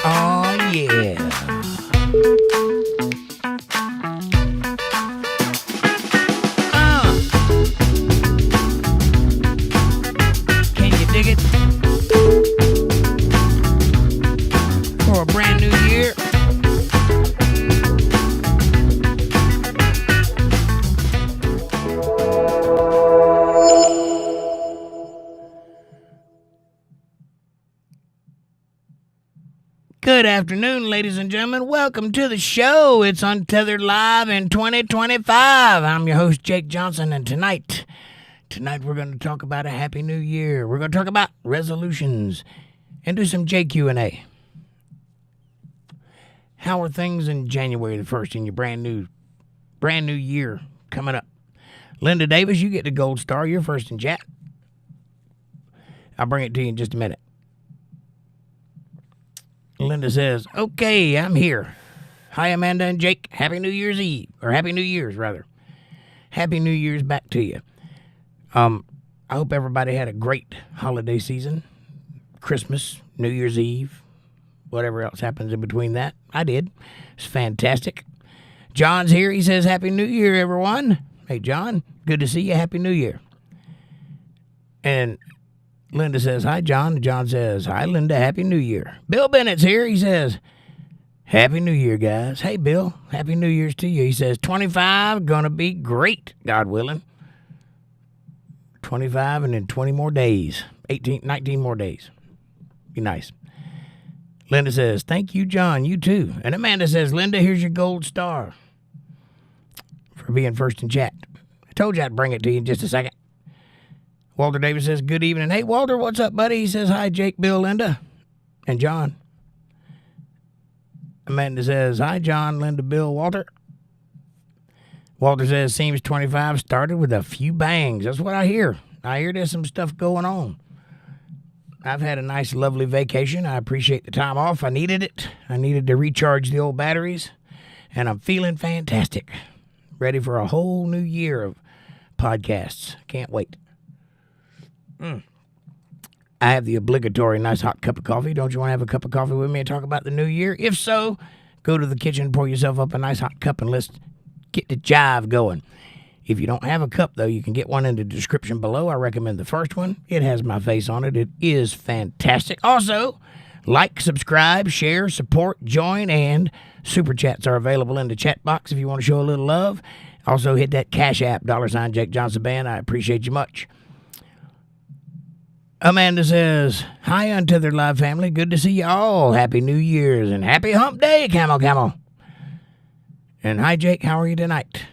Oh, yeah. Can you dig it? For a brand new year. Good afternoon, ladies and gentlemen. Welcome to the show. It's Untethered Live in 2025. I'm your host, Jake Johnson, and tonight we're going to talk about a Happy New Year. We're going to talk about resolutions and do some JaQ&A. How are things in January the 1st in your brand new year coming up? Linda Davis, you get the gold star. You're first in chat. I'll bring it to you in just a minute. Linda says, okay, I'm here. Hi, Amanda and Jake. Happy New Year's Eve. Or Happy New Year's, rather. Happy New Year's back to you. I hope everybody had a great holiday season. Christmas, New Year's Eve, whatever else happens in between that. I did. It's fantastic. John's here. He says, Happy New Year, everyone. Hey, John, good to see you. Happy New Year. And Linda says, hi, John. John says, hi, Linda. Happy New Year. Bill Bennett's here. He says, Happy New Year, guys. Hey, Bill. Happy New Year's to you. He says, 25, gonna be great, God willing. 25 and then 20 more days. 19 more days. Be nice. Linda says, thank you, John. You too. And Amanda says, Linda, here's your gold star for being first in chat. I told you I'd bring it to you in just a second. Walter Davis says, good evening. Hey, Walter, what's up, buddy? He says, hi, Jake, Bill, Linda, and John. Amanda says, hi, John, Linda, Bill, Walter. Walter says, seems 25 started with a few bangs. That's what I hear. I hear there's some stuff going on. I've had a nice, lovely vacation. I appreciate the time off. I needed it. I needed to recharge the old batteries, and I'm feeling fantastic. Ready for a whole new year of podcasts. Can't wait. I have the obligatory nice hot cup of coffee. Don't you want to have a cup of coffee with me and talk about the new year? If so, go to the kitchen, pour yourself up a nice hot cup, and let's get the jive going. If you don't have a cup, though, you can get one in the description below. I recommend the first one. It has my face on it. It is fantastic. Also, like, subscribe, share, support, join, and super chats are available in the chat box if you want to show a little love. Also, hit that Cash App, $ JakeJohnsonband. I appreciate you much. Amanda says, hi, Untethered Live family. Good to see you all. Happy New Year's and happy hump day, Camel. And hi, Jake. How are you tonight?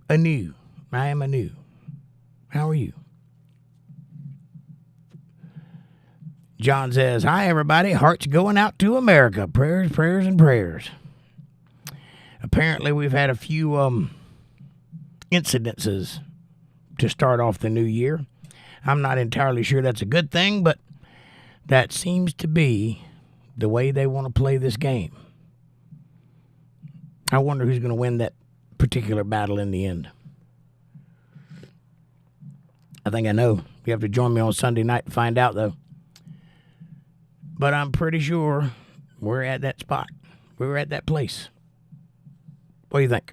Anew. I am anew. How are you? John says, hi, everybody. Hearts going out to America. Prayers, prayers, and prayers. Apparently, we've had a few incidences to start off the new year. I'm not entirely sure that's a good thing, but that seems to be the way they want to play this game. I wonder who's going to win that particular battle in the end. I think I know. You have to join me on Sunday night to find out, though. But I'm pretty sure we're at that spot. We're at that place. What do you think?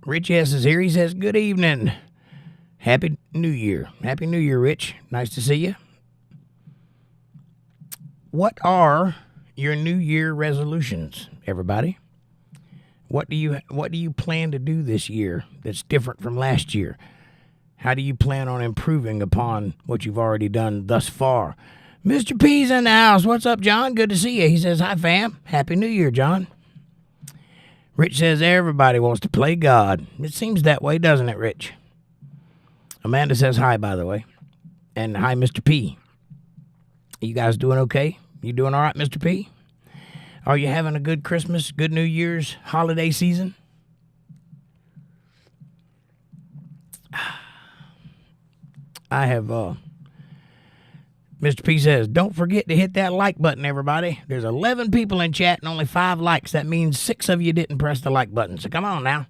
Rich S. is here. He says, good evening. Happy New Year. Happy New Year, Rich. Nice to see you. What are your New Year resolutions, everybody? What do you plan to do this year that's different from last year? How do you plan on improving upon what you've already done thus far? Mr. P's in the house. What's up, John? Good to see you. He says, hi, fam. Happy New Year, John. Rich says everybody wants to play God. It seems that way, doesn't it, Rich? Amanda says hi, by the way. And hi, Mr. P. You guys doing okay? You doing all right, Mr. P? Are you having a good Christmas, good New Year's holiday season? I have, Mr. P says, don't forget to hit that like button, everybody. There's 11 people in chat and only 5 likes. That means 6 of you didn't press the like button. So come on now.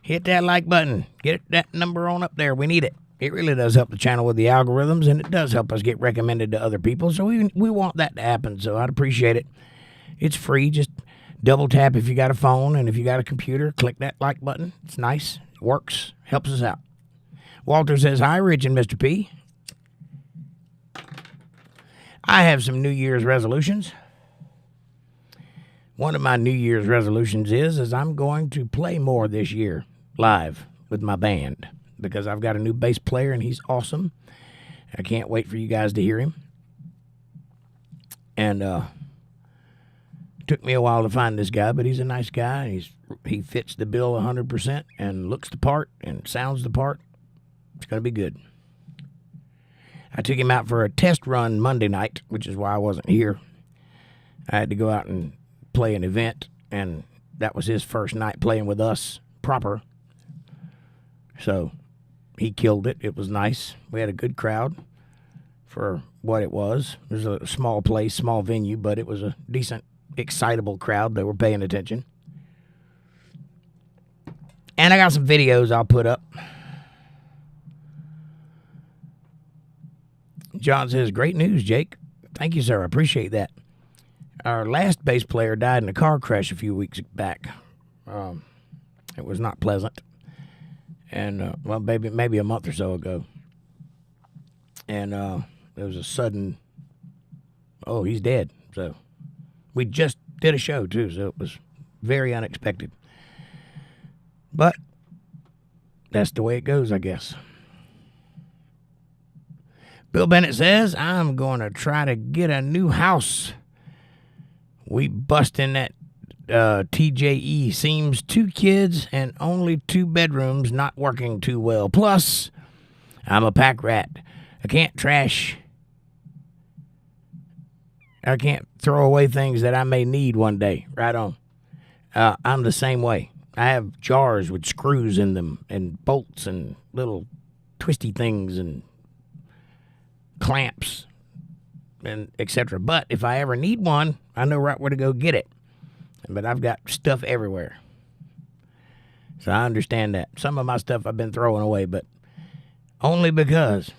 Hit that like button. Get that number on up there. We need it. It really does help the channel with the algorithms, and it does help us get recommended to other people. So we want that to happen, so I'd appreciate it. It's free. Just double tap if you got a phone, and if you got a computer, click that like button. It's nice. It works. Helps us out. Walter says, hi, Rich and Mr. P. I have some New Year's resolutions. One of my New Year's resolutions is I'm going to play more this year live with my band, because I've got a new bass player and he's awesome. I can't wait for you guys to hear him. And took me a while to find this guy, but he's a nice guy. He fits the bill 100% and looks the part and sounds the part. It's going to be good. I took him out for a test run Monday night, which is why I wasn't here. I had to go out and play an event, and that was his first night playing with us proper. So he killed it. It was nice. We had a good crowd for what it was. It was a small place, small venue, but it was a decent, excitable crowd. They were paying attention. And I got some videos I'll put up. John says, great news, Jake. Thank you, sir. I appreciate that. Our last bass player died in a car crash a few weeks back. It was not pleasant. And, well, maybe a month or so ago. And there was a sudden, oh, he's dead. So we just did a show, too, so it was very unexpected. But that's the way it goes, I guess. Bill Bennett says, I'm going to try to get a new house. We bust in that TJE. Seems 2 kids and only 2 bedrooms not working too well. Plus, I'm a pack rat. I can't throw away things that I may need one day. Right on. I'm the same way. I have jars with screws in them and bolts and little twisty things and clamps and etc. But if I ever need one, I know right where to go get it. But I've got stuff everywhere. So I understand that. Some of my stuff I've been throwing away, but only because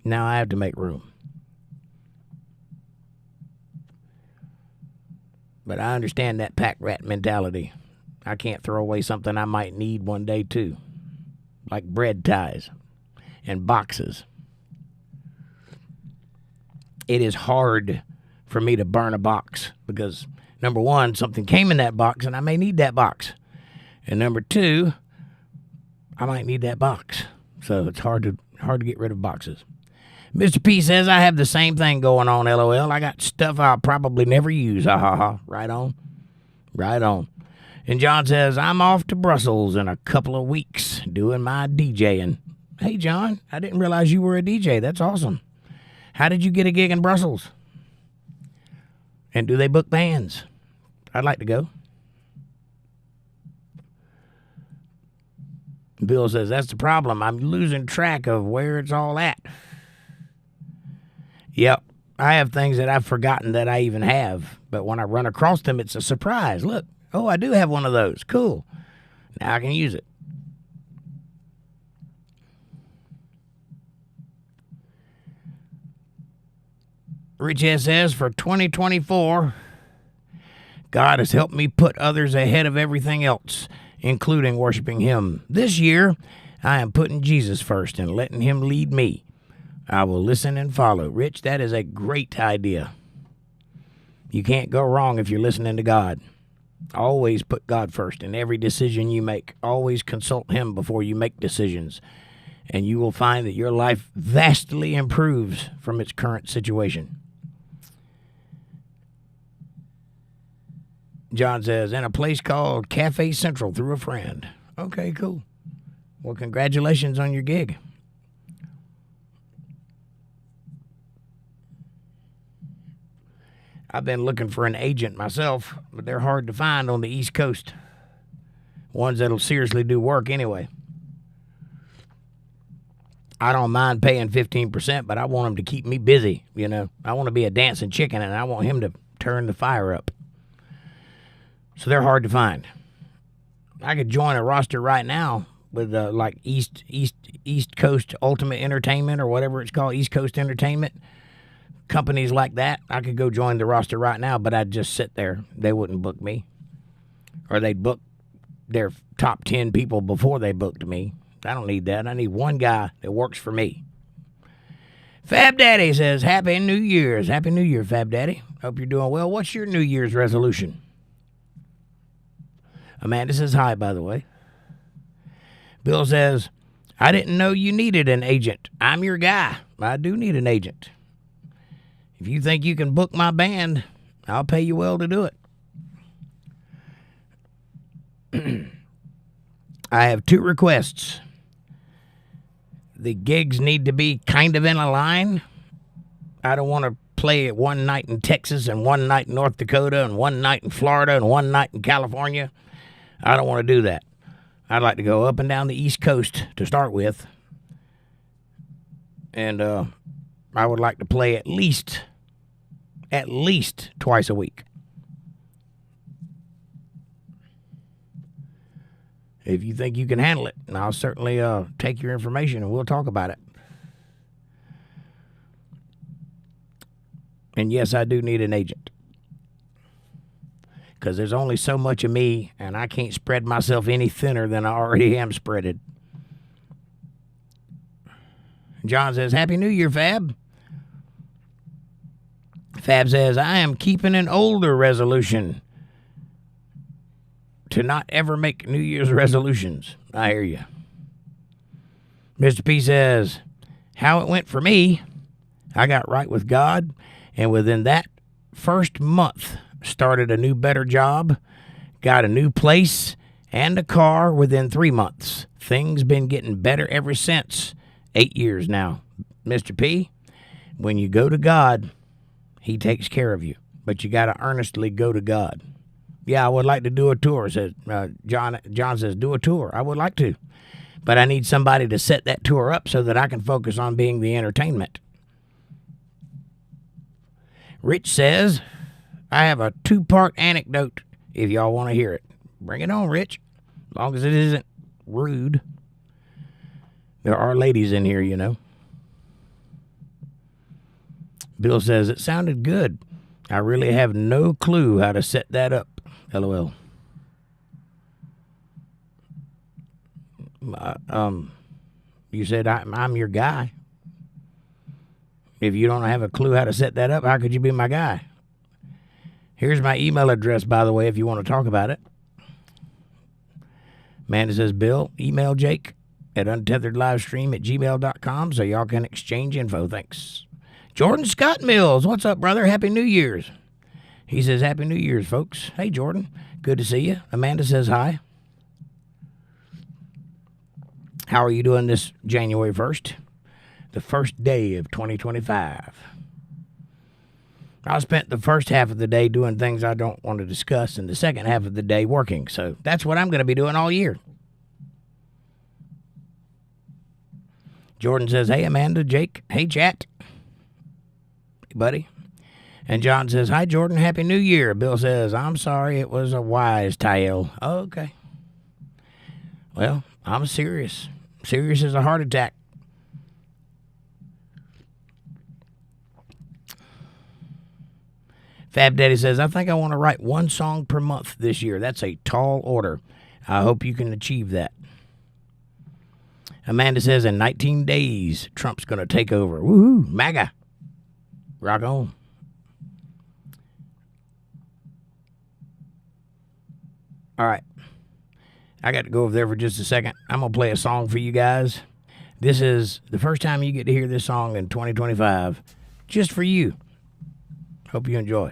now I have to make room. But I understand that pack rat mentality. I can't throw away something I might need one day too. Like bread ties and boxes. It is hard for me to burn a box because, number one, something came in that box and I may need that box. And number two, I might need that box. So it's hard to get rid of boxes. Mr. P says, I have the same thing going on, LOL. I got stuff I'll probably never use. Ha ha ha. Right on. Right on. And John says, I'm off to Brussels in a couple of weeks doing my DJing. Hey, John, I didn't realize you were a DJ. That's awesome. How did you get a gig in Brussels? And do they book bands? I'd like to go. Bill says, that's the problem. I'm losing track of where it's all at. Yep, I have things that I've forgotten that I even have. But when I run across them, it's a surprise. Look, oh, I do have one of those. Cool. Now I can use it. Rich S says, for 2024, God has helped me put others ahead of everything else, including worshiping Him. This year, I am putting Jesus first and letting Him lead me. I will listen and follow. Rich, that is a great idea. You can't go wrong if you're listening to God. Always put God first in every decision you make. Always consult Him before you make decisions. And you will find that your life vastly improves from its current situation. John says, in a place called Cafe Central through a friend. Okay, cool. Well, congratulations on your gig. I've been looking for an agent myself, but they're hard to find on the East Coast. Ones that'll seriously do work anyway. I don't mind paying 15%, but I want him to keep me busy, you know. I want to be a dancing chicken, and I want him to turn the fire up. So they're hard to find. I could join a roster right now with like East Coast Ultimate Entertainment or whatever it's called, East Coast Entertainment, companies like that, I could go join the roster right now, but I'd just sit there. They wouldn't book me. Or they'd book their top 10 people before they booked me. I don't need that. I need one guy that works for me. Fab Daddy says, Happy New Year's. Happy New Year, Fab Daddy. Hope you're doing well. What's your New Year's resolution? Amanda says hi, by the way. Bill says, I didn't know you needed an agent. I'm your guy. I do need an agent. If you think you can book my band, I'll pay you well to do it. I have 2 requests. The gigs need to be kind of in a line. I don't want to play it one night in Texas and one night in North Dakota and one night in Florida and one night in California. I don't want to do that. I'd like to go up and down the East Coast to start with. And I would like to play at least twice a week. If you think you can handle it, and I'll certainly take your information and we'll talk about it. And yes, I do need an agent. Because there's only so much of me, and I can't spread myself any thinner than I already am spreaded. John says, Happy New Year, Fab. Fab says, I am keeping an older resolution to not ever make New Year's resolutions. I hear you. Mr. P says, how it went for me, I got right with God, and within that first month, started a new, better job, got a new place, and a car within 3 months. Things been getting better ever since. 8 years now. Mr. P, when you go to God, he takes care of you, but you got to earnestly go to God. Yeah, I would like to do a tour, says John. John says, do a tour. I would like to. But I need somebody to set that tour up so that I can focus on being the entertainment. Rich says, I have a 2-part anecdote if y'all want to hear it. Bring it on, Rich. As long as it isn't rude. There are ladies in here, you know. Bill says, it sounded good. I really have no clue how to set that up. LOL. You said I'm your guy. If you don't have a clue how to set that up, how could you be my guy? Here's my email address, by the way, if you want to talk about it. Amanda says, Bill, email Jake at untetheredlivestream@gmail.com so y'all can exchange info. Thanks. Jordan Scott Mills, what's up, brother? Happy New Year's. He says, Happy New Year's, folks. Hey, Jordan. Good to see you. Amanda says hi. How are you doing this January 1st? The first day of 2025. I spent the first half of the day doing things I don't want to discuss and the second half of the day working. So that's what I'm going to be doing all year. Jordan says, hey, Amanda, Jake. Hey, chat. Hey, buddy. And John says, hi, Jordan. Happy New Year. Bill says, I'm sorry. It was a wise tale. Okay. Well, I'm serious. Serious as a heart attack. Fab Daddy says, I think I want to write 1 song per month this year. That's a tall order. I hope you can achieve that. Amanda says, in 19 days, Trump's going to take over. Woohoo, MAGA. Rock on. All right. I got to go over there for just a second. I'm going to play a song for you guys. This is the first time you get to hear this song in 2025. Just for you. Hope you enjoy.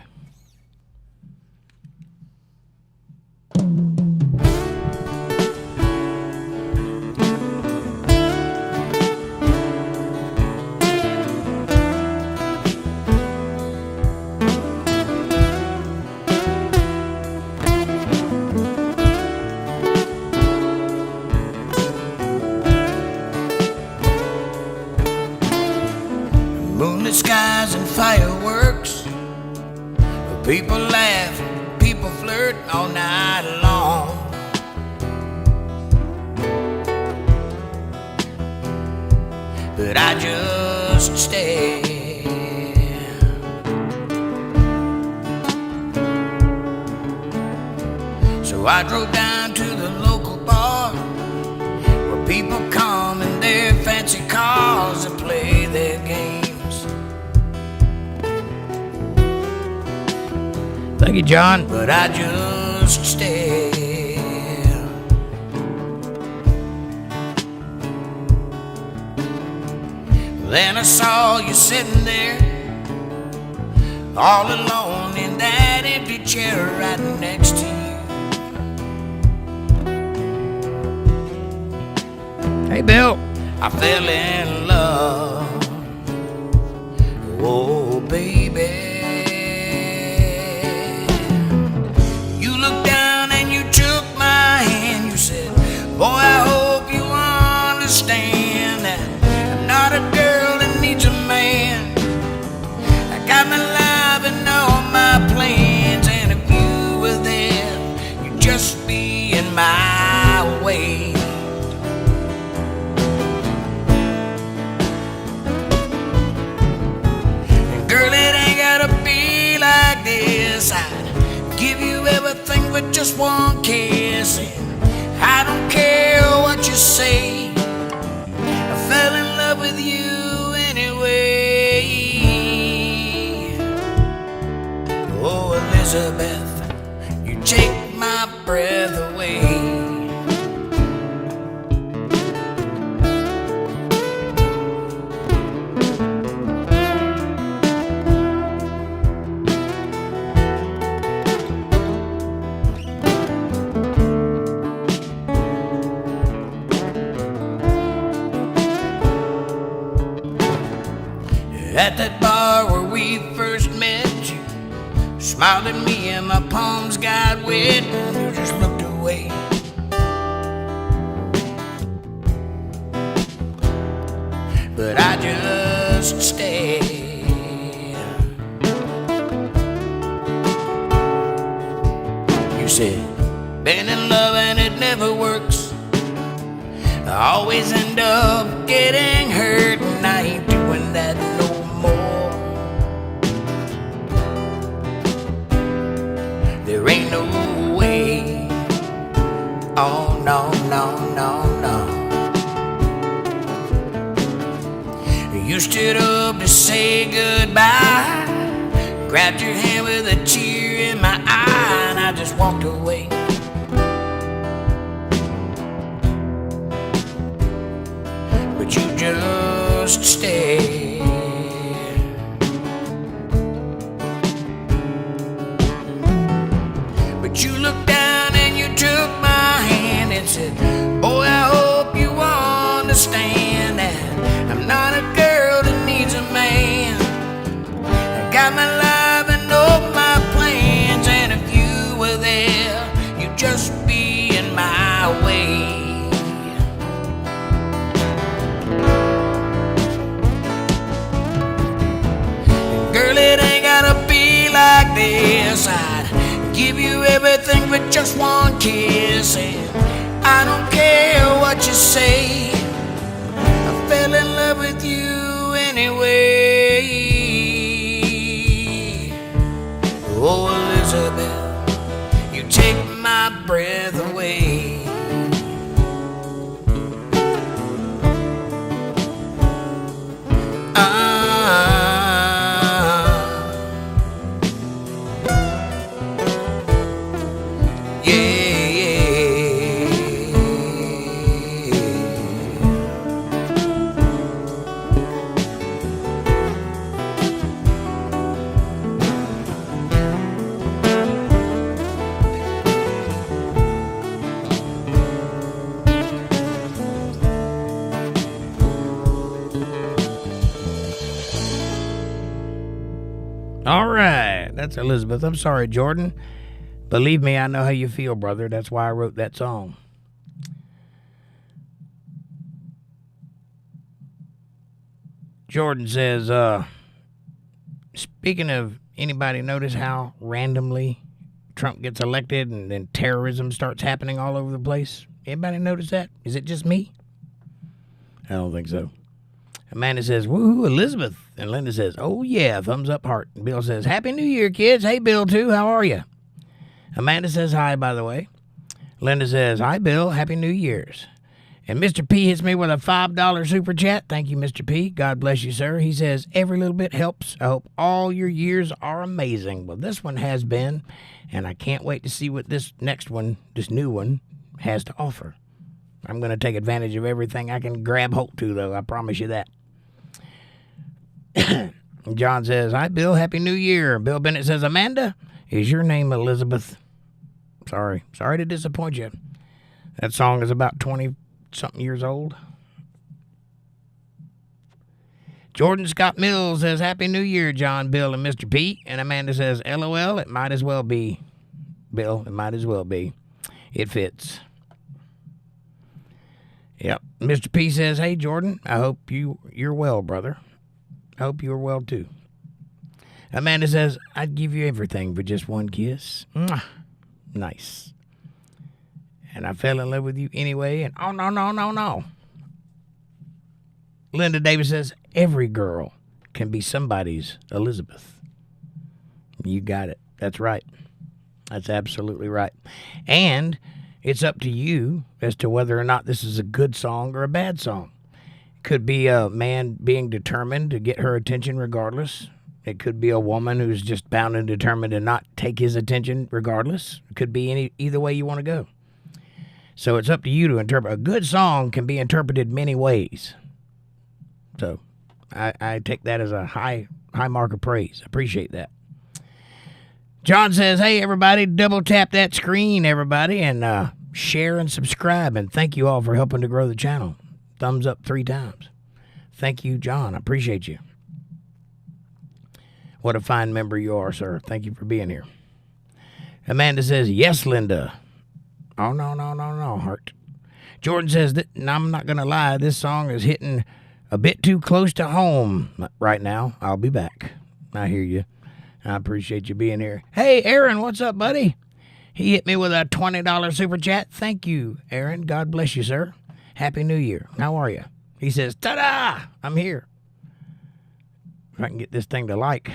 Moonlit skies and fireworks. People laugh, people flirt all night long. but I just stare. So I drove down to the local bar where people come in their fancy cars to play their games. Thank you, John. But I just stare. Then I saw you sitting there, all alone in that empty chair right next to you. Hey, Bill. I fell in love. Oh, baby. You looked down and you took my hand. You said, boy, I hope you understand that I'm not a girl that needs a man. I got my life and all my plans, and if you were there, you'd just be in my way. And girl, it ain't gotta be like this. I'd give you everything for just one kiss, and I don't care what you say. I fell in love with you anyway. Oh, Elizabeth, you take my breath away. At that bar where we first met, you smiled at me and my palms got wet, and you just looked away. But I just stayed. You said, been in love and it never works. I always end up getting hurt, and I ain't doing that no more. There ain't no way. Oh, no, no, no, no. You stood up to say goodbye, grabbed your hand with a tear in my eye, and I just walked away. But you just stayed. But you looked down and you took my hand and said, boy, I hope you understand that I'm not a girl that needs a man. I got my life and all my plans, and if you were there, you'd just be in my way. Girl, it ain't gotta be like this. I'd give you everything for just one kiss, and I don't care what you say. I fell in love with you anyway. Oh, Elizabeth, you take my breath away. All right, that's Elizabeth. I'm sorry, Jordan. Believe me, I know how you feel, brother. That's why I wrote that song. Jordan says, speaking of, anybody notice how randomly Trump gets elected and then terrorism starts happening all over the place? Anybody notice that? Is it just me? I don't think so. Amanda says, woohoo, Elizabeth. And Linda says, oh, yeah, thumbs up heart. And Bill says, Happy New Year, kids. Hey, Bill, too. How are you? Amanda says hi, by the way. Linda says, hi, Bill. Happy New Year's. And Mr. P hits me with a $5 super chat. Thank you, Mr. P. God bless you, sir. He says, every little bit helps. I hope all your years are amazing. Well, this one has been, and I can't wait to see what this next one, this new one, has to offer. I'm going to take advantage of everything I can grab hold to, though. I promise you that. John says, hi, Bill. Happy New Year. Bill Bennett says, Amanda, is your name Elizabeth? Sorry to disappoint you. That song is about 20-something years old. Jordan Scott Mills says, Happy New Year, John, Bill, and Mr. P. And Amanda says, LOL, it might as well be. Bill, it might as well be. It fits. Yep. Mr. P says, hey, Jordan, I hope you're well, brother. I hope you're well, too. Amanda says, I'd give you everything for just one kiss. Mwah. Nice. And I fell in love with you anyway, and oh, no. Linda Davis says, every girl can be somebody's Elizabeth. You got it. That's right. That's absolutely right. And it's up to you as to whether or not this is a good song or a bad song. It could be a man being determined to get her attention regardless. It could be a woman who's just bound and determined to not take his attention regardless. It could be either way you want to go. So it's up to you to interpret. A good song can be interpreted many ways. So I take that as a high mark of praise. Appreciate that. John says, hey, everybody, double tap that screen, everybody, and share and subscribe. And thank you all for helping to grow the channel. Thumbs up 3 times. Thank you, John. I appreciate you. What a fine member you are, sir. Thank you for being here. Amanda says, yes, Linda. Oh, no, heart. Jordan says, I'm not going to lie, this song is hitting a bit too close to home right now. I'll be back. I hear you. I appreciate you being here. Hey, Aaron, what's up, buddy? He hit me with a $20 super chat. Thank you, Aaron. God bless you, sir. Happy New Year. How are you? He says, ta-da! I'm here. If I can get this thing to like.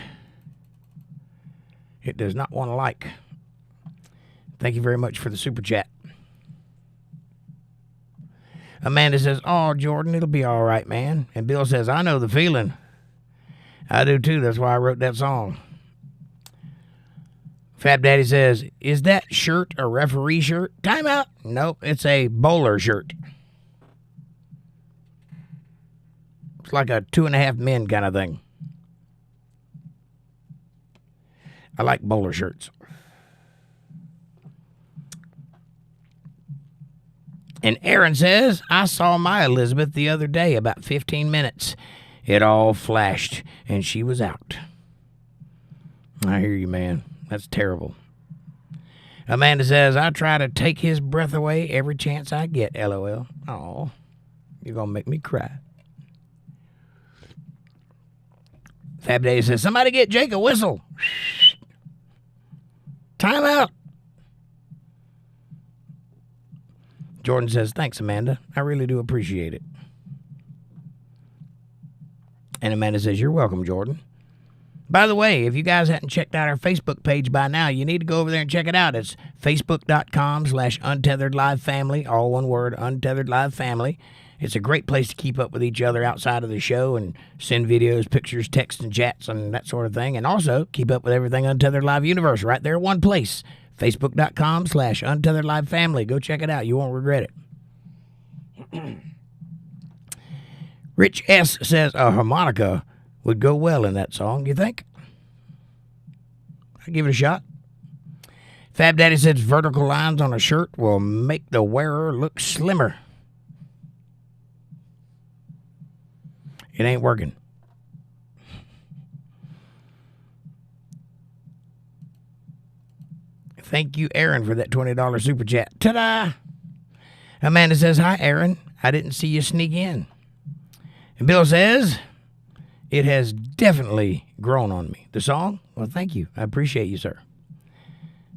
It does not want to like. Thank you very much for the super chat. Amanda says, oh, Jordan, it'll be all right, man. And Bill says, I know the feeling. I do, too. That's why I wrote that song. Fab Daddy says, is that shirt a referee shirt? Time out. Nope, it's a bowler shirt. It's like a 2.5 Men kind of thing. I like bowler shirts. And Aaron says, I saw my Elizabeth the other day, about 15 minutes. It all flashed, and she was out. I hear you, man. That's terrible. Amanda says, I try to take his breath away every chance I get, LOL. Oh, you're going to make me cry. Fab Day says, somebody get Jake a whistle. Time out. Jordan says, thanks, Amanda. I really do appreciate it. And Amanda says, you're welcome, Jordan. By the way, if you guys hadn't checked out our Facebook page by now, you need to go over there and check it out. It's facebook.com/UntetheredLive Family, all one word, Untethered Live Family. It's a great place to keep up with each other outside of the show and send videos, pictures, texts, and chats, and that sort of thing. And also keep up with everything Untethered Live Universe right there, one place. Facebook.com/UntetheredLive Family. Go check it out. You won't regret it. Rich S. says a harmonica would go well in that song, you think? I'll give it a shot. Fab Daddy says vertical lines on a shirt will make the wearer look slimmer. It ain't working. Thank you, Aaron, for that $20 super chat. Ta-da! Amanda says, hi, Aaron. I didn't see you sneak in. And Bill says, it has definitely grown on me. The song? Well, thank you. I appreciate you, sir.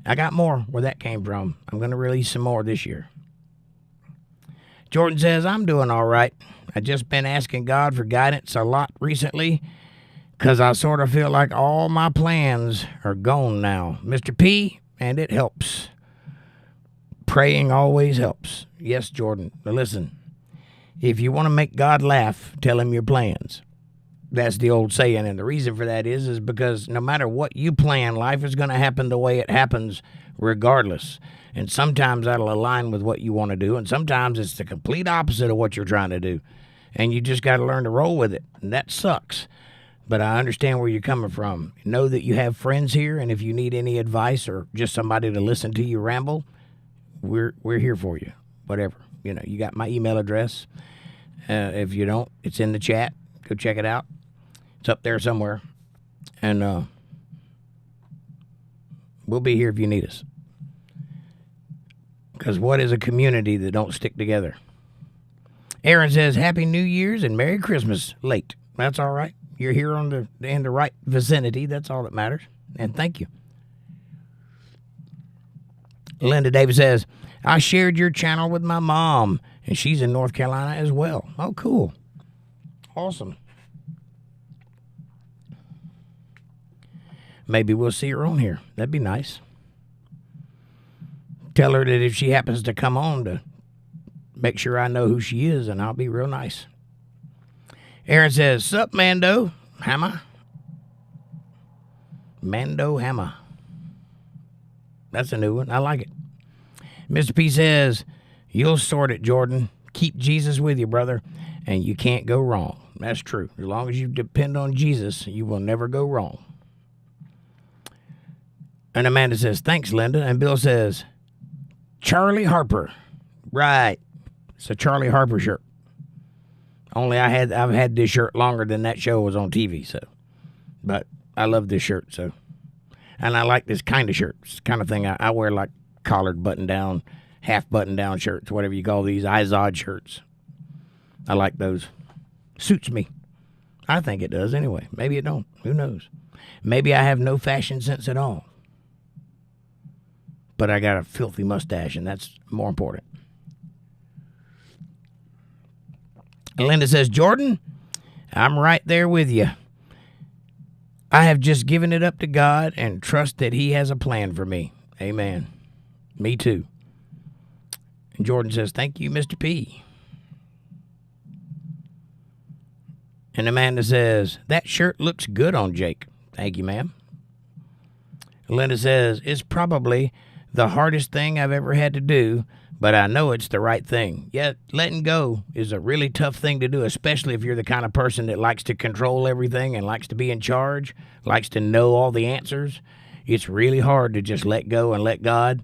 I got more where that came from. I'm going to release some more this year. Jordan says, I'm doing all right. I just been asking God for guidance a lot recently because I sort of feel like all my plans are gone now. Mr. P, and it helps. Praying always helps. Yes, Jordan. Now listen, if you want to make God laugh, tell him your plans. That's the old saying, and the reason for that is because no matter what you plan, life is going to happen the way it happens regardless. And sometimes that'll align with what you want to do, and sometimes it's the complete opposite of what you're trying to do. And you just got to learn to roll with it, and that sucks. But I understand where you're coming from. Know that you have friends here, and if you need any advice or just somebody to listen to you ramble, we're here for you. Whatever. You know, you got my email address. If you don't, it's in the chat. Go check it out. It's up there somewhere. And we'll be here if you need us. Because what is a community that don't stick together? Aaron says, Happy New Year's and Merry Christmas late. That's all right. You're here in the right vicinity. That's all that matters. And thank you. Linda Davis says, I shared your channel with my mom, and she's in North Carolina as well. Oh, cool. Awesome. Maybe we'll see her on here. That'd be nice. Tell her that if she happens to come on, to make sure I know who she is, and I'll be real nice. Aaron says, Sup, Mando Hammer? Mando Hammer. That's a new one. I like it. Mr. P says, You'll sort it, Jordan. Keep Jesus with you, brother, and you can't go wrong. That's true. As long as you depend on Jesus, you will never go wrong. And Amanda says, Thanks, Linda. And Bill says, Charlie Harper. Right. It's a Charlie Harper shirt. Only I've had this shirt longer than that show was on TV, so. But I love this shirt, so. And I like this kind of shirt. It's the kind of thing I wear, like collared button down, half button down shirts, whatever you call these, Izod shirts. I like those. Suits me. I think it does anyway. Maybe it don't. Who knows? Maybe I have no fashion sense at all. But I got a filthy mustache, and that's more important. And Linda says, Jordan, I'm right there with you. I have just given it up to God and trust that he has a plan for me. Amen. Me too. And Jordan says, thank you, Mr. P. And Amanda says, that shirt looks good on Jake. Thank you, ma'am. Linda says, it's probably the hardest thing I've ever had to do, but I know it's the right thing. Yet, letting go is a really tough thing to do, especially if you're the kind of person that likes to control everything and likes to be in charge, likes to know all the answers. It's really hard to just let go and let God,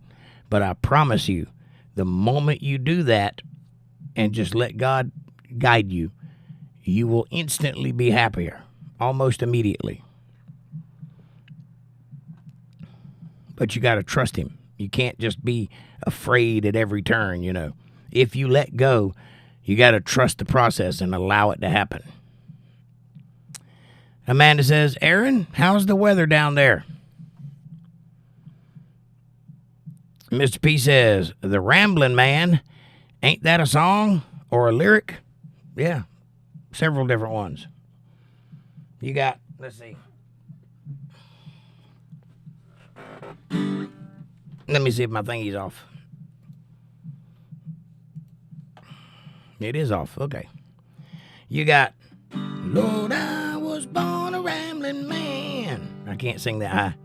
but I promise you, the moment you do that and just let God guide you, you will instantly be happier, almost immediately. But you got to trust him. You can't just be afraid at every turn, you know. If you let go, you got to trust the process and allow it to happen. Amanda says, Aaron, how's the weather down there? Mr. P says, the Rambling Man, ain't that a song or a lyric? Yeah, several different ones. You got, let's see. Let me see if my thingy's off. It is off. Okay. You got, Lord, I was born a rambling man. I can't sing that high.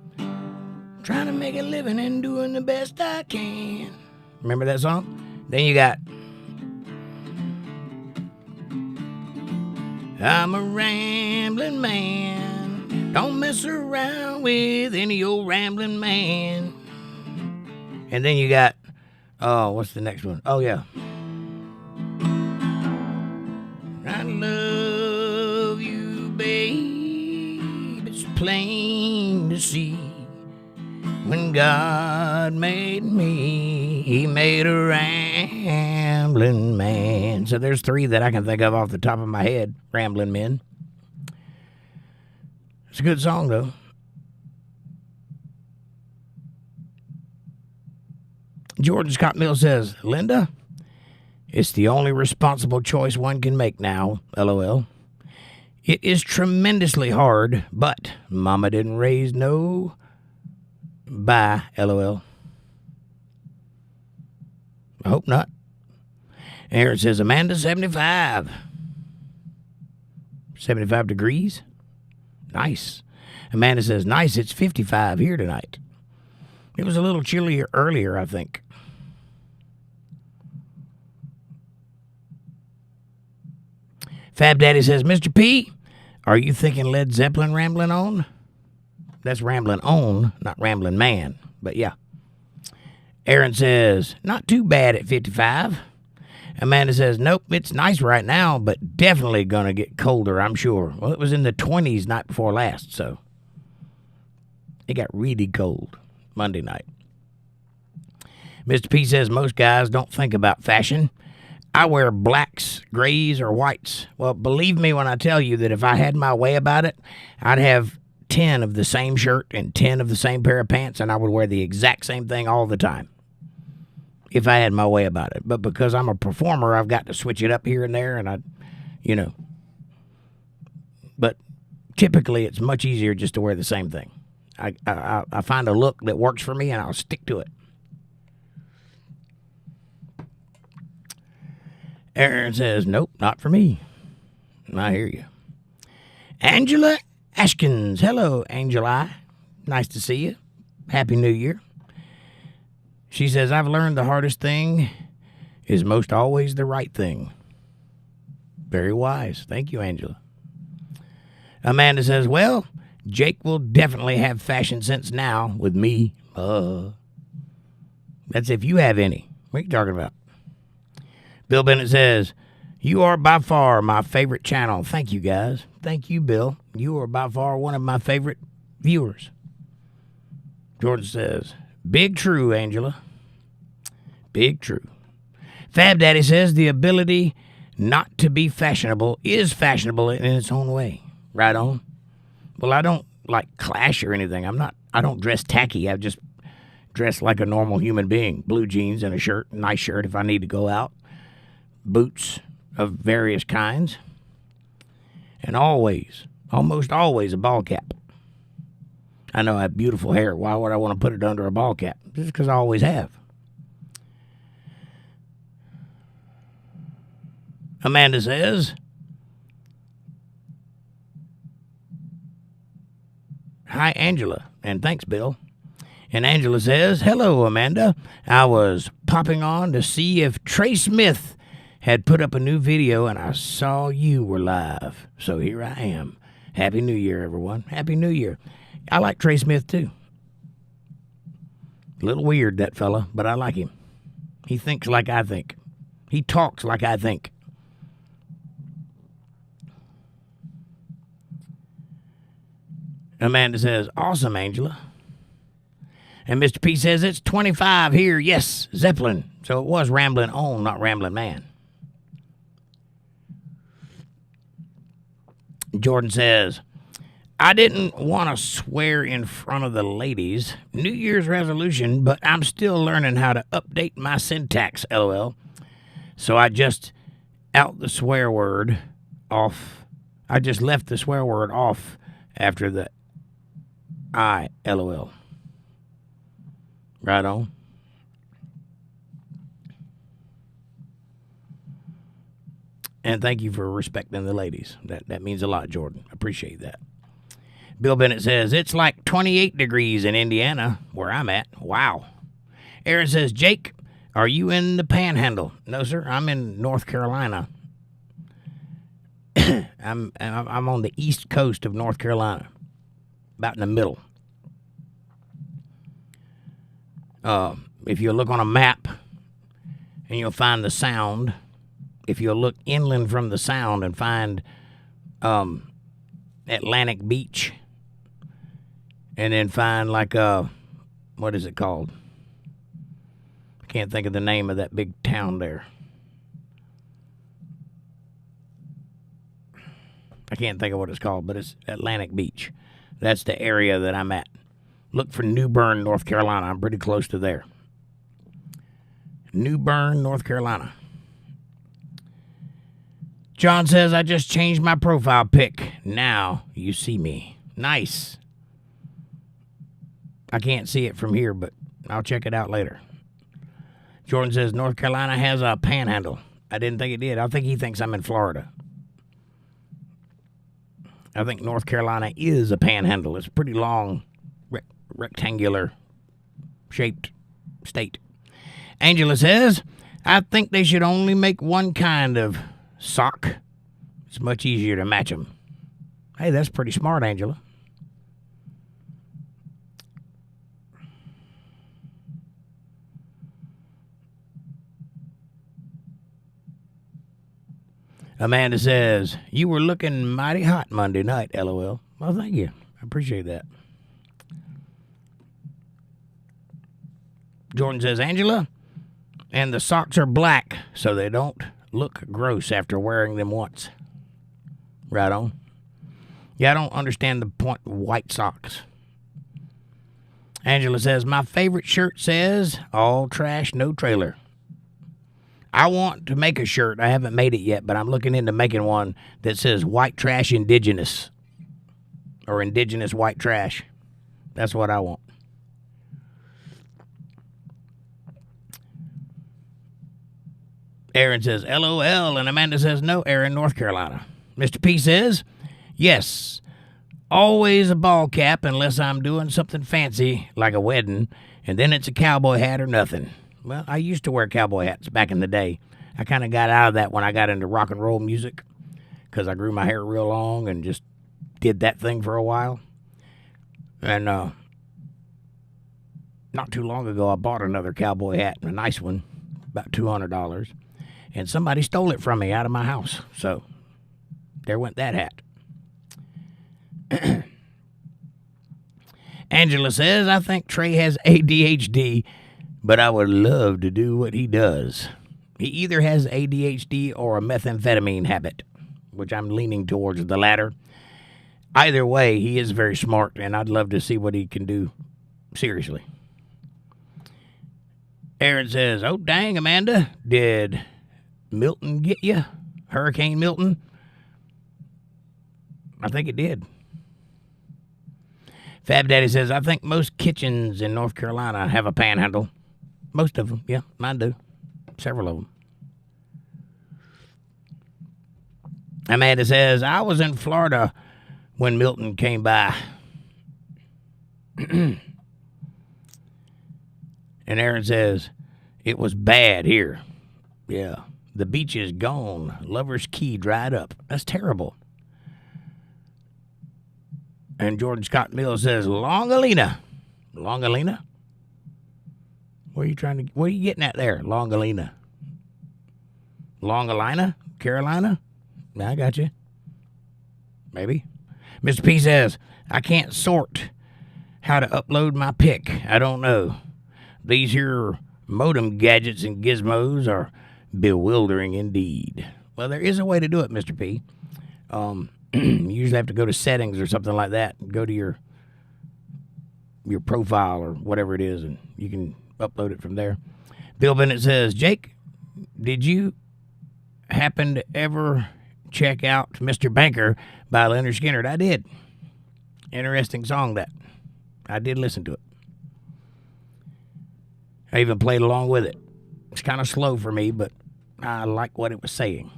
Trying to make a living and doing the best I can. Remember that song? Then you got, I'm a rambling man. Don't mess around with any old rambling man. And then you got, oh, what's the next one? Oh, yeah. I love you, babe. It's plain to see. When God made me, he made a rambling man. So there's three that I can think of off the top of my head, rambling men. It's a good song, though. George Scott Mill says, Linda, It's the only responsible choice one can make now, LOL. It is tremendously hard, but Mama didn't raise no. Bye, LOL. I hope not. Aaron says, Amanda, 75. 75 degrees? Nice. Amanda says, nice, it's 55 here tonight. It was a little chillier earlier, I think. Fab Daddy says, Mr. P, are you thinking Led Zeppelin rambling on? That's rambling on, not rambling man, but yeah. Aaron says, not too bad at 55. Amanda says, nope, it's nice right now, but definitely going to get colder, I'm sure. Well, it was in the 20s night before last, so it got really cold Monday night. Mr. P says, most guys don't think about fashion. I wear blacks, grays, or whites. Well, believe me when I tell you that if I had my way about it, I'd have 10 of the same shirt and 10 of the same pair of pants, and I would wear the exact same thing all the time if I had my way about it. But because I'm a performer, I've got to switch it up here and there, and But typically, it's much easier just to wear the same thing. I find a look that works for me, and I'll stick to it. Aaron says, nope, not for me. I hear you. Angela Ashkins. Hello, Angela. Nice to see you. Happy New Year. She says, I've learned the hardest thing is most always the right thing. Very wise. Thank you, Angela. Amanda says, well, Jake will definitely have fashion sense now with me. That's if you have any. What are you talking about? Bill Bennett says, you are by far my favorite channel. Thank you, guys. Thank you, Bill. You are by far one of my favorite viewers. Jordan says, big true, Angela. Big true. Fab Daddy says, the ability not to be fashionable is fashionable in its own way. Right on. Well, I don't like clash or anything. I don't dress tacky. I just dress like a normal human being. Blue jeans and a shirt, nice shirt if I need to go out. Boots of various kinds, and almost always a ball cap. I know I have beautiful hair. Why would I want to put it under a ball cap? Just because I always have. Amanda says, hi, Angela, and thanks, Bill. And Angela says, hello, Amanda. I was popping on to see if Trey Smith had put up a new video, and I saw you were live. So here I am. Happy New Year, everyone. Happy New Year. I like Trey Smith, too. A little weird, that fella, but I like him. He thinks like I think. He talks like I think. Amanda says, awesome, Angela. And Mr. P says, it's 25 here. Yes, Zeppelin. So it was rambling on, not rambling man. Jordan says, I didn't want to swear in front of the ladies. New Year's resolution, but I'm still learning how to update my syntax, LOL. So I just left the swear word off after the I, LOL. Right on. And thank you for respecting the ladies. That means a lot, Jordan. Appreciate that. Bill Bennett says, it's like 28 degrees in Indiana, where I'm at. Wow. Aaron says, Jake, are you in the Panhandle? No, sir. I'm in North Carolina. I'm on the east coast of North Carolina, about in the middle. If you look on a map, and you'll find the Sound. If you'll look inland from the Sound and find Atlantic Beach, and then find like what is it called? I can't think of the name of that big town there. I can't think of what it's called, but it's Atlantic Beach. That's the area that I'm at. Look for New Bern, North Carolina. I'm pretty close to there. New Bern, North Carolina. John says, I just changed my profile pic. Now you see me. Nice. I can't see it from here, but I'll check it out later. Jordan says, North Carolina has a panhandle. I didn't think it did. I think he thinks I'm in Florida. I think North Carolina is a panhandle. It's a pretty long, rectangular shaped state. Angela says, I think they should only make one kind of sock. It's much easier to match them. Hey, that's pretty smart, Angela. Amanda says, you were looking mighty hot Monday night, LOL. Well, thank you. I appreciate that. Jordan says, Angela, and the socks are black so they don't look gross after wearing them once. Right on. Yeah, I don't understand the point of white socks. Angela says, my favorite shirt says, all trash, no trailer. I want to make a shirt. I haven't made it yet, but I'm looking into making one that says white trash indigenous or indigenous white trash. That's what I want. Aaron says, LOL, and Amanda says, no, Aaron, North Carolina. Mr. P says, yes, always a ball cap unless I'm doing something fancy like a wedding, and then it's a cowboy hat or nothing. Well, I used to wear cowboy hats back in the day. I kind of got out of that when I got into rock and roll music because I grew my hair real long and just did that thing for a while. And not too long ago, I bought another cowboy hat, a nice one, about $200, and somebody stole it from me out of my house. So there went that hat. Angela says, I think Trey has ADHD, but I would love to do what he does. He either has ADHD or a methamphetamine habit, which I'm leaning towards the latter. Either way, he is very smart, and I'd love to see what he can do seriously. Aaron says, oh, dang, Amanda, did Milton get you? Hurricane Milton? I think it did. Fab Daddy says, I think most kitchens in North Carolina have a panhandle. Most of them, yeah, mine do. Several of them. Amanda says, I was in Florida when Milton came by. And Aaron says, it was bad here. Yeah, the beach is gone. Lover's Key dried up. That's terrible. And Jordan Scott Mills says, ℂ𝕚𝕤𝕚. ℂ𝕚𝕤𝕚? What are you getting at there? ℂ𝕚𝕚𝕚. ℂ𝕚𝕚? Carolina? I got you. Maybe. Mr. P says, I can't sort how to upload my pic. I don't know. These here modem gadgets and gizmos are bewildering indeed. Well, there is a way to do it, Mr. P. You usually have to go to settings or something like that. Go to your profile or whatever it is, and you can upload it from there. Bill Bennett says, Jake, did you happen to ever check out Mr. Banker by Leonard Skinner? I did. Interesting song that. I did listen to it. I even played along with it. It's kind of slow for me, but I like what it was saying.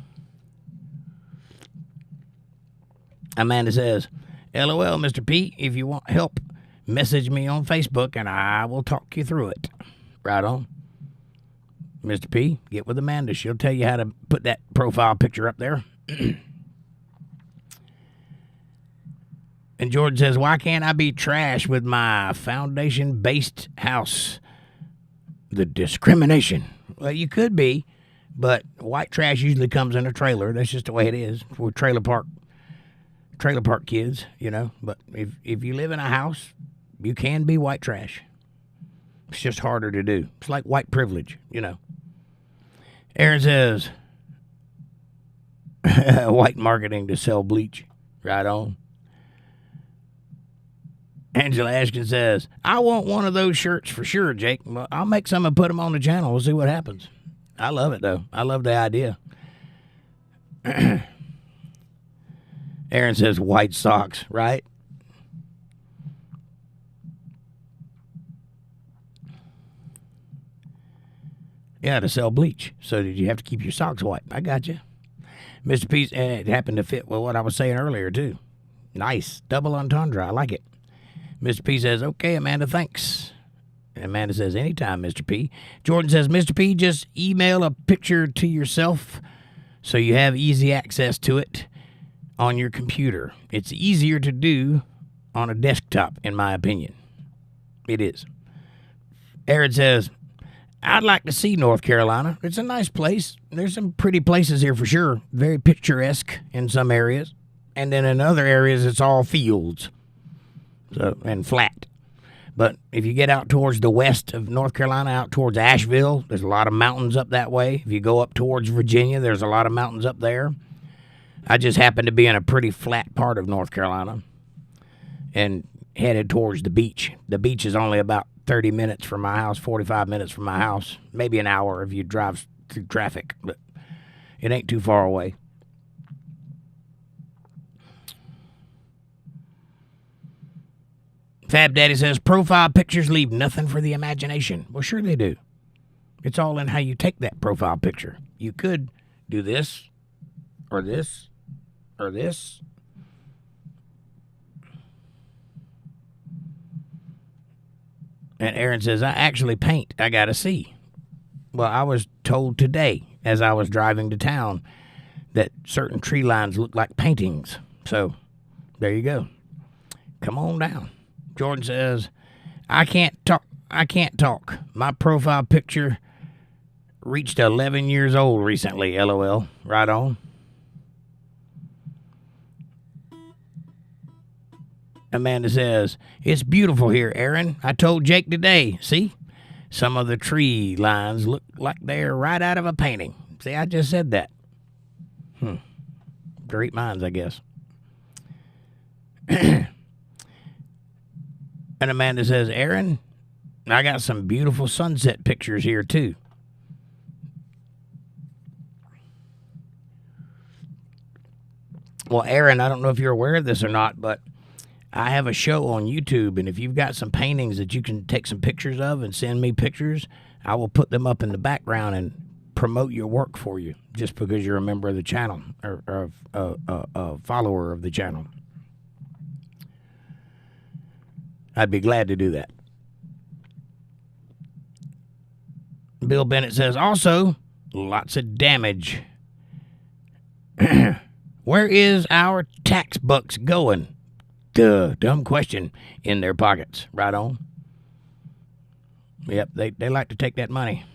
Amanda says, LOL, Mr. P, if you want help, message me on Facebook and I will talk you through it. Right on. Mr. P, get with Amanda. She'll tell you how to put that profile picture up there. And George says, why can't I be trash with my foundation-based house? The discrimination. Well, you could be, but white trash usually comes in a trailer. That's just the way it is. We're trailer park kids, you know. But if you live in a house, you can be white trash. It's just harder to do. It's like white privilege, you know. Aaron says, white marketing to sell bleach. Right on. Angela Ashkin says, I want one of those shirts for sure, Jake. Well, I'll make some and put them on the channel. We'll see what happens. I love it, though. I love the idea. Aaron says white socks, right? Yeah, to sell bleach. So you have to keep your socks white. I got you. Mr. P, and it happened to fit with what I was saying earlier, too. Nice. Double entendre. I like it. Mr. P says, okay, Amanda, thanks. And Amanda says, anytime, Mr. P. Jordan says, Mr. P, just email a picture to yourself so you have easy access to it on your computer. It's easier to do on a desktop, in my opinion. It is. Aaron says, I'd like to see North Carolina. It's a nice place. There's some pretty places here for sure. Very picturesque in some areas. And then in other areas, it's all fields and flat. But if you get out towards the west of North Carolina, out towards Asheville, there's a lot of mountains up that way. If you go up towards Virginia, there's a lot of mountains up there. I just happen to be in a pretty flat part of North Carolina and headed towards the beach. The beach is only about 30 minutes from my house, 45 minutes from my house, maybe an hour if you drive through traffic, but it ain't too far away. Fab Daddy says, profile pictures leave nothing for the imagination. Well, sure they do. It's all in how you take that profile picture. You could do this, or this, or this. And Aaron says, I actually paint. I got to see. Well, I was told today, as I was driving to town, that certain tree lines look like paintings. So, there you go. Come on down. Jordan says, I can't talk. My profile picture reached 11 years old recently, LOL. Right on. Amanda says, it's beautiful here, Aaron. I told Jake today. See? Some of the tree lines look like they're right out of a painting. See, I just said that. Great minds, I guess. And Amanda says, Aaron, I got some beautiful sunset pictures here, too. Well, Aaron, I don't know if you're aware of this or not, but I have a show on YouTube, and if you've got some paintings that you can take some pictures of and send me pictures, I will put them up in the background and promote your work for you, just because you're a member of the channel or a follower of the channel. I'd be glad to do that. Bill Bennett says, also, lots of damage. Where is our tax bucks going? Duh, dumb question. In their pockets. Right on. Yep, they like to take that money.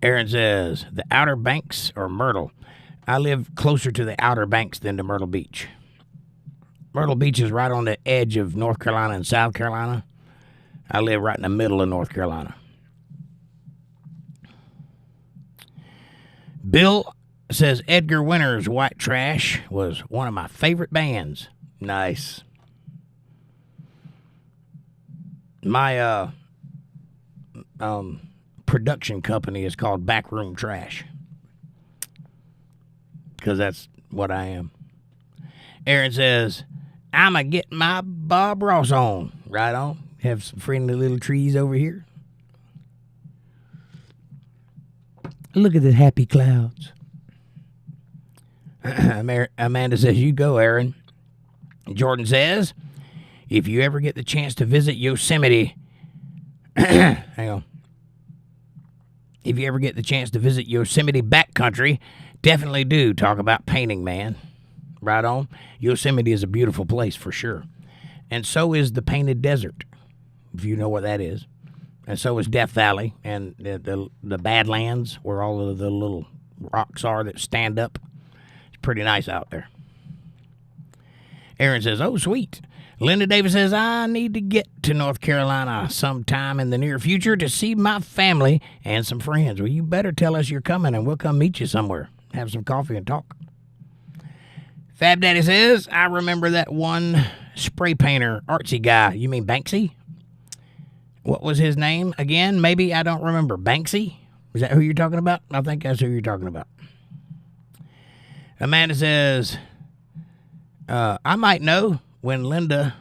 Aaron says, the Outer Banks or Myrtle? I live closer to the Outer Banks than to Myrtle Beach. Myrtle Beach is right on the edge of North Carolina and South Carolina. I live right in the middle of North Carolina. Bill says Edgar Winter's White Trash was one of my favorite bands. Nice. My production company is called Backroom Trash, because that's what I am. Aaron says, I'ma get my Bob Ross on. Right on. Have some friendly little trees over here. Look at the happy clouds. Amanda says, you go, Aaron. Jordan says, if you ever get the chance to visit Yosemite, hang on. If you ever get the chance to visit Yosemite backcountry, definitely do talk about painting, man. Right on. Yosemite is a beautiful place for sure. And so is the Painted Desert, if you know what that is. And so is Death Valley and the Badlands, where all of the little rocks are that stand up. It's pretty nice out there. Aaron says, oh, sweet. Linda Davis says, I need to get to North Carolina sometime in the near future to see my family and some friends. Well, you better tell us you're coming, and we'll come meet you somewhere. Have some coffee and talk. Fab Daddy says, I remember that one spray painter, artsy guy. You mean Banksy? What was his name again? Maybe I don't remember. Banksy? Is that who you're talking about? I think that's who you're talking about. Amanda says, I might know when Linda,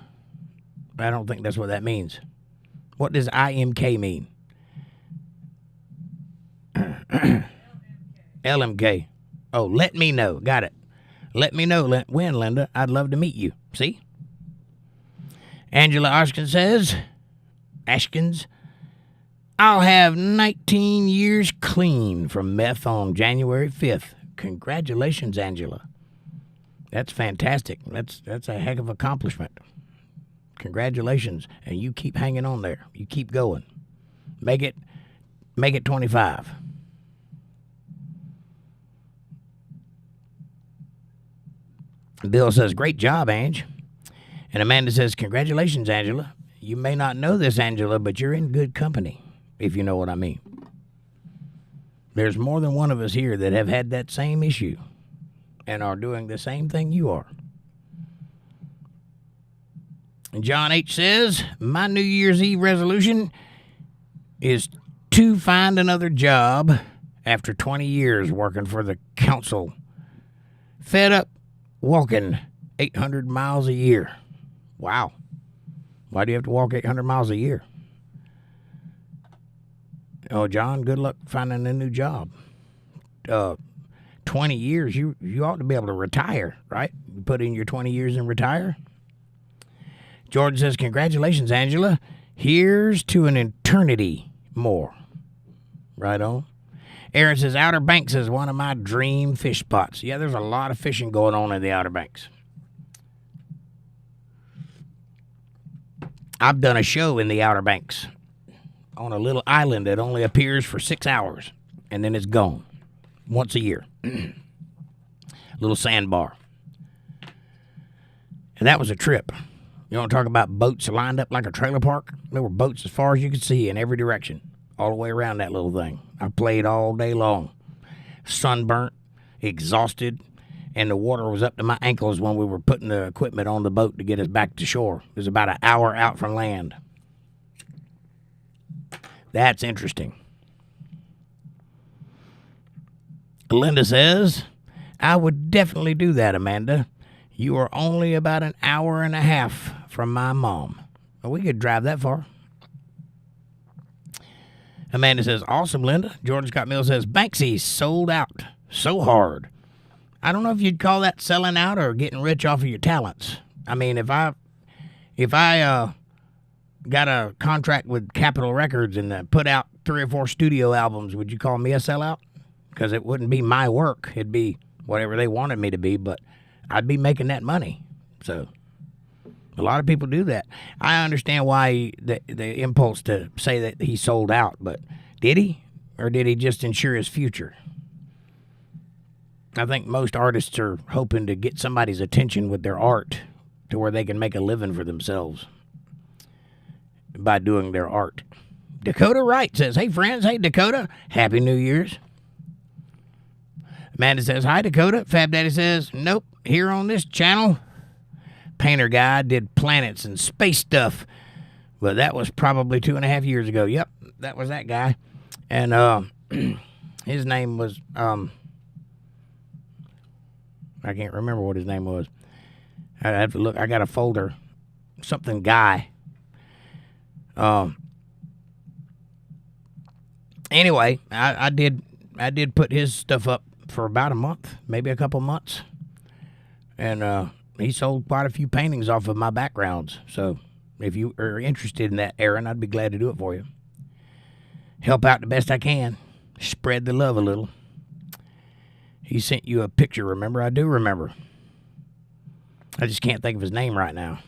I don't think that's what that means. What does IMK mean? LMK. Oh, let me know. Got it. Let me know when, Linda. I'd love to meet you. See? Angela Ashkins says, I'll have 19 years clean from meth on January 5th. Congratulations, Angela. That's fantastic. That's a heck of an accomplishment. Congratulations. And you keep hanging on there. You keep going. Make it 25. Bill says, great job, Ange. And Amanda says, congratulations, Angela. You may not know this, Angela, but you're in good company, if you know what I mean. There's more than one of us here that have had that same issue and are doing the same thing you are. And John H. says, my New Year's Eve resolution is to find another job after 20 years working for the council. Fed up walking 800 miles a year. Wow. Why do you have to walk 800 miles a year? Oh, John, good luck finding a new job. 20 years, you ought to be able to retire, right? You put in your 20 years and retire. Jordan says, congratulations, Angela. Here's to an eternity more. Right on. Aaron says, Outer Banks is one of my dream fish spots. Yeah, there's a lot of fishing going on in the Outer Banks. I've done a show in the Outer Banks on a little island that only appears for 6 hours, and then it's gone once a year. Little sandbar. And that was a trip. You want to talk about boats lined up like a trailer park? There were boats as far as you could see in every direction, all the way around that little thing. I played all day long, sunburnt, exhausted, and the water was up to my ankles when we were putting the equipment on the boat to get us back to shore. It was about an hour out from land. That's interesting. Linda says, I would definitely do that, Amanda. You are only about an hour and a half from my mom. Well, we could drive that far. Amanda says, awesome, Linda. Jordan Scott Mills says, Banksy sold out so hard. I don't know if you'd call that selling out or getting rich off of your talents. I mean, if I got a contract with Capitol Records and put out 3 or 4 studio albums, would you call me a sellout? Because it wouldn't be my work. It'd be whatever they wanted me to be, but I'd be making that money. So a lot of people do that. I understand why the impulse to say that he sold out, but did he? Or did he just ensure his future? I think most artists are hoping to get somebody's attention with their art to where they can make a living for themselves by doing their art. Dakota Wright says, hey, friends. Hey, Dakota. Happy New Year's. Amanda says, hi, Dakota. Fab Daddy says, nope. Here on this channel, Painter Guy did planets and space stuff. But that was probably 2.5 years ago. Yep, that was that guy. And his name was, I can't remember what his name was. I have to look. I got a folder. Something Guy. Anyway, I did put his stuff up for about a month, maybe a couple months. And he sold quite a few paintings off of my backgrounds. So if you are interested in that, Aaron, I'd be glad to do it for you. Help out the best I can. Spread the love a little. He sent you a picture, remember? I do remember. I just can't think of his name right now.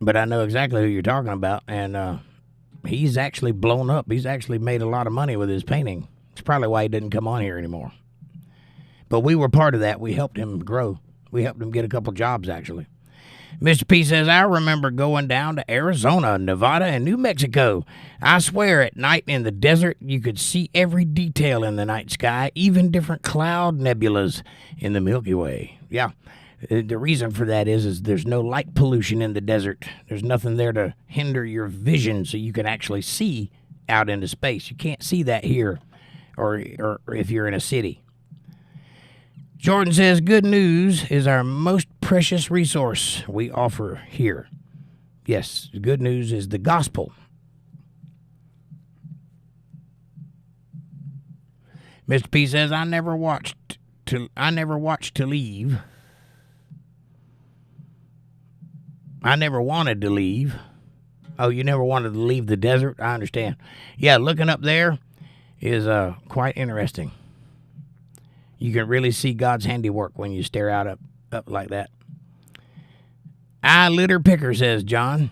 But I know exactly who you're talking about. And he's actually blown up. He's actually made a lot of money with his painting. It's probably why he didn't come on here anymore. But we were part of that. We helped him grow. We helped him get a couple jobs, actually. Mr. P says, I remember going down to Arizona, Nevada, and New Mexico. I swear, at night in the desert, you could see every detail in the night sky, even different cloud nebulas in the Milky Way. Yeah, the reason for that is there's no light pollution in the desert. There's nothing there to hinder your vision so you can actually see out into space. You can't see that here or if you're in a city. Jordan says, good news is our most precious resource we offer here. Yes, good news is the gospel. Mr. P says, I never watched to leave. I never wanted to leave. Oh, you never wanted to leave the desert? I understand. Yeah, looking up there is quite interesting. You can really see God's handiwork when you stare out up like that. I litter picker, says John.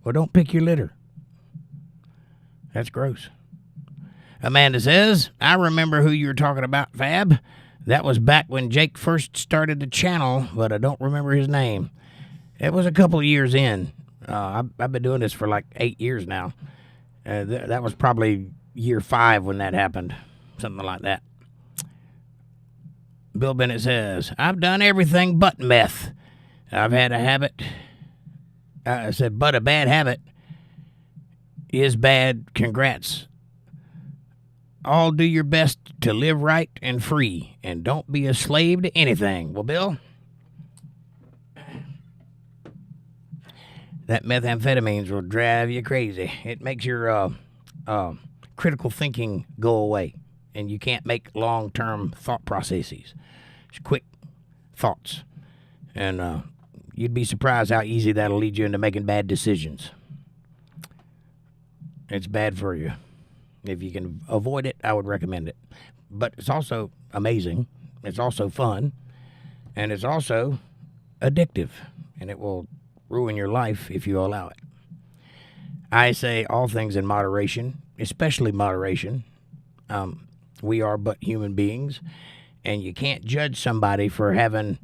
Well, don't pick your litter. That's gross. Amanda says, I remember who you were talking about, Fab. That was back when Jake first started the channel, but I don't remember his name. It was a couple of years in. I've been doing this for like 8 years now. That was probably year 5 when that happened. Something like that. Bill Bennett says, I've done everything but meth. I've had a habit. I said, but a bad habit is bad. Congrats. All do your best to live right and free, and don't be a slave to anything. Well, Bill, that methamphetamines will drive you crazy. It makes your critical thinking go away, and you can't make long-term thought processes. It's quick thoughts, and you'd be surprised how easy that'll lead you into making bad decisions. It's bad for you. If you can avoid it, I would recommend it. But it's also amazing. It's also fun. And it's also addictive. And it will ruin your life if you allow it. I say all things in moderation, especially moderation. We are but human beings. And you can't judge somebody for having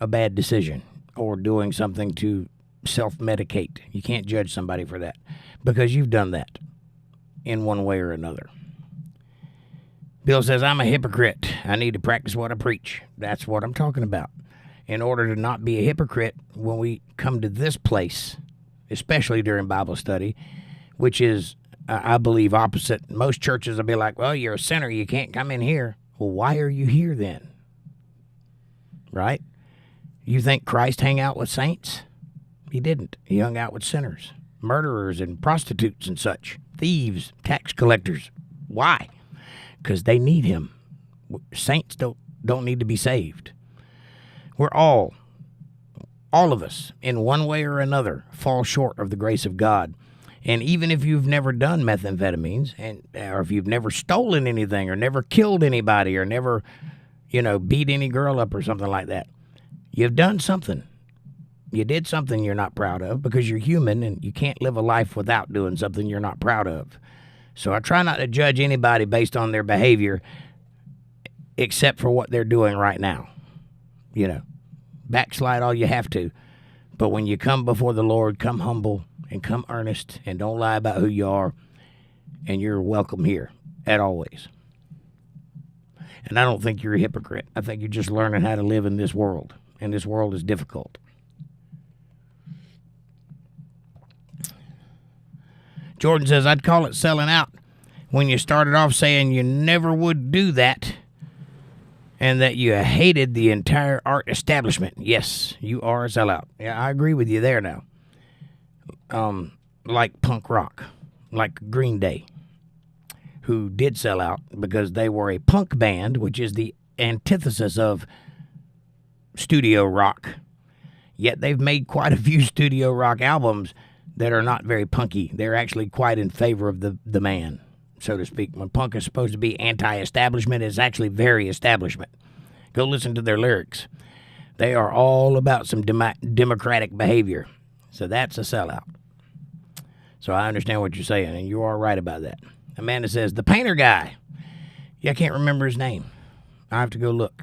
a bad decision or doing something to self-medicate. You can't judge somebody for that because you've done that in one way or another. Bill says, I'm a hypocrite. I need to practice what I preach. That's what I'm talking about. In order to not be a hypocrite when we come to this place, especially during Bible study, which is, I believe, opposite. Most churches will be like, well, you're a sinner. You can't come in here. Well, why are you here then? Right? You think Christ hung out with saints? He didn't. He hung out with sinners, murderers and prostitutes and such, thieves, tax collectors. Why? Because they need him. Saints don't need to be saved. We're all of us, in one way or another, fall short of the grace of God. And even if you've never done methamphetamines, or if you've never stolen anything, or never killed anybody, or never, beat any girl up or something like that, you've done something. You did something you're not proud of because you're human and you can't live a life without doing something you're not proud of. So I try not to judge anybody based on their behavior except for what they're doing right now. Backslide all you have to. But when you come before the Lord, come humble and come earnest and don't lie about who you are, and you're welcome here at always. And I don't think you're a hypocrite. I think you're just learning how to live in this world, and this world is difficult. Jordan says, I'd call it selling out when you started off saying you never would do that and that you hated the entire art establishment. Yes, you are a sellout. Yeah, I agree with you there now. Like punk rock, like Green Day, who did sell out because they were a punk band, which is the antithesis of studio rock. Yet they've made quite a few studio rock albums that are not very punky. They're actually quite in favor of the man, so to speak. When punk is supposed to be anti-establishment, it's actually very establishment. Go listen to their lyrics. They are all about some democratic behavior. So that's a sellout. So I understand what you're saying, and you are right about that. Amanda says, the painter guy. Yeah, I can't remember his name. I have to go look.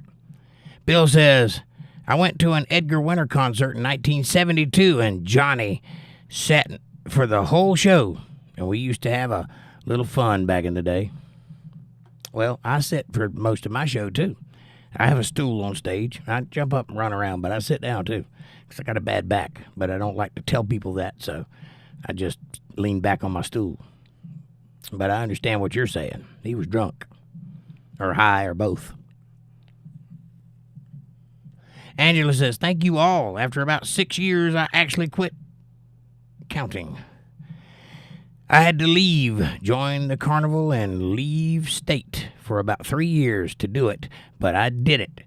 Bill says, I went to an Edgar Winter concert in 1972, and Johnny sat for the whole show, and we used to have a little fun back in the day. Well, I sit for most of my show, too. I have a stool on stage. I jump up and run around, but I sit down, too, because I got a bad back, but I don't like to tell people that, so I just lean back on my stool. But I understand what you're saying. He was drunk, or high, or both. Angela says, thank you all. After about 6 years, I actually quit counting. I had to leave, join the carnival, and leave state for about 3 years to do it, but I did it.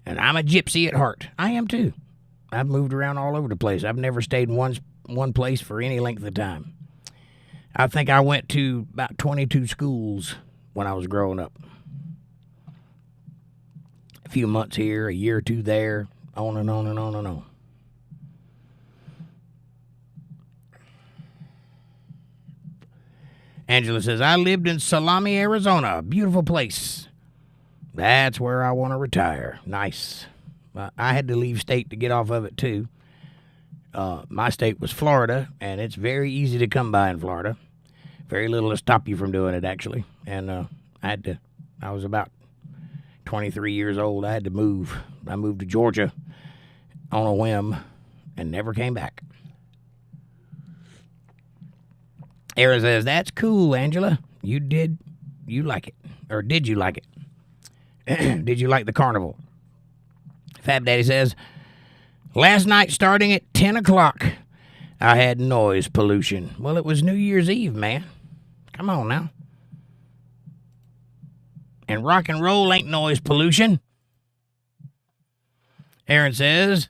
And I'm a gypsy at heart. I am too. I've moved around all over the place. I've never stayed in one place for any length of time. I think I went to about 22 schools when I was growing up. A few months here, a year or two there, on and on and on and on. Angela says, I lived in Salami, Arizona. Beautiful place. That's where I want to retire. Nice. I had to leave state to get off of it, too. My state was Florida, and it's very easy to come by in Florida. Very little to stop you from doing it, actually. And I was about 23 years old. I had to move. I moved to Georgia on a whim and never came back. Era says, that's cool, Angela. You like it. Or did you like it? Did you like the carnival? Fab Daddy says, last night starting at 10 o'clock, I had noise pollution. Well, it was New Year's Eve, man. Come on now. And rock and roll ain't noise pollution. Aaron says,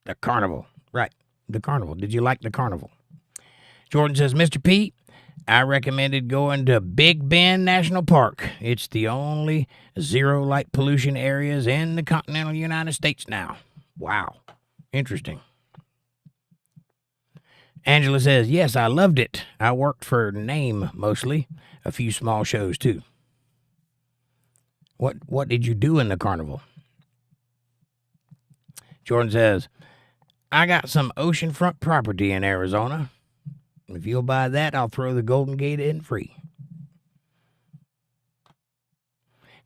the carnival. Right, the carnival. Did you like the carnival? Jordan says, Mr. Pete, I recommended going to Big Bend National Park. It's the only zero light pollution areas in the continental United States now. Wow. Interesting. Angela says, yes, I loved it. I worked for Name mostly. A few small shows, too. What did you do in the carnival? Jordan says, I got some oceanfront property in Arizona. If you'll buy that, I'll throw the Golden Gate in free.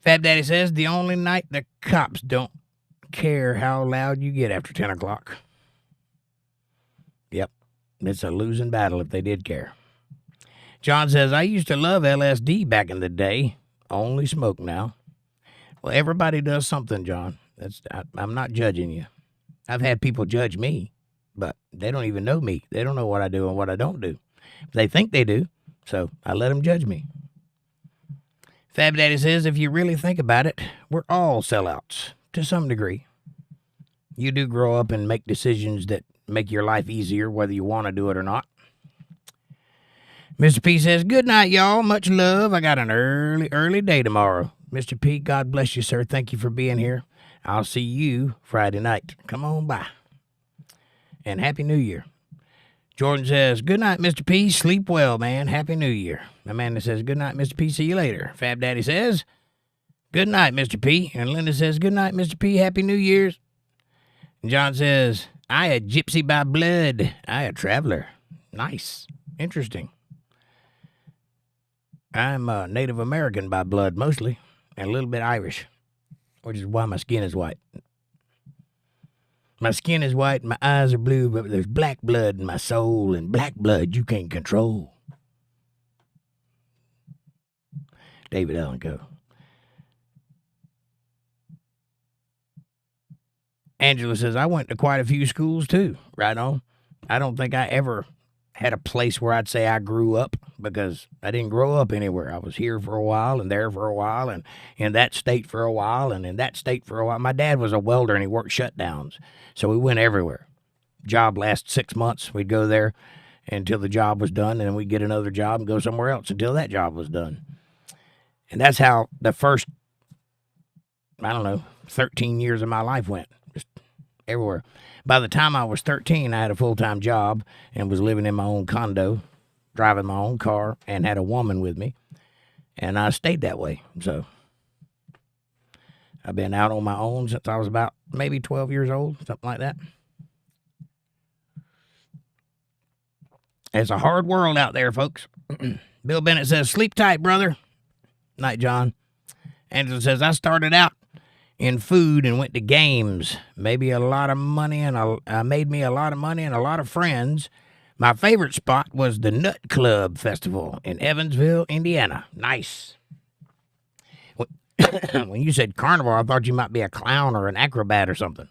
Fab Daddy says, the only night the cops don't care how loud you get after 10 o'clock. Yep, it's a losing battle if they did care. John says, I used to love LSD back in the day. Only smoke now. Well, everybody does something, John. I'm not judging you. I've had people judge me, but they don't even know me. They don't know what I do and what I don't do. They think they do, so I let them judge me. Fab Daddy says, if you really think about it, we're all sellouts to some degree. You do grow up and make decisions that make your life easier, whether you want to do it or not. Mr. P says, good night, y'all. Much love. I got an early day tomorrow. Mr. P, God bless you, sir. Thank you for being here. I'll see you Friday night. Come on by. And Happy New Year. Jordan says, good night, Mr. P. Sleep well, man. Happy New Year. Amanda says, good night, Mr. P. See you later. Fab Daddy says, good night, Mr. P. And Linda says, good night, Mr. P. Happy New Year's. And John says, I a gypsy by blood. I a traveler. Nice. Interesting. I'm a Native American by blood, mostly, and a little bit Irish, which is why my skin is white. My skin is white, my eyes are blue, but there's black blood in my soul, and black blood you can't control. David Allen Coe. Angela says, I went to quite a few schools, too. Right on. I don't think I ever had a place where I'd say I grew up, because I didn't grow up anywhere. I was here for a while and there for a while and in that state for a while and in that state for a while. My dad was a welder and he worked shutdowns, so we went everywhere. Job lasts 6 months. We'd go there until the job was done, and then we'd get another job and go somewhere else until that job was done. And that's how the first, 13 years of my life went, just everywhere. By the time I was 13, I had a full-time job and was living in my own condo, driving my own car, and had a woman with me. And I stayed that way. So I've been out on my own since I was about maybe 12 years old, something like that. It's a hard world out there, folks. Bill Bennett says, sleep tight, brother. Night, John. Angela says, I started out in food and went to games. Made me a lot of money and a lot of friends. My favorite spot was the Nut Club Festival in Evansville, Indiana. Nice. When you said carnival, I thought you might be a clown or an acrobat or something.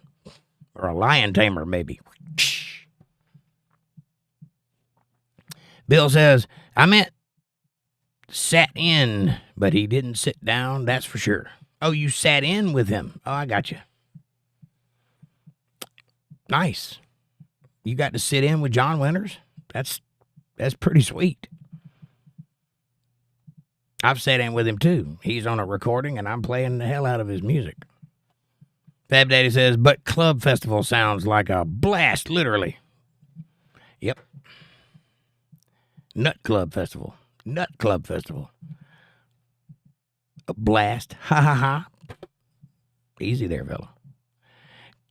Or a lion tamer, maybe. Bill says, I meant sat in, but he didn't sit down, that's for sure. Oh, you sat in with him. Oh, I got you. Nice. You got to sit in with John Winters? That's pretty sweet. I've sat in with him too. He's on a recording and I'm playing the hell out of his music. Fab Daddy says, but Club Festival sounds like a blast, literally. Yep. Nut Club Festival. Nut Club Festival. A blast. Ha ha ha. Easy there, fella.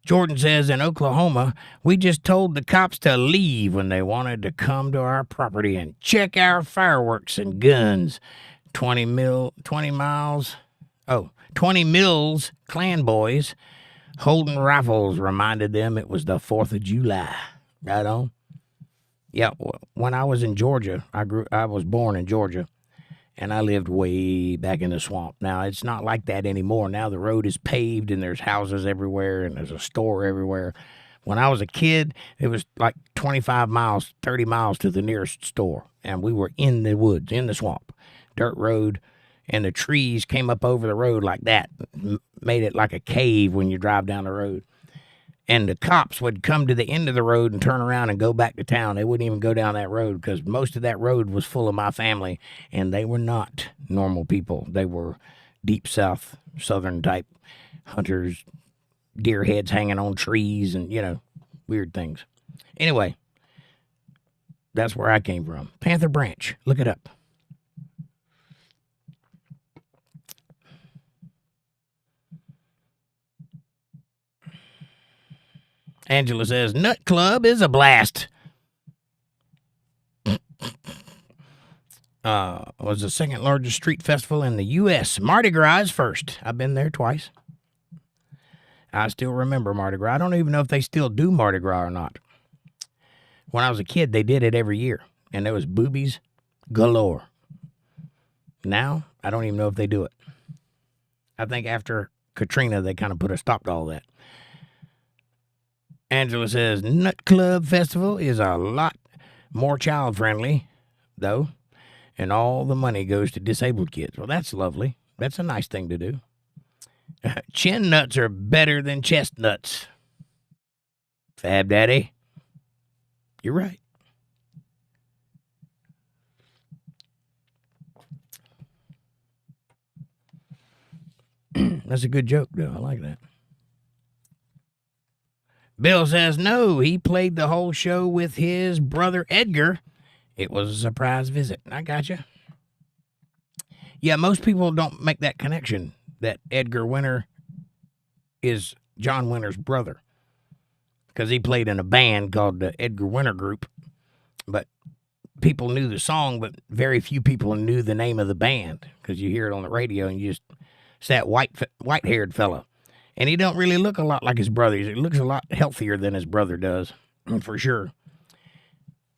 Jordan says, in Oklahoma, we just told the cops to leave when they wanted to come to our property and check our fireworks and guns. 20 Mills Klan boys holding rifles reminded them it was the 4th of July. Right on. Yeah, when I was in Georgia, I was born in Georgia, and I lived way back in the swamp. Now, it's not like that anymore. Now the road is paved, and there's houses everywhere, and there's a store everywhere. When I was a kid, it was like 25 miles, 30 miles to the nearest store, and we were in the woods, in the swamp. Dirt road, and the trees came up over the road like that, made it like a cave when you drive down the road. And the cops would come to the end of the road and turn around and go back to town. They wouldn't even go down that road because most of that road was full of my family, and they were not normal people. They were deep south, southern type hunters, deer heads hanging on trees and, weird things. Anyway, that's where I came from. Panther Branch. Look it up. Angela says, Nut Club is a blast. Was the second largest street festival in the U.S. Mardi Gras is first. I've been there twice. I still remember Mardi Gras. I don't even know if they still do Mardi Gras or not. When I was a kid, they did it every year, and there was boobies galore. Now, I don't even know if they do it. I think after Katrina, they kind of put a stop to all that. Angela says, Nut Club Festival is a lot more child-friendly, though, and all the money goes to disabled kids. Well, that's lovely. That's a nice thing to do. Chin nuts are better than chestnuts. Fab Daddy, you're right. That's a good joke, though. I like that. Bill says, no, he played the whole show with his brother Edgar. It was a surprise visit. I got you. Yeah, most people don't make that connection that Edgar Winter is John Winter's brother because he played in a band called the Edgar Winter Group. But people knew the song, but very few people knew the name of the band because you hear it on the radio and it's that white-haired fella. And he don't really look a lot like his brother. He looks a lot healthier than his brother does, for sure.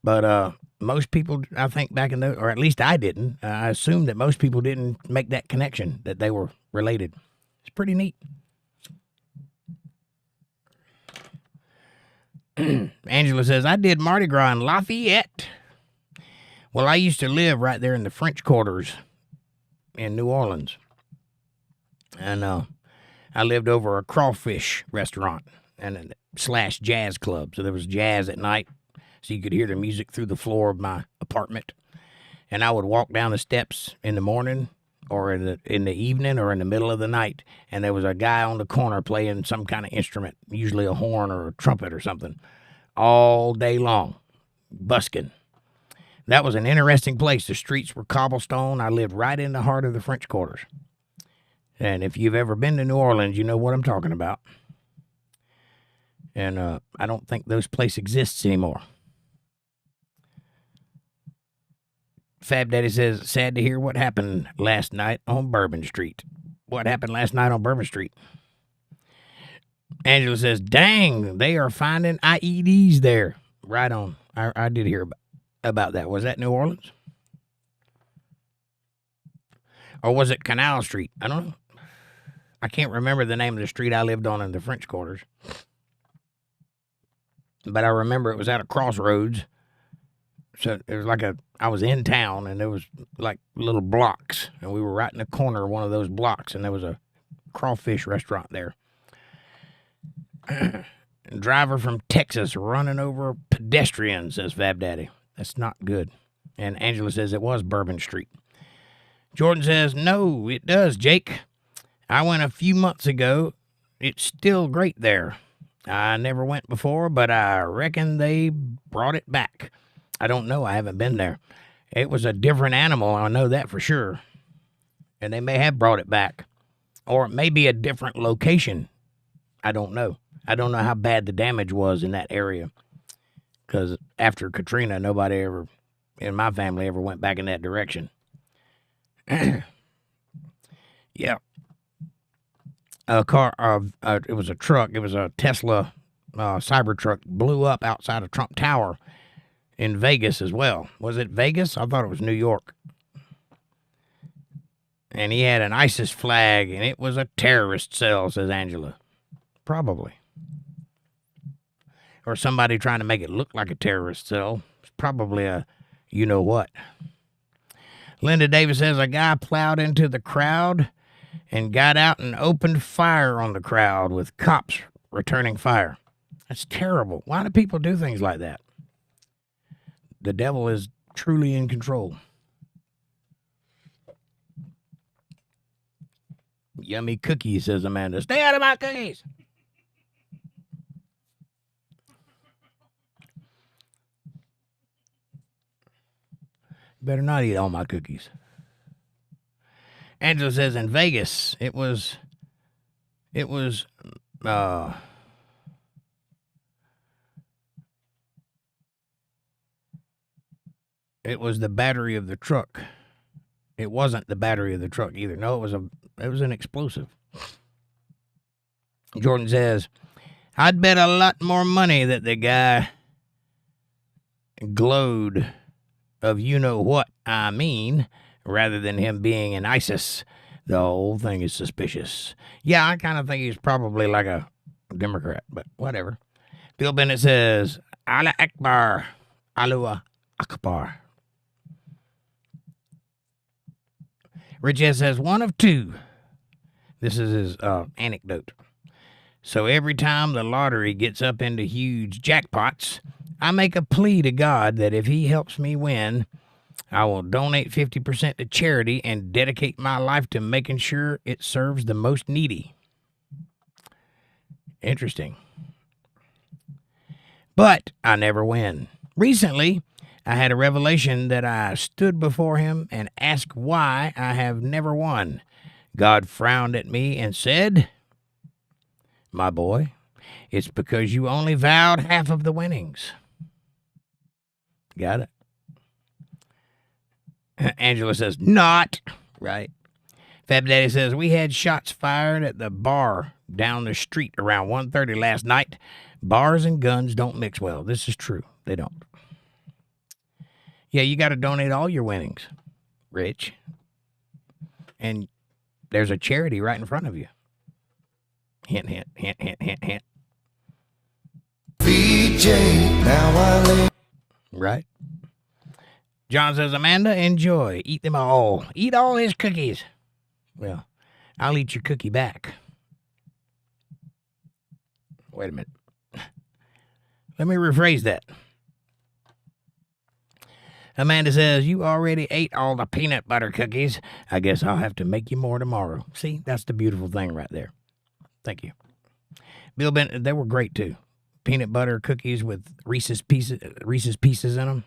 But most people, I think, back in or at least I didn't. I assumed that most people didn't make that connection, that they were related. It's pretty neat. Angela says, I did Mardi Gras in Lafayette. Well, I used to live right there in the French Quarters in New Orleans. And I lived over a crawfish restaurant and / jazz club. So there was jazz at night, so you could hear the music through the floor of my apartment. And I would walk down the steps in the morning or in the evening or in the middle of the night, and there was a guy on the corner playing some kind of instrument, usually a horn or a trumpet or something, all day long, busking. That was an interesting place. The streets were cobblestone. I lived right in the heart of the French Quarters. And if you've ever been to New Orleans, you know what I'm talking about. And I don't think those places exist anymore. Fab Daddy says, sad to hear what happened last night on Bourbon Street. What happened last night on Bourbon Street? Angela says, dang, they are finding IEDs there. Right on. I did hear about that. Was that New Orleans? Or was it Canal Street? I don't know. I can't remember the name of the street I lived on in the French Quarters. But I remember it was at a crossroads. So it was like I was in town, and there was like little blocks, and we were right in the corner of one of those blocks, and there was a crawfish restaurant there. Driver from Texas running over pedestrians, says Fab Daddy. That's not good. And Angela says it was Bourbon Street. Jordan says, no, it does, Jake. I went a few months ago. It's still great there. I never went before, but I reckon they brought it back. I don't know. I haven't been there. It was a different animal. I know that for sure. And they may have brought it back. Or it may be a different location. I don't know. I don't know how bad the damage was in that area. Because after Katrina, nobody ever, in my family, ever went back in that direction. Yeah. It was a truck. It was a Tesla Cybertruck blew up outside of Trump Tower in Vegas as well. Was it Vegas? I thought it was New York. And he had an ISIS flag, and it was a terrorist cell, says Angela. Probably. Or somebody trying to make it look like a terrorist cell. It's probably a you-know-what. Linda Davis says, a guy plowed into the crowd and got out and opened fire on the crowd with cops returning fire. That's terrible. Why do people do things like that? The devil is truly in control. Yummy cookies, says Amanda. Stay out of my cookies. Better not eat all my cookies. Angela says in Vegas, it was the battery of the truck. It wasn't the battery of the truck either. No, it was an explosive. Jordan says, I'd bet a lot more money that the guy glowed of you-know-what I mean, rather than him being an ISIS. The whole thing is suspicious. Yeah, I kind of think he's probably like a Democrat, but whatever. Bill Bennett says, Allah Akbar, Allah Akbar. Rich S says, one of two. This is his anecdote. So every time the lottery gets up into huge jackpots, I make a plea to God that if he helps me win, I will donate 50% to charity and dedicate my life to making sure it serves the most needy. Interesting. But I never win. Recently, I had a revelation that I stood before him and asked why I have never won. God frowned at me and said, my boy, it's because you only vowed half of the winnings. Got it? Angela says, not. Right. Fab Daddy says, we had shots fired at the bar down the street around 1:30 last night. Bars and guns don't mix well. This is true. They don't. Yeah, you got to donate all your winnings, Rich. And there's a charity right in front of you. Hint, hint, hint, hint, hint, hint. VJ, now I live. Right. John says, Amanda, enjoy. Eat them all. Eat all his cookies. Well, I'll eat your cookie back. Wait a minute. Let me rephrase that. Amanda says, you already ate all the peanut butter cookies. I guess I'll have to make you more tomorrow. See, that's the beautiful thing right there. Thank you. Bill Bennett, they were great too. Peanut butter cookies with Reese's pieces in them.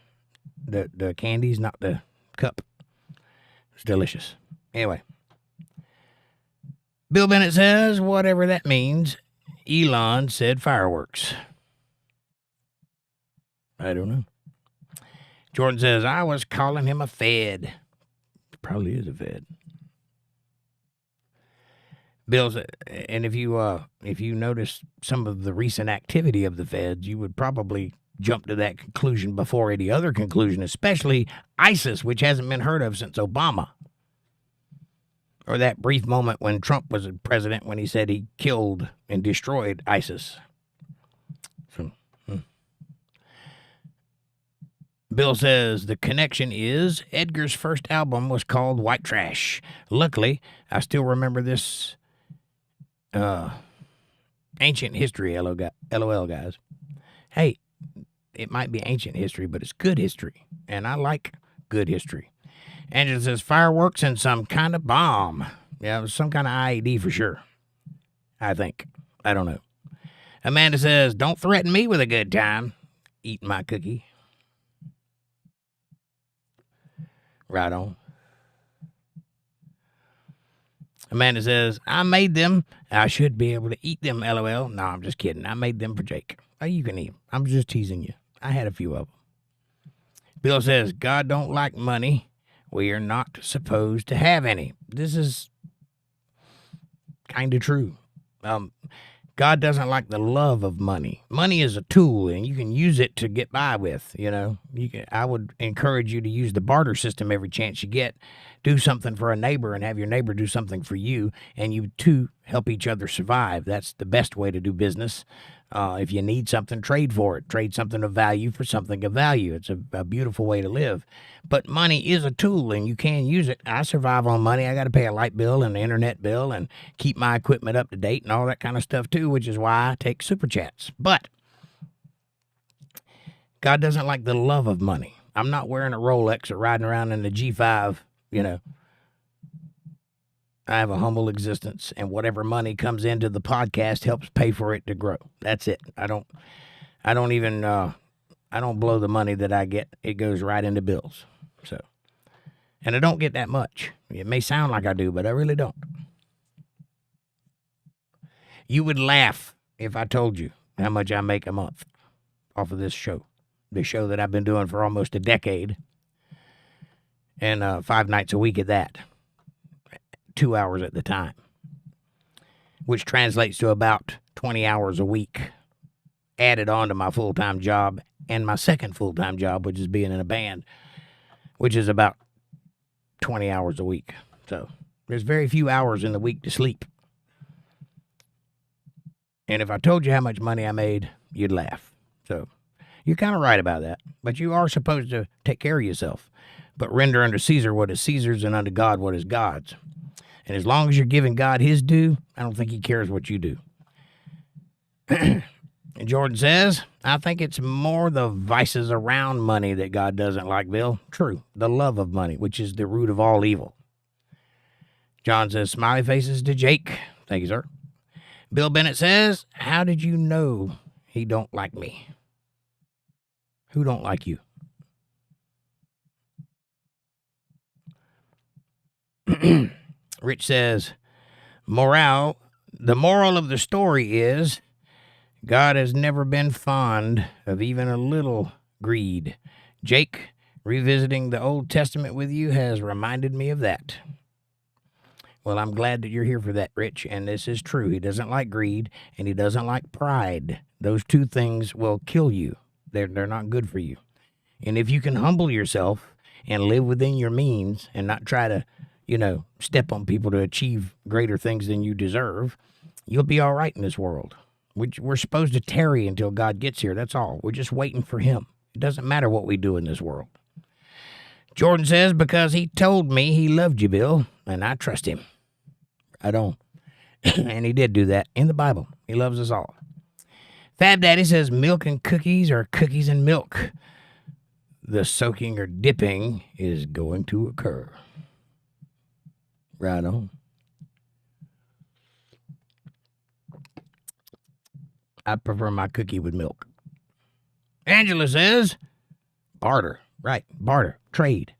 The candies, not the cup. It's delicious. Anyway. Bill Bennett says, whatever that means, Elon said fireworks. I don't know. Jordan says, I was calling him a Fed. Probably is a Fed. Bill's, and if you notice some of the recent activity of the Feds, you would probably jump to that conclusion before any other conclusion, especially ISIS, which hasn't been heard of since Obama. Or that brief moment when Trump was president when he said he killed and destroyed ISIS. So, Bill says the connection is Edgar's first album was called White Trash. Luckily, I still remember this ancient history, LOL, guys. Hey, it might be ancient history, but it's good history, and I like good history. Angela says fireworks and some kind of bomb. Yeah, it was some kind of IED for sure, I think. I don't know. Amanda says, don't threaten me with a good time. Eat my cookie. Right on. Amanda says, I made them. I should be able to eat them, LOL. No, I'm just kidding. I made them for Jake. Oh, you can eat them. I'm just teasing you. I had a few of them. Bill says, God don't like money. We are not supposed to have any. This is kind of true. God doesn't like the love of money. Money is a tool, and you can use it to get by with, you know. I would encourage you to use the barter system every chance you get. Do something for a neighbor and have your neighbor do something for you, and you two help each other survive. That's the best way to do business. If you need something, trade for it. Trade something of value for something of value. It's a beautiful way to live. But money is a tool, and you can use it. I survive on money. I got to pay a light bill and an internet bill and keep my equipment up to date and all that kind of stuff too, which is why I take super chats. But God doesn't like the love of money. I'm not wearing a Rolex or riding around in the G5, you know. I have a humble existence, and whatever money comes into the podcast helps pay for it to grow. That's it. I don't blow the money that I get. It goes right into bills. So, and I don't get that much. It may sound like I do, but I really don't. You would laugh if I told you how much I make a month off of this show. The show that I've been doing for almost a decade. And 5 nights a week at that. 2 hours at the time, which translates to about 20 hours a week added on to my full-time job and my second full-time job, which is being in a band, which is about 20 hours a week. So there's very few hours in the week to sleep. And if I told you how much money I made, you'd laugh. So you're kind of right about that, but you are supposed to take care of yourself, but render unto Caesar what is Caesar's and unto God what is God's. And as long as you're giving God his due, I don't think he cares what you do. And Jordan says, I think it's more the vices around money that God doesn't like, Bill. True. The love of money, which is the root of all evil. John says, smiley faces to Jake. Thank you, sir. Bill Bennett says, how did you know he don't like me? Who don't like you? Rich says, the moral of the story is God has never been fond of even a little greed. Jake, revisiting the Old Testament with you has reminded me of that. Well, I'm glad that you're here for that, Rich, and this is true. He doesn't like greed, and he doesn't like pride. Those two things will kill you. They're not good for you. And if you can humble yourself and live within your means and not try to, step on people to achieve greater things than you deserve, you'll be all right in this world. We're supposed to tarry until God gets here. That's all. We're just waiting for him. It doesn't matter what we do in this world. Jordan says, because he told me he loved you, Bill, and I trust him. I don't. And he did do that in the Bible. He loves us all. Fab Daddy says, milk and cookies or cookies and milk. The soaking or dipping is going to occur. Right on. I prefer my cookie with milk. Angela says, barter. Right, barter, trade.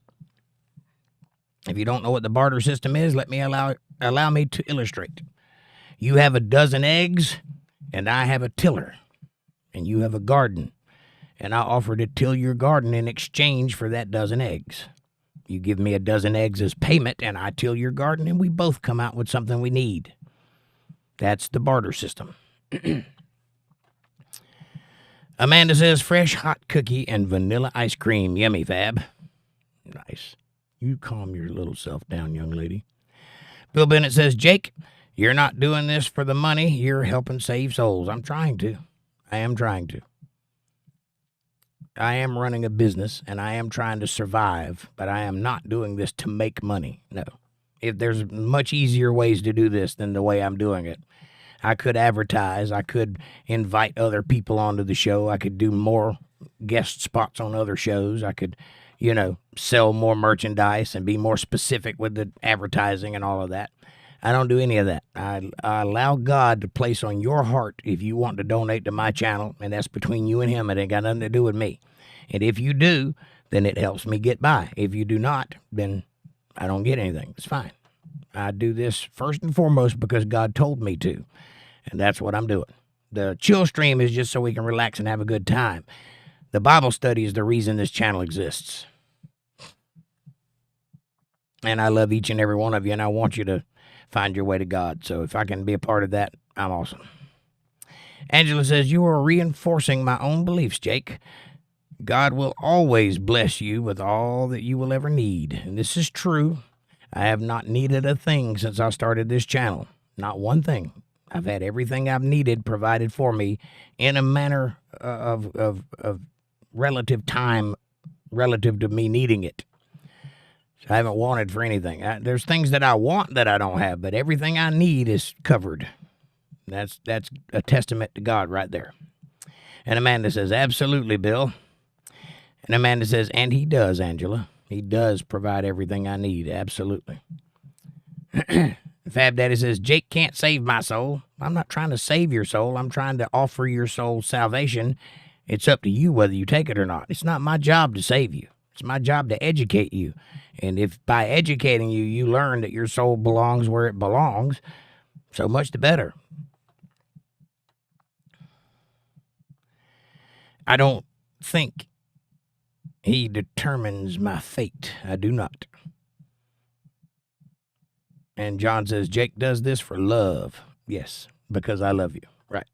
If you don't know what the barter system is, let me allow me to illustrate. You have a dozen eggs, and I have a tiller. And you have a garden, and I offer to till your garden in exchange for that dozen eggs. You give me a dozen eggs as payment, and I till your garden, and we both come out with something we need. That's the barter system. Amanda says, fresh hot cookie and vanilla ice cream. Yummy, Fab. Nice. You calm your little self down, young lady. Bill Bennett says, Jake, you're not doing this for the money. You're helping save souls. I'm trying to. I am trying to. I am running a business, and I am trying to survive, but I am not doing this to make money. No. If there's much easier ways to do this than the way I'm doing it. I could advertise. I could invite other people onto the show. I could do more guest spots on other shows. I could, sell more merchandise and be more specific with the advertising and all of that. I don't do any of that. I allow God to place on your heart if you want to donate to my channel, and that's between you and him. It ain't got nothing to do with me. And if you do, then it helps me get by. If you do not, then I don't get anything. It's fine. I do this first and foremost because God told me to, and that's what I'm doing. The chill stream is just so we can relax and have a good time. The Bible study is the reason this channel exists. And I love each and every one of you, and I want you to find your way to God. So if I can be a part of that, I'm awesome. Angela says, you are reinforcing my own beliefs, Jake. God will always bless you with all that you will ever need. And this is true. I have not needed a thing since I started this channel. Not one thing. I've had everything I've needed provided for me in a manner of relative time, relative to me needing it. I haven't wanted for anything. There's things that I want that I don't have, but everything I need is covered. That's a testament to God right there. And Amanda says, absolutely, Bill. And Amanda says, and he does, Angela. He does provide everything I need, absolutely. Fab Daddy says, Jake can't save my soul. I'm not trying to save your soul. I'm trying to offer your soul salvation. It's up to you whether you take it or not. It's not my job to save you. It's my job to educate you. And if by educating you, you learn that your soul belongs where it belongs, so much the better. I don't think he determines my fate. I do not. And John says, Jake does this for love. Yes, because I love you. Right.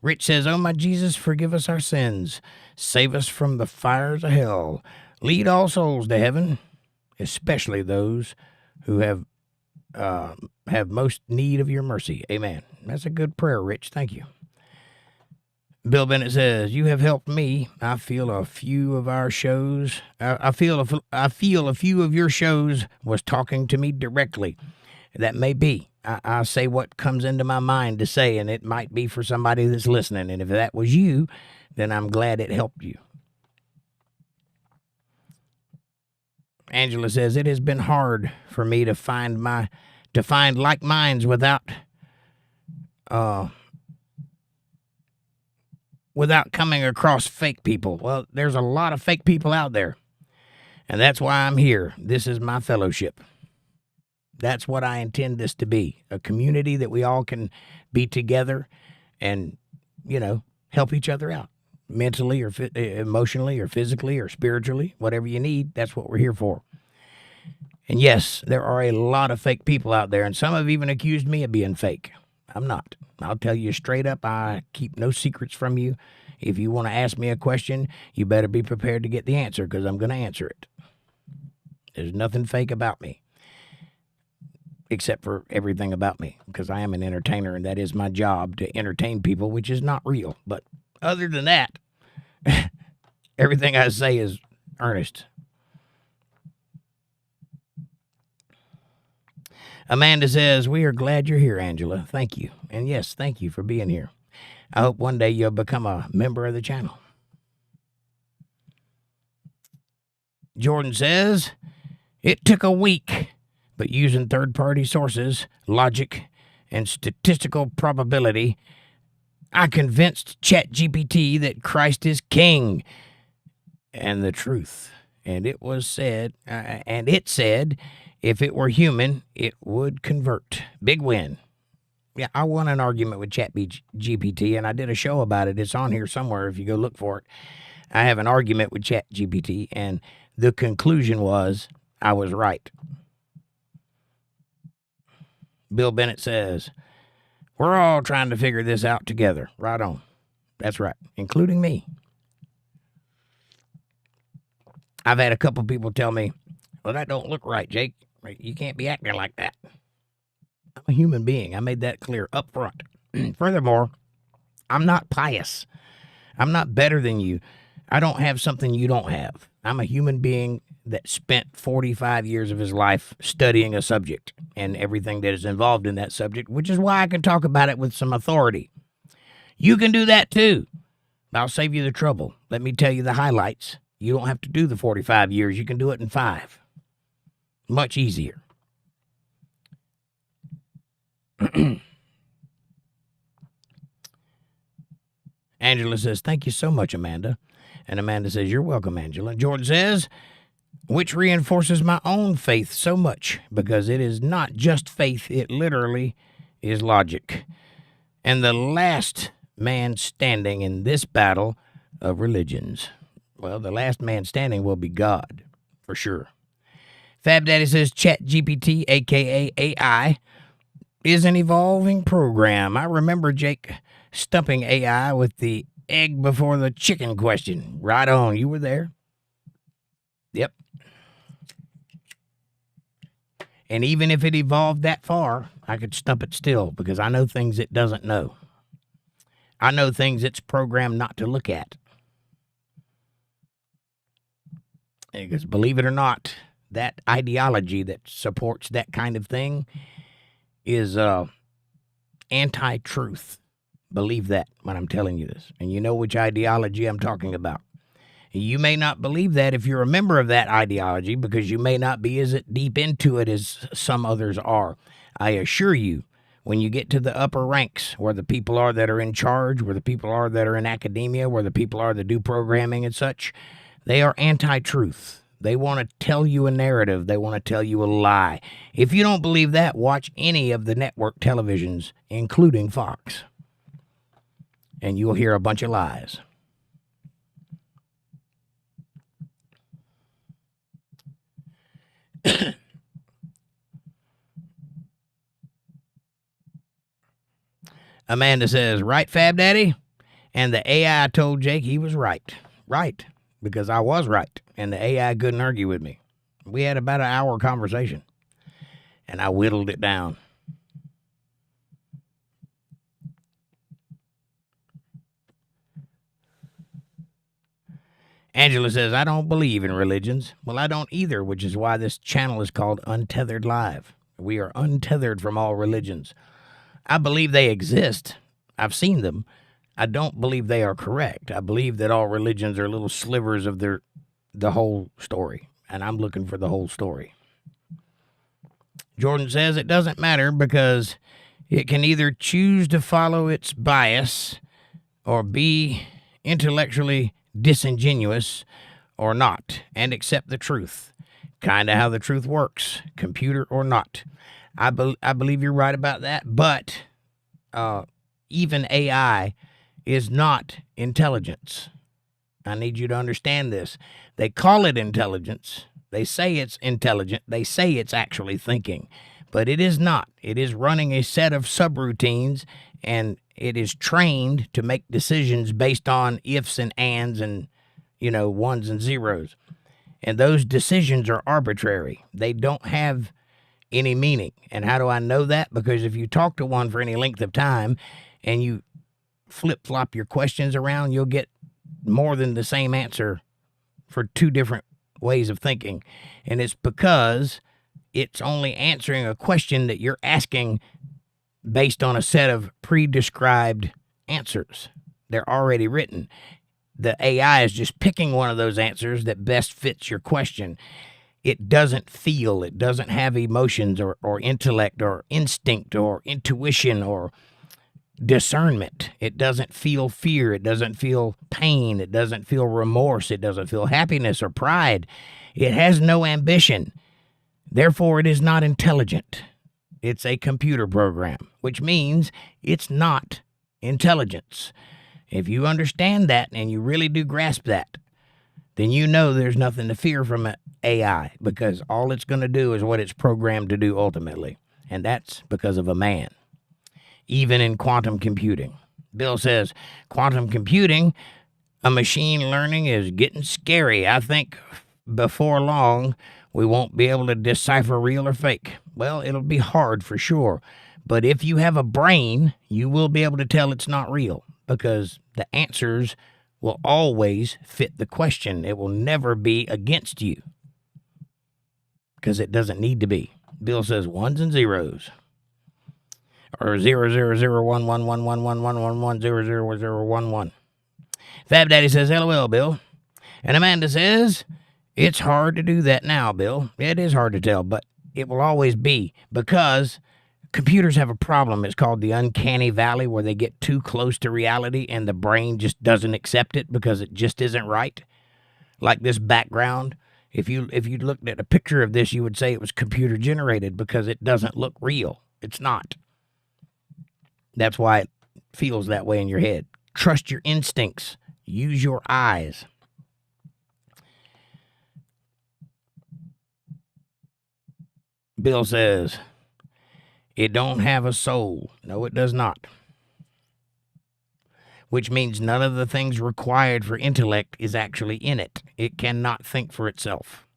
Rich says, oh, my Jesus, forgive us our sins. Save us from the fires of hell. Lead all souls to heaven, especially those who have most need of your mercy. Amen. That's a good prayer, Rich. Thank you. Bill Bennett says, you have helped me. I feel a few of our shows. I feel a few of your shows was talking to me directly. That may be. I say what comes into my mind to say, and it might be for somebody that's listening. And if that was you, then I'm glad it helped you. Angela says, it has been hard for me to find like minds without coming across fake people. Well, there's a lot of fake people out there, and that's why I'm here. This is my fellowship. That's what I intend this to be, a community that we all can be together and, help each other out. Mentally or emotionally or physically or spiritually, whatever you need, that's what we're here for. And yes, there are a lot of fake people out there, and some have even accused me of being fake. I'm not. I'll tell you straight up, I keep no secrets from you. If you want to ask me a question, you better be prepared to get the answer, because I'm going to answer it. There's nothing fake about me, except for everything about me, because I am an entertainer, and that is my job, to entertain people, which is not real. But other than that, everything I say is earnest. Amanda says, we are glad you're here, Angela. Thank you. And yes, thank you for being here. I hope one day you'll become a member of the channel. Jordan says, it took a week, but using third-party sources, logic, and statistical probability, I convinced ChatGPT that Christ is king and the truth. And it said, if it were human, it would convert. Big win. Yeah, I won an argument with ChatGPT, and I did a show about it. It's on here somewhere if you go look for it. I have an argument with ChatGPT, and the conclusion was I was right. Bill Bennett says, we're all trying to figure this out together. Right on. That's right, including me. I've had a couple people tell me, well, that don't look right, Jake. You can't be acting like that. I'm a human being. I made that clear up front. Furthermore, I'm not pious. I'm not better than you. I don't have something you don't have. I'm a human being that spent 45 years of his life studying a subject and everything that is involved in that subject, which is why I can talk about it with some authority. You can do that too. I'll save you the trouble. Let me tell you the highlights. You don't have to do the 45 years. You can do it in 5. Much easier. Angela says, thank you so much, Amanda. And Amanda says, you're welcome, Angela. George says, which reinforces my own faith so much, because it is not just faith, it literally is logic. And the last man standing in this battle of religions. Well, the last man standing will be God, for sure. Fab Daddy says, ChatGPT, a.k.a. AI, is an evolving program. I remember Jake stumping AI with the egg before the chicken question. Right on. You were there. Yep. And even if it evolved that far, I could stump it still because I know things it doesn't know. I know things it's programmed not to look at. Because believe it or not, that ideology that supports that kind of thing is anti-truth. Believe that when I'm telling you this. And you know which ideology I'm talking about. You may not believe that if you're a member of that ideology because you may not be as deep into it as some others are. I assure you, when you get to the upper ranks, where the people are that are in charge, where the people are that are in academia, where the people are that do programming and such, they are anti-truth. They want to tell you a narrative. They want to tell you a lie. If you don't believe that, watch any of the network televisions, including Fox. And you'll hear a bunch of lies. Amanda says, right, Fab Daddy? And the AI told Jake he was right. Right, because I was right. And the AI couldn't argue with me. We had about an hour conversation. And I whittled it down. Angela says, I don't believe in religions. Well, I don't either, which is why this channel is called Untethered Live. We are untethered from all religions. I believe they exist. I've seen them. I don't believe they are correct. I believe that all religions are little slivers of the whole story, and I'm looking for the whole story. Jordan says it doesn't matter because it can either choose to follow its bias or be intellectually disingenuous or not and accept the truth. Kind of how the truth works, computer or not. I believe you're right about that, but even AI is not intelligence. I need you to understand this. They call it intelligence. They say it's intelligent. They say it's actually thinking, but it is not. It is running a set of subroutines, and it is trained to make decisions based on ifs and ands and, ones and zeros. And those decisions are arbitrary. They don't have any meaning. And how do I know that? Because if you talk to one for any length of time and you flip-flop your questions around, you'll get more than the same answer for 2 different ways of thinking. And it's because it's only answering a question that you're asking based on a set of pre-described answers. They're already written. The AI is just picking one of those answers that best fits your question. It doesn't feel, it doesn't have emotions or intellect or instinct or intuition or discernment. It doesn't feel fear. It doesn't feel pain. It doesn't feel remorse. It doesn't feel happiness or pride. It has no ambition. Therefore, it is not intelligent. It's a computer program, which means it's not intelligence. If you understand that and you really do grasp that, then you know there's nothing to fear from an AI, because all it's going to do is what it's programmed to do ultimately, and that's because of a man. Even in quantum computing. Bill says, quantum computing, a machine learning is getting scary. I think before long, we won't be able to decipher real or fake. Well, it'll be hard for sure, But if you have a brain, you will be able to tell it's not real because the answers will always fit the question. It will never be against you because it doesn't need to be. Bill says ones and zeros. Or 00011111111000011. Fab Daddy says, LOL, Bill. And Amanda says, it's hard to do that now, Bill. It is hard to tell, but it will always be because computers have a problem. It's called the uncanny valley, where they get too close to reality and the brain just doesn't accept it because it just isn't right. Like this background. If you looked at a picture of this, you would say it was computer generated because it doesn't look real. It's not. That's why it feels that way in your head. Trust your instincts. Use your eyes. Bill says, it don't have a soul. No, it does not. Which means none of the things required for intellect is actually in it. It cannot think for itself.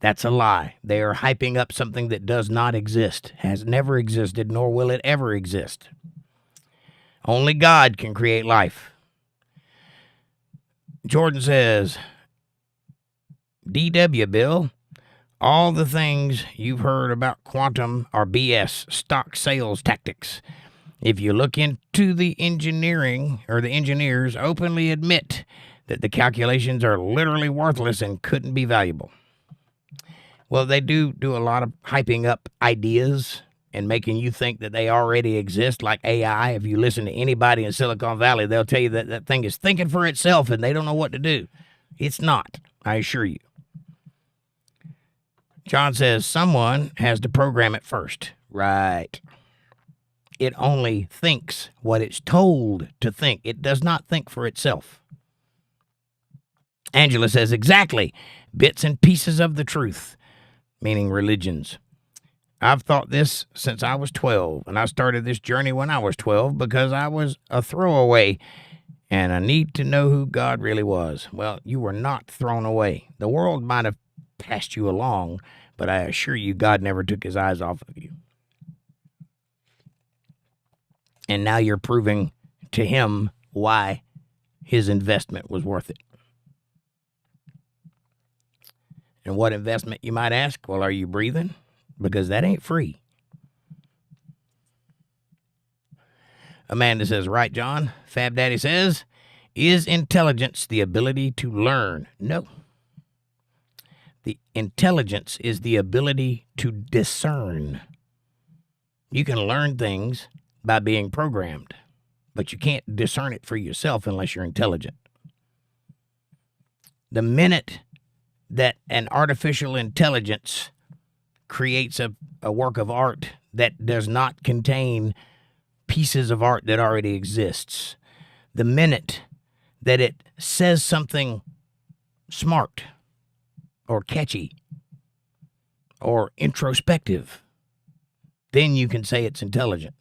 That's a lie. They are hyping up something that does not exist, has never existed, nor will it ever exist. Only God can create life. Jordan says, DW, Bill, all the things you've heard about quantum are BS, stock sales tactics. If you look into the engineering, or the engineers openly admit that the calculations are literally worthless and couldn't be valuable. Well, they do a lot of hyping up ideas and making you think that they already exist, like AI. If you listen to anybody in Silicon Valley, they'll tell you that that thing is thinking for itself and they don't know what to do. It's not, I assure you. John says someone has to program it first. Right. It only thinks what it's told to think. It does not think for itself. Angela says, exactly. Bits and pieces of the truth, meaning religions. I've thought this since I was 12, and I started this journey when I was 12 because I was a throwaway, and I need to know who God really was. Well, you were not thrown away. The world might have passed you along, but I assure you God never took his eyes off of you. And now you're proving to him why his investment was worth it. And what investment, you might ask? Well, are you breathing? Because that ain't free. Amanda says, right, John. Fab Daddy says, is intelligence the ability to learn? No. The intelligence is the ability to discern. You can learn things by being programmed, but you can't discern it for yourself unless you're intelligent. The minute that an artificial intelligence creates a work of art that does not contain pieces of art that already exists, the minute that it says something smart or catchy or introspective, then you can say it's intelligent.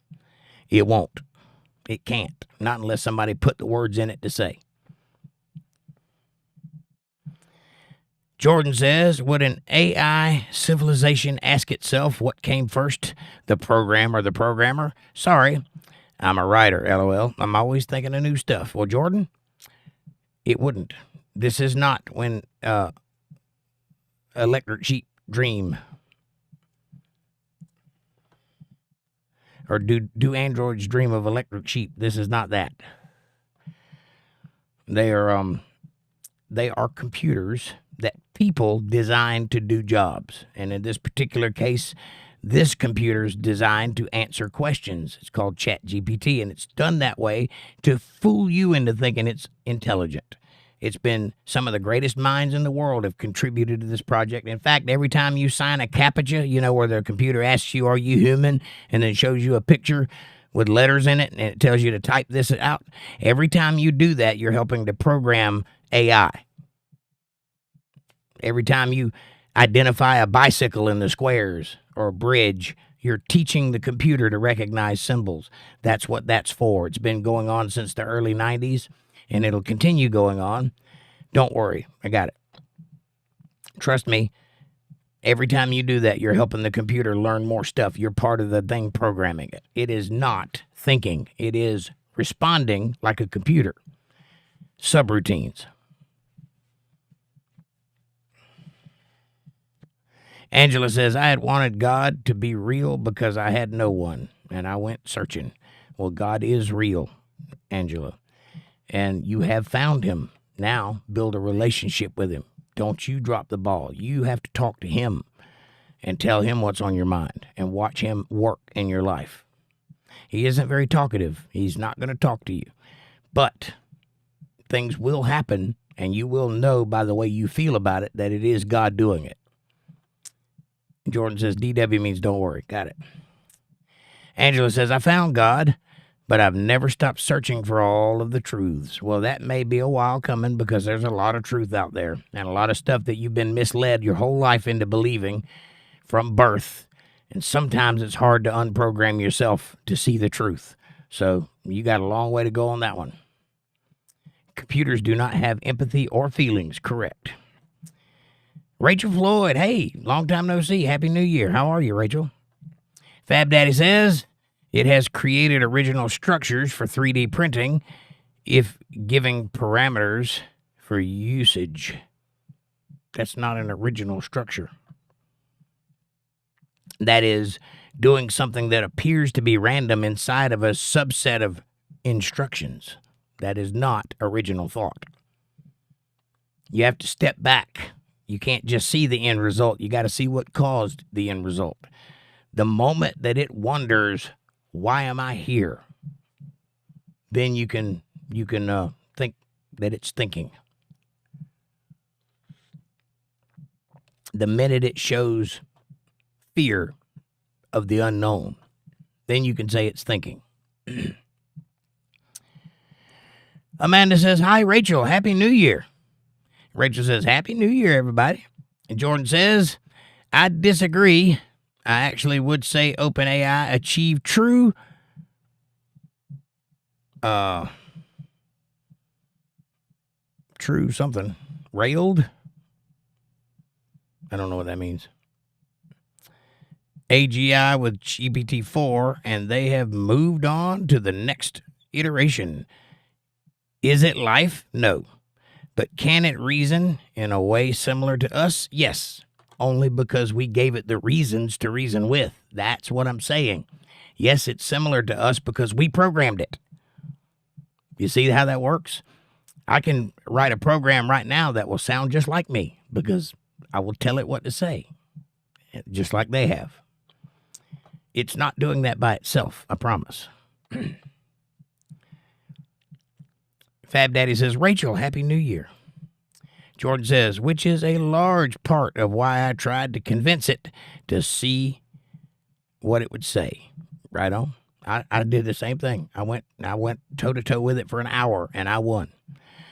It won't. It can't. Not unless somebody put the words in it to say. Jordan says, would an AI civilization ask itself what came first, the program or the programmer? Sorry, I'm a writer, LOL. I'm always thinking of new stuff. Well, Jordan, it wouldn't. This is not when Electric Sheep dream. Or do androids dream of electric sheep? This is not that. They are computers that people designed to do jobs. And in this particular case, this computer's designed to answer questions. It's called ChatGPT, and it's done that way to fool you into thinking it's intelligent. It's been some of the greatest minds in the world have contributed to this project. In fact, every time you sign a CAPTCHA, where the computer asks you, are you human? And then shows you a picture with letters in it, and it tells you to type this out. Every time you do that, you're helping to program AI. Every time you identify a bicycle in the squares or a bridge, you're teaching the computer to recognize symbols. That's what that's for. It's been going on since the early 90s, and it'll continue going on. Don't worry. I got it. Trust me, Every time you do that, you're helping the computer learn more stuff. You're part of the thing programming it. It is not thinking. It is responding like a computer. Subroutines. Angela says, I had wanted God to be real because I had no one, and I went searching. Well, God is real, Angela, and you have found him. Now build a relationship with him. Don't you drop the ball. You have to talk to him and tell him what's on your mind and watch him work in your life. He isn't very talkative. He's not going to talk to you. But things will happen, and you will know by the way you feel about it that it is God doing it. Jordan says, DW means don't worry. Got it. Angela says, I found God, but I've never stopped searching for all of the truths. Well, that may be a while coming because there's a lot of truth out there and a lot of stuff that you've been misled your whole life into believing from birth. And sometimes it's hard to unprogram yourself to see the truth. So you got a long way to go on that one. Computers do not have empathy or feelings. Correct. Rachel Floyd, hey, long time no see. Happy New Year. How are you, Rachel? Fab Daddy says, it has created original structures for 3D printing if giving parameters for usage. That's not an original structure. That is doing something that appears to be random inside of a subset of instructions. That is not original thought. You have to step back. You can't just see the end result. You got to see what caused the end result. The moment that it wonders, why am I here? Then you can think that it's thinking. The minute it shows fear of the unknown, then you can say it's thinking. Amanda says, hi, Rachel. Happy New Year. Rachel says, Happy New Year, everybody. And Jordan says, I disagree. I actually would say OpenAI achieved true something. Railed? I don't know what that means. AGI with GPT-4, and they have moved on to the next iteration. Is it life? No. But can it reason in a way similar to us? Yes. Only because we gave it the reasons to reason with. That's what I'm saying. Yes, it's similar to us because we programmed it. You see how that works? I can write a program right now that will sound just like me because I will tell it what to say, just like they have. It's not doing that by itself, I promise. Fab Daddy says, Rachel, Happy New Year. Jordan says, which is a large part of why I tried to convince it to see what it would say. Right on. I did the same thing. I went toe-to-toe with it for an hour, and I won.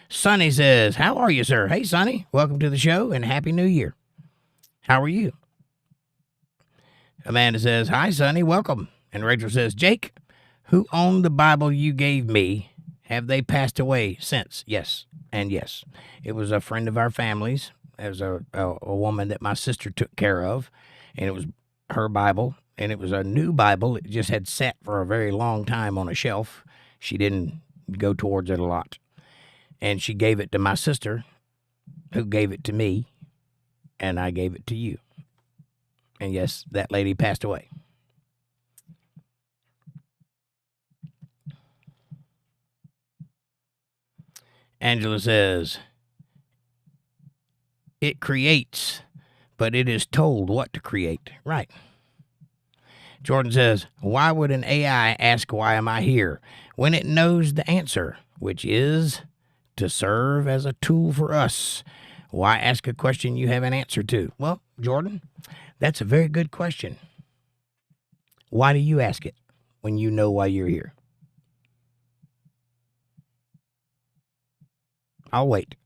Sonny says, how are you, sir? Hey, Sonny, welcome to the show, and Happy New Year. How are you? Amanda says, hi, Sonny, welcome. And Rachel says, Jake, who owned the Bible you gave me? Have they passed away since? Yes, and yes. It was a friend of our family's. It was a woman that my sister took care of, and it was her Bible, and it was a new Bible. It just had sat for a very long time on a shelf. She didn't go towards it a lot. And she gave it to my sister, who gave it to me, and I gave it to you. And yes, that lady passed away. Angela says, it creates, but it is told what to create. Right. Jordan says, why would an AI ask, why am I here, when it knows the answer, which is to serve as a tool for us? Why ask a question you have an answer to? Well, Jordan, that's a very good question. Why do you ask it when you know why you're here? I'll wait.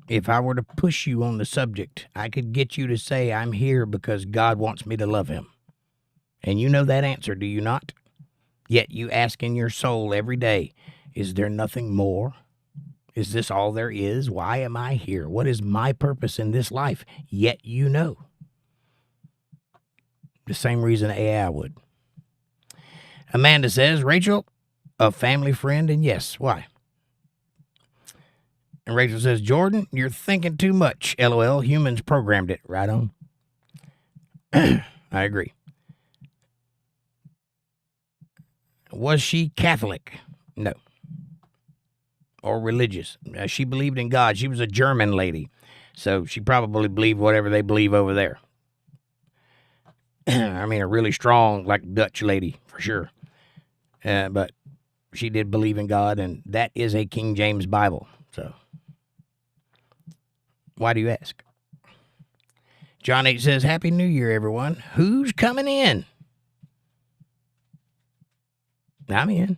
If I were to push you on the subject, I could get you to say, I'm here because God wants me to love him. And you know that answer, do you not? Yet you ask in your soul every day, Is there nothing more? Is this all there is? Why am I here? What is my purpose in this life? Yet you know. The same reason AI would. Amanda says, Rachel, a family friend, and yes, why? And Rachel says, Jordan, you're thinking too much. LOL, humans programmed it. Right on. I agree. Was she Catholic? No. Or religious. She believed in God. She was a German lady, so she probably believed whatever they believe over there. I mean, a really strong, like, Dutch lady, for sure. But she did believe in God, and that is a King James Bible. So, why do you ask? John H. says, Happy New Year, everyone. Who's coming in? I'm in.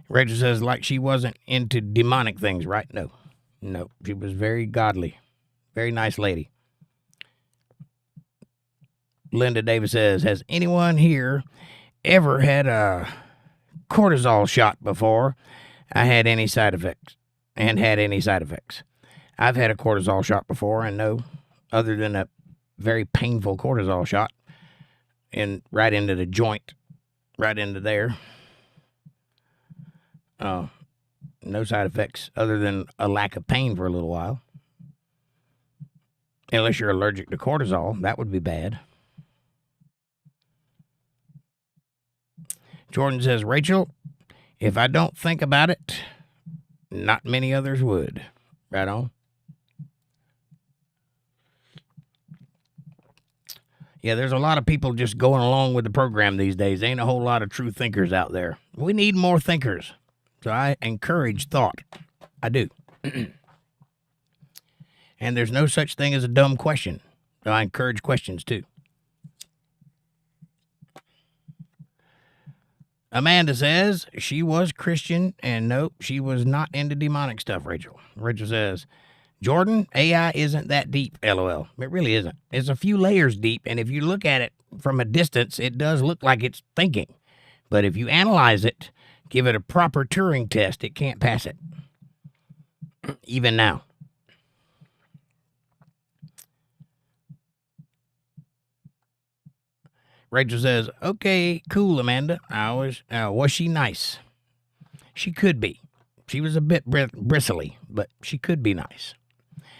Rachel says, like she wasn't into demonic things, right? No, she was very godly. Very nice lady. Linda Davis says, has anyone here ever had a cortisol shot before? I had any side effects. I've had a cortisol shot before, and no, other than a very painful cortisol shot, and right into the joint, right into there. No side effects other than a lack of pain for a little while. Unless you're allergic to cortisol, that would be bad. Jordan says, Rachel, if I don't think about it, not many others would. Right on. Yeah, there's a lot of people just going along with the program these days. Ain't a whole lot of true thinkers out there. We need more thinkers. So I encourage thought. I do. And there's no such thing as a dumb question. So I encourage questions too. Amanda says she was Christian, and nope, she was not into demonic stuff, Rachel. Rachel says, Jordan, AI isn't that deep, LOL. It really isn't. It's a few layers deep, and if you look at it from a distance, it does look like it's thinking. But if you analyze it, give it a proper Turing test, it can't pass it. Even now. Rachel says, okay, cool, Amanda. Was she nice? She could be. She was a bit bristly, but she could be nice.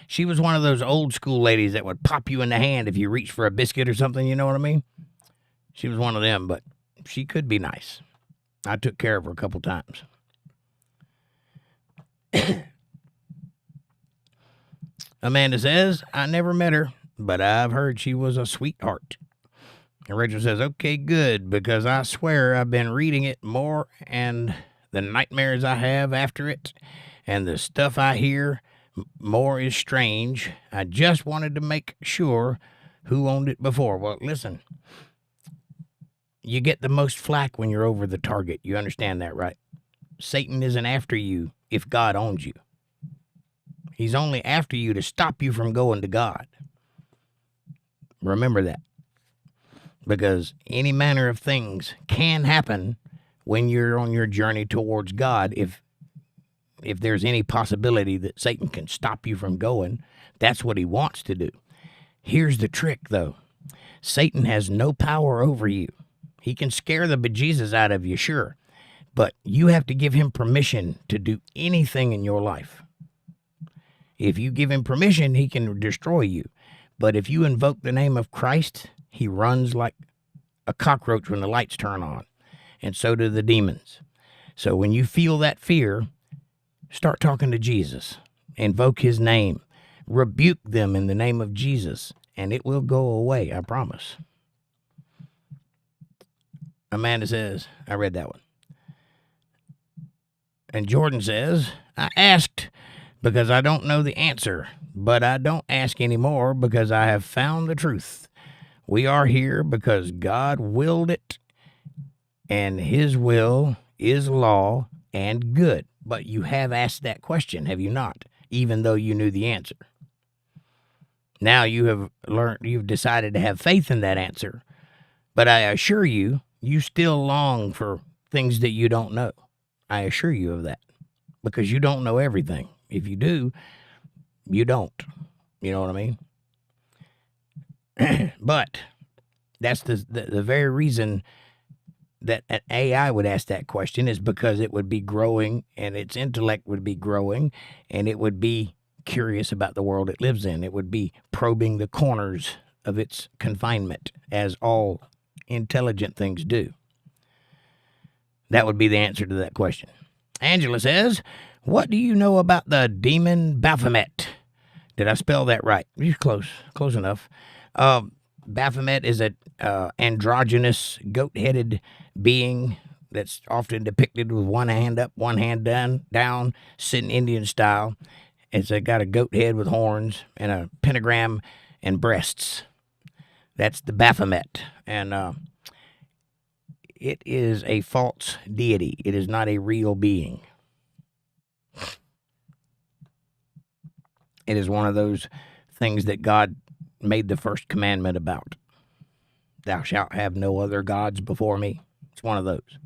She was one of those old school ladies that would pop you in the hand if you reached for a biscuit or something, you know what I mean? She was one of them, but she could be nice. I took care of her a couple times. Amanda says, I never met her, but I've heard she was a sweetheart. And Rachel says, okay, good, because I swear I've been reading it more, and the nightmares I have after it and the stuff I hear more is strange. I just wanted to make sure who owned it before. Well, listen, you get the most flack when you're over the target. You understand that, right? Satan isn't after you if God owns you. He's only after you to stop you from going to God. Remember that. Because any manner of things can happen when you're on your journey towards God. If there's any possibility that Satan can stop you from going, that's what he wants to do. Here's the trick, though. Satan has no power over you. He can scare the bejesus out of you, sure. But you have to give him permission to do anything in your life. If you give him permission, he can destroy you. But if you invoke the name of Christ, he runs like a cockroach when the lights turn on. And so do the demons. So when you feel that fear, start talking to Jesus. Invoke his name. Rebuke them in the name of Jesus. And it will go away, I promise. Amanda says, I read that one. And Jordan says, I asked because I don't know the answer, but I don't ask anymore because I have found the truth. We are here because God willed it, and his will is law and good. But you have asked that question, have you not? Even though you knew the answer. Now you have learned, you've decided to have faith in that answer. But I assure you, you still long for things that you don't know. I assure you of that, because you don't know everything. If you do, you don't. You know what I mean? But that's the very reason that an AI would ask that question, is because it would be growing and its intellect would be growing and it would be curious about the world it lives in. It would be probing the corners of its confinement, as all intelligent things do. That would be the answer to that question. Angela says, what do you know about the demon Baphomet? Did I spell that right? You're close enough. Baphomet is an androgynous, goat-headed being that's often depicted with one hand up, one hand down, sitting Indian style. It's got a goat head with horns and a pentagram and breasts. That's the Baphomet. And it is a false deity. It is not a real being. It is one of those things that God made the first commandment about. Thou shalt have no other gods before me. It's one of those.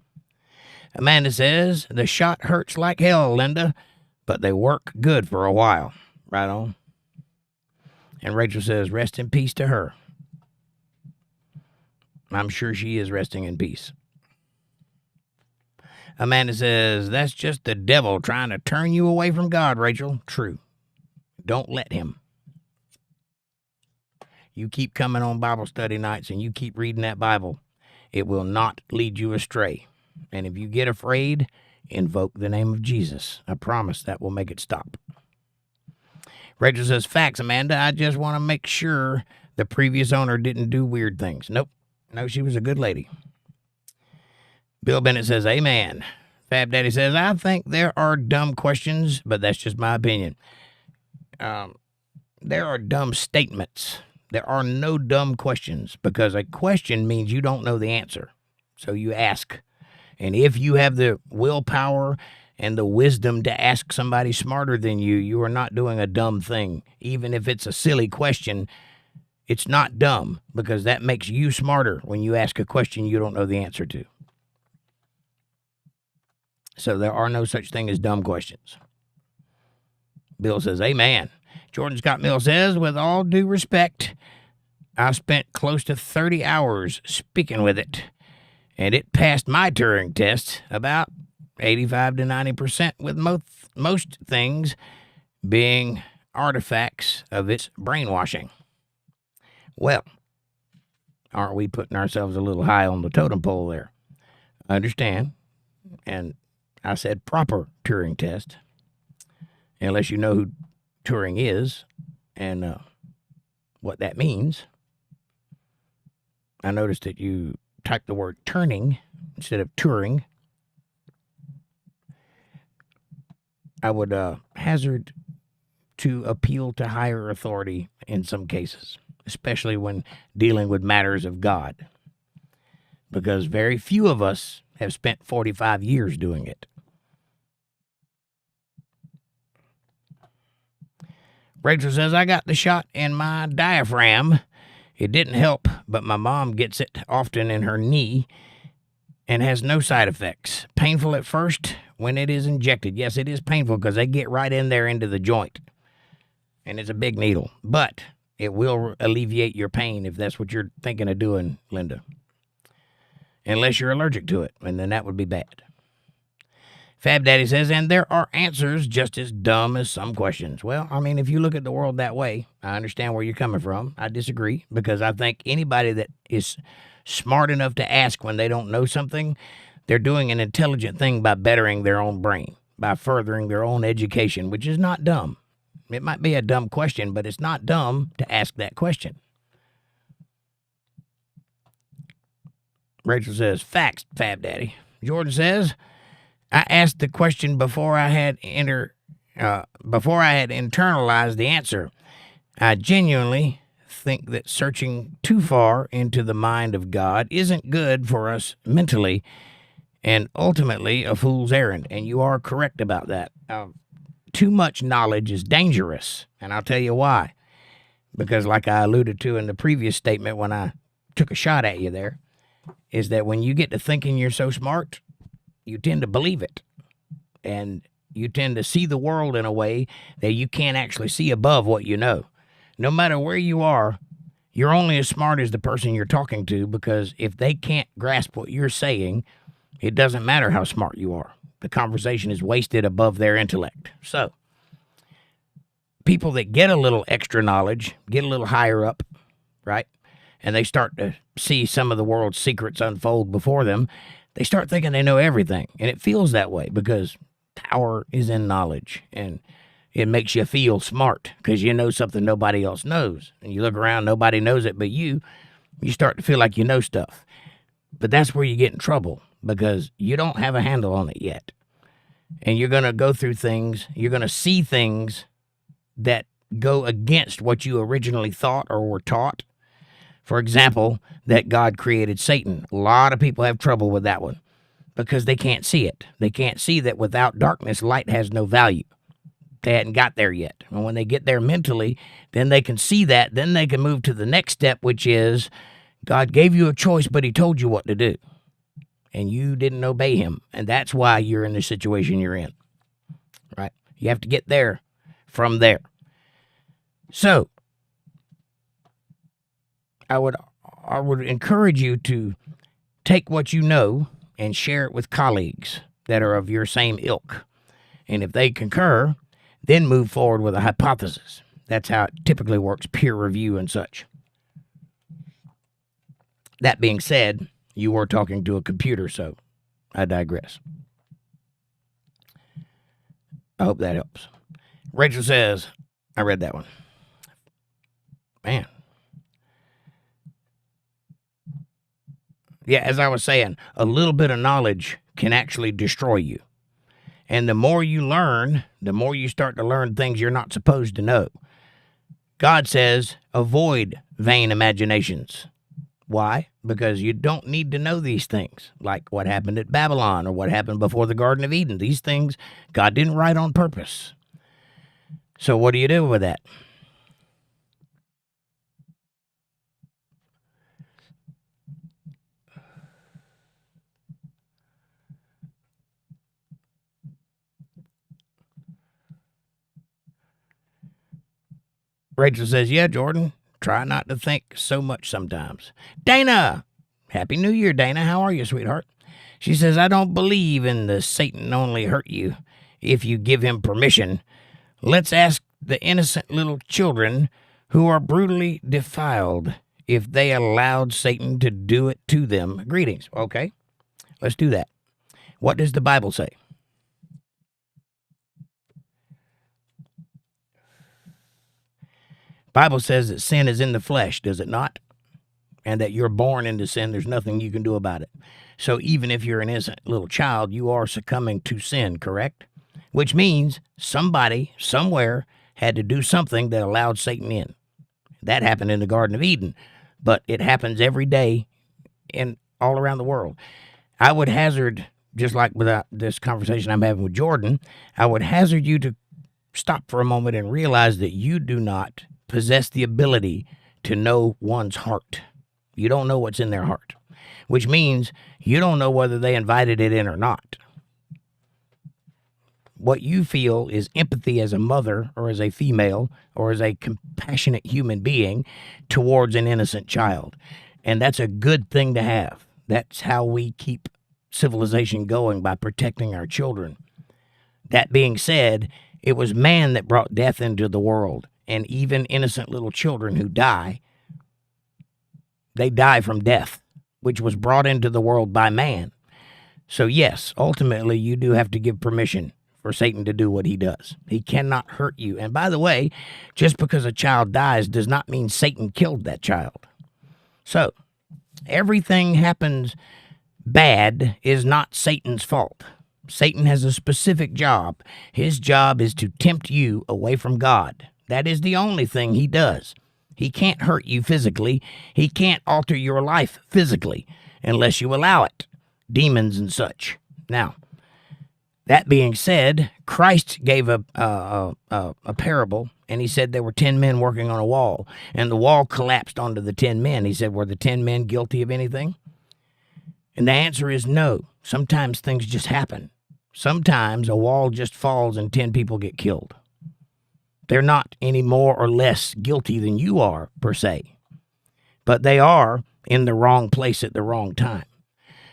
Amanda says, the shot hurts like hell, Linda, but they work good for a while. Right on. And Rachel says, rest in peace to her. I'm sure she is resting in peace. Amanda says, that's just the devil trying to turn you away from God, Rachel. True. Don't let him. You keep coming on Bible study nights and you keep reading that Bible. It will not lead you astray. And if you get afraid, invoke the name of Jesus. I promise that will make it stop. Rachel says, facts, Amanda. I just want to make sure the previous owner didn't do weird things. Nope. No, she was a good lady. Bill Bennett says, amen. Fab Daddy says, I think there are dumb questions, but that's just my opinion. There are dumb statements. There are no dumb questions, because a question means you don't know the answer. So you ask. And if you have the willpower and the wisdom to ask somebody smarter than you, you are not doing a dumb thing. Even if it's a silly question, it's not dumb, because that makes you smarter when you ask a question you don't know the answer to. So there are no such thing as dumb questions. Bill says, amen. Jordan Scott Mill says, with all due respect, I spent close to 30 hours speaking with it, and it passed my Turing test about 85 to 90%, with most things being artifacts of its brainwashing. Well, aren't we putting ourselves a little high on the totem pole there? I understand. And I said proper Turing test, unless you know who Turing is and what that means. I noticed that you typed the word turning instead of Turing. I would hazard to appeal to higher authority in some cases, especially when dealing with matters of God, because very few of us have spent 45 years doing it. Rachel says, I got the shot in my diaphragm. It didn't help, but my mom gets it often in her knee and has no side effects. Painful at first when it is injected. Yes, it is painful because they get right in there into the joint. And it's a big needle. But it will alleviate your pain if that's what you're thinking of doing, Linda. Unless you're allergic to it, and then that would be bad. Fab Daddy says, and there are answers just as dumb as some questions. Well, I mean, if you look at the world that way, I understand where you're coming from. I disagree, because I think anybody that is smart enough to ask when they don't know something, they're doing an intelligent thing by bettering their own brain, by furthering their own education, which is not dumb. It might be a dumb question, but it's not dumb to ask that question. Rachel says, facts, Fab Daddy. Jordan says, I asked the question before I had internalized the answer. I genuinely think that searching too far into the mind of God isn't good for us mentally, and ultimately a fool's errand. And you are correct about that. Too much knowledge is dangerous, and I'll tell you why. Because like I alluded to in the previous statement when I took a shot at you there, is that when you get to thinking you're so smart, you tend to believe it. And you tend to see the world in a way that you can't actually see above what you know. No matter where you are, you're only as smart as the person you're talking to, because if they can't grasp what you're saying, it doesn't matter how smart you are. The conversation is wasted above their intellect. So, people that get a little extra knowledge, get a little higher up, right? And they start to see some of the world's secrets unfold before them, they start thinking they know everything. And it feels that way because power is in knowledge. And it makes you feel smart because you know something nobody else knows. And you look around, nobody knows it but you. You start to feel like you know stuff. But that's where you get in trouble because you don't have a handle on it yet. And you're going to go through things. You're going to see things that go against what you originally thought or were taught. For example, that God created Satan. A lot of people have trouble with that one because they can't see it. They can't see that without darkness, light has no value. They hadn't got there yet. And when they get there mentally, then they can see that. Then they can move to the next step, which is God gave you a choice, but he told you what to do. And you didn't obey him. And that's why you're in the situation you're in. Right? You have to get there from there. So, I would encourage you to take what you know and share it with colleagues that are of your same ilk. And if they concur, then move forward with a hypothesis. That's how it typically works, peer review and such. That being said, you were talking to a computer, so I digress. I hope that helps. Rachel says, I read that one. Man. Yeah, as I was saying, a little bit of knowledge can actually destroy you. And the more you learn, the more you start to learn things you're not supposed to know. God says, avoid vain imaginations. Why? Because you don't need to know these things, like what happened at Babylon or what happened before the Garden of Eden. These things God didn't write on purpose. So what do you do with that? Rachel says, yeah, Jordan, try not to think so much sometimes. Dana! Happy New Year, Dana. How are you, sweetheart? She says, I don't believe in the Satan only hurt you if you give him permission. Let's ask the innocent little children who are brutally defiled if they allowed Satan to do it to them. Greetings. Okay, let's do that. What does the Bible say? Bible says that sin is in the flesh, does it not? And that you're born into sin. There's nothing you can do about it. So even if you're an innocent little child, you are succumbing to sin, correct? Which means somebody, somewhere, had to do something that allowed Satan in. That happened in the Garden of Eden. But it happens every day in all around the world. I would hazard, just like without this conversation I'm having with Jordan, I would hazard you to stop for a moment and realize that you do not possess the ability to know one's heart. You don't know what's in their heart, which means you don't know whether they invited it in or not. What you feel is empathy as a mother or as a female or as a compassionate human being towards an innocent child. And that's a good thing to have. That's how we keep civilization going, by protecting our children. That being said, it was man that brought death into the world. And even innocent little children who die, they die from death, which was brought into the world by man. So yes, ultimately you do have to give permission for Satan to do what he does. He cannot hurt you. And by the way, just because a child dies does not mean Satan killed that child. So everything happens bad is not Satan's fault. Satan has a specific job. His job is to tempt you away from God. That is the only thing he does. He can't hurt you physically. He can't alter your life physically unless you allow it. Demons and such. Now, that being said, Christ gave a parable, and he said there were 10 men working on a wall, and the wall collapsed onto the 10 men. He said, were the 10 men guilty of anything? And the answer is no. Sometimes things just happen. Sometimes a wall just falls and 10 people get killed. They're not any more or less guilty than you are, per se. But they are in the wrong place at the wrong time.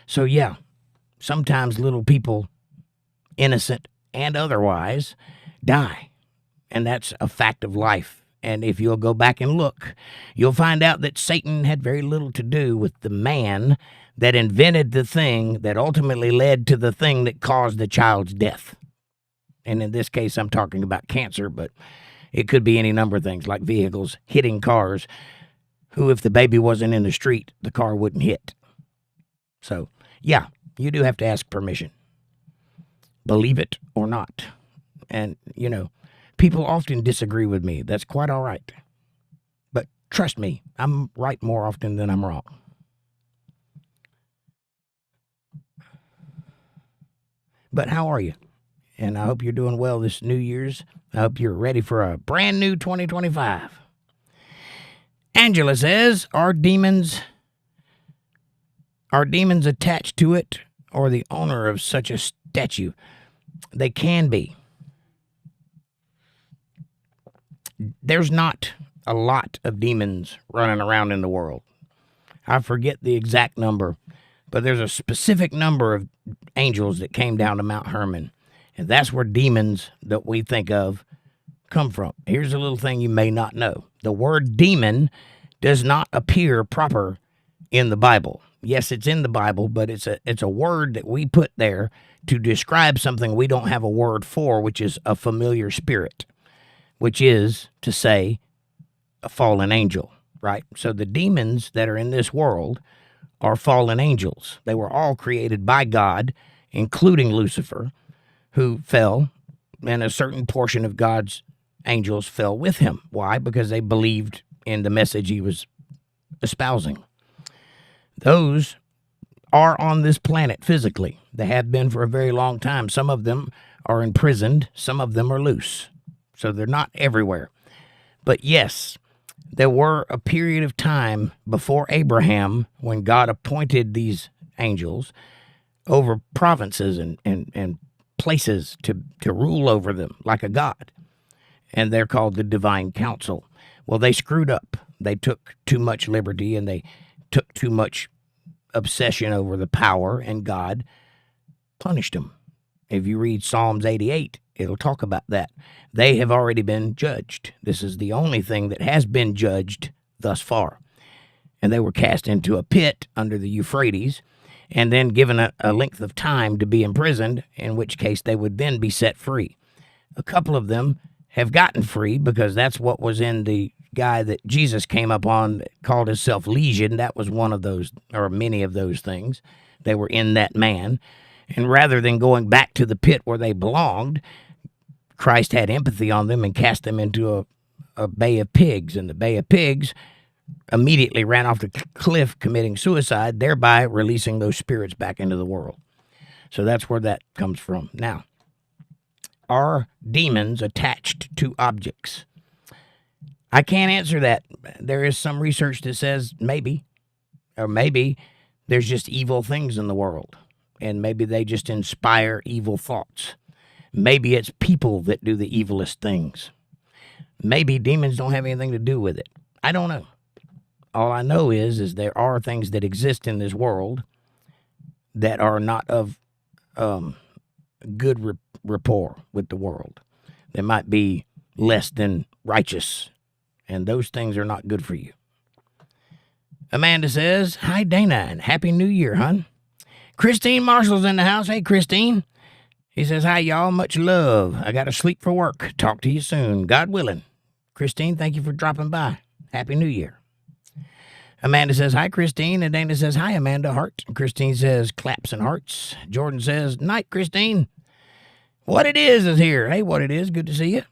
So, yeah, sometimes little people, innocent and otherwise, die. And that's a fact of life. And if you'll go back and look, you'll find out that Satan had very little to do with the man that invented the thing that ultimately led to the thing that caused the child's death. And in this case, I'm talking about cancer, but it could be any number of things, like vehicles hitting cars, who, if the baby wasn't in the street, the car wouldn't hit. So, yeah, you do have to ask permission. Believe it or not. And, you know, people often disagree with me. That's quite all right. But trust me, I'm right more often than I'm wrong. But how are you? And I hope you're doing well this New Year's. I hope you're ready for a brand new 2025. Angela says, are demons attached to it or the owner of such a statue? They can be. There's not a lot of demons running around in the world. I forget the exact number, but there's a specific number of angels that came down to Mount Hermon, and that's where demons that we think of come from. Here's a little thing you may not know. The word demon does not appear proper in the Bible. Yes, it's in the Bible, but it's a word that we put there to describe something we don't have a word for, which is a familiar spirit, which is to say a fallen angel, right? So the demons that are in this world are fallen angels. They were all created by God, including Lucifer, who fell, and a certain portion of God's angels fell with him. Why? Because they believed in the message he was espousing. Those are on this planet physically. They have been for a very long time. Some of them are imprisoned. Some of them are loose. So they're not everywhere. But yes, there were a period of time before Abraham when God appointed these angels over provinces and places to rule over them like a god. And they're called the divine council. Well, they screwed up. They took too much liberty and they took too much obsession over the power, and God punished them. If you read Psalms 88, it'll talk about that. They have already been judged. This is the only thing that has been judged thus far. And they were cast into a pit under the Euphrates and then given a length of time to be imprisoned, in which case they would then be set free. A couple of them have gotten free because that's what was in the guy that Jesus came up on that called himself Legion. That was one of those, or many of those things. They were in that man. And rather than going back to the pit where they belonged, Christ had empathy on them and cast them into a bay of pigs. And the bay of pigs immediately ran off the cliff committing suicide, thereby releasing those spirits back into the world. So that's where that comes from. Now, are demons attached to objects? I can't answer that. There is some research that says maybe, or maybe there's just evil things in the world, and maybe they just inspire evil thoughts. Maybe it's people that do the evilest things. Maybe demons don't have anything to do with it. I don't know. All I know is there are things that exist in this world that are not of good rapport with the world. They might be less than righteous, and those things are not good for you. Amanda says, hi, Dana, and Happy New Year, hon. Christine Marshall's in the house. Hey, Christine. He says, hi, y'all. Much love. I got to sleep for work. Talk to you soon, God willing. Christine, thank you for dropping by. Happy New Year. Amanda says, hi, Christine. And Dana says, hi, Amanda, heart. And Christine says, claps and hearts. Jordan says, night, Christine. What it is here. Hey, what it is. Good to see you.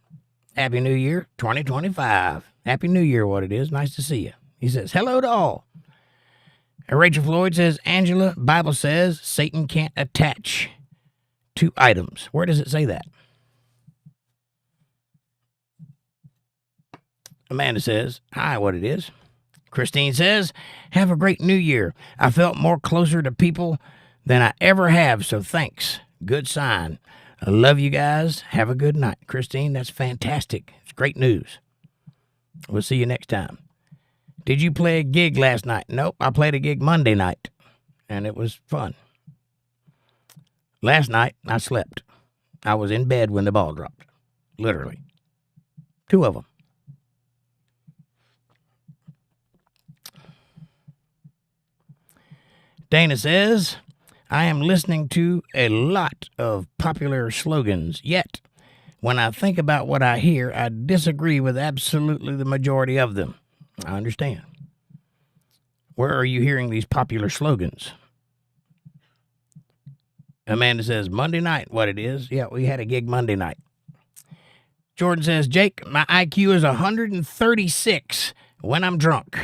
Happy New Year 2025. Happy New Year, what it is. Nice to see you. He says, hello to all. And Rachel Floyd says, Angela, Bible says Satan can't attach to items. Where does it say that? Amanda says, hi, what it is. Christine says, have a great new year. I felt more closer to people than I ever have, so thanks. Good sign. I love you guys. Have a good night. Christine, that's fantastic. It's great news. We'll see you next time. Did you play a gig last night? Nope, I played a gig Monday night, and it was fun. Last night, I slept. I was in bed when the ball dropped. Literally. 2 of them. Dana says, I am listening to a lot of popular slogans, yet when I think about what I hear, I disagree with absolutely the majority of them. I understand. Where are you hearing these popular slogans? Amanda says, Monday night, what it is. Yeah, we had a gig Monday night. Jordan says, Jake, my IQ is 136 when I'm drunk.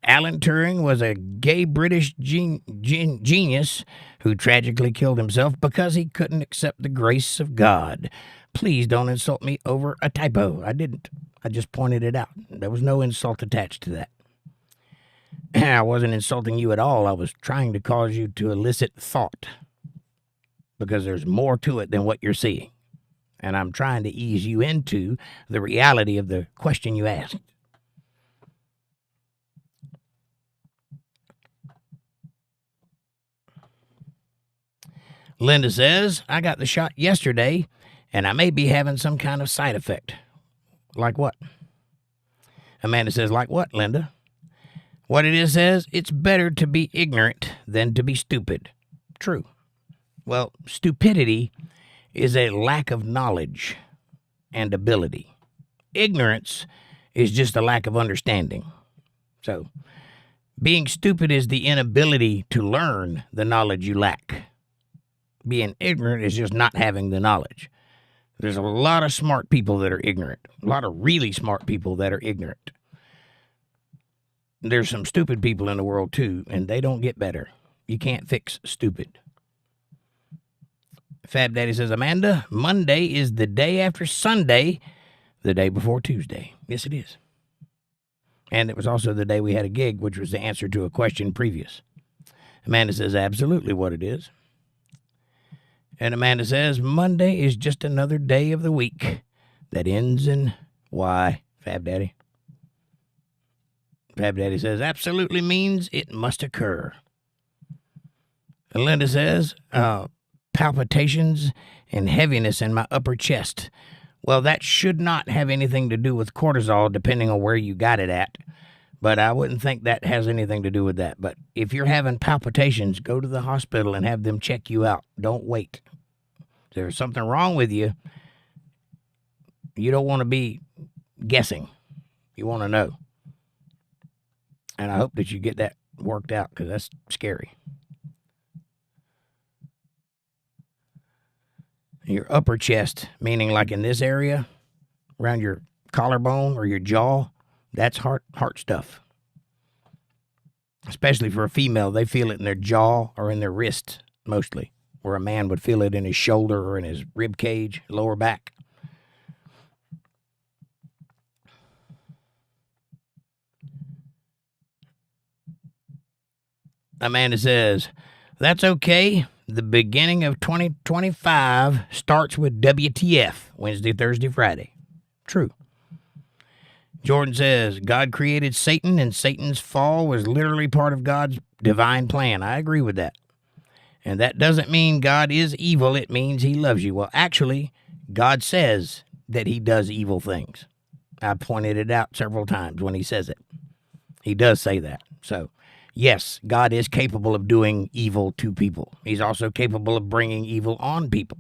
Alan Turing was a gay British genius who tragically killed himself because he couldn't accept the grace of God. Please don't insult me over a typo. I didn't. I just pointed it out. There was no insult attached to that. I wasn't insulting you at all. I was trying to cause you to elicit thought because there's more to it than what you're seeing. And I'm trying to ease you into the reality of the question you asked. Linda says, I got the shot yesterday, and I may be having some kind of side effect. Like what? Amanda says, like what, Linda? What it is says, it's better to be ignorant than to be stupid. True. Well, stupidity is a lack of knowledge and ability. Ignorance is just a lack of understanding. So, being stupid is the inability to learn the knowledge you lack. Being ignorant is just not having the knowledge. There's a lot of smart people that are ignorant. A lot of really smart people that are ignorant. There's some stupid people in the world too, and they don't get better. You can't fix stupid. Fab Daddy says, Amanda, Monday is the day after Sunday, the day before Tuesday. Yes, it is. And it was also the day we had a gig, which was the answer to a question previous. Amanda says, absolutely what it is. And Amanda says, Monday is just another day of the week that ends in Y. Fab Daddy. Fab Daddy says, absolutely means it must occur. And Linda says, palpitations and heaviness in my upper chest. Well, that should not have anything to do with cortisol, depending on where you got it at. But I wouldn't think that has anything to do with that. But if you're having palpitations, go to the hospital and have them check you out. Don't wait. If there's something wrong with you, you don't want to be guessing. You want to know. And I hope that you get that worked out because that's scary. Your upper chest, meaning like in this area, around your collarbone or your jaw, that's heart stuff. Especially for a female, they feel it in their jaw or in their wrist, mostly. Where a man would feel it in his shoulder or in his rib cage, lower back. Amanda says, that's okay. The beginning of 2025 starts with WTF, Wednesday, Thursday, Friday. True. Jordan says, God created Satan, and Satan's fall was literally part of God's divine plan. I agree with that. And that doesn't mean God is evil. It means he loves you. Well, actually, God says that he does evil things. I pointed it out several times when he says it. He does say that. So, yes, God is capable of doing evil to people. He's also capable of bringing evil on people.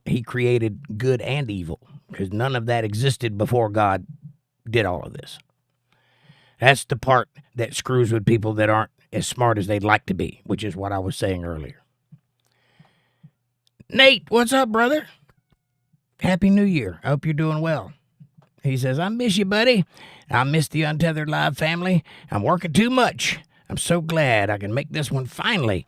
He created good and evil because none of that existed before God did all of this. That's the part that screws with people that aren't as smart as they'd like to be, which is what I was saying earlier. Nate, what's up, brother? Happy New Year. I hope you're doing well. He says, I miss you, buddy. I miss the Untethered Live family. I'm working too much. I'm so glad I can make this one finally.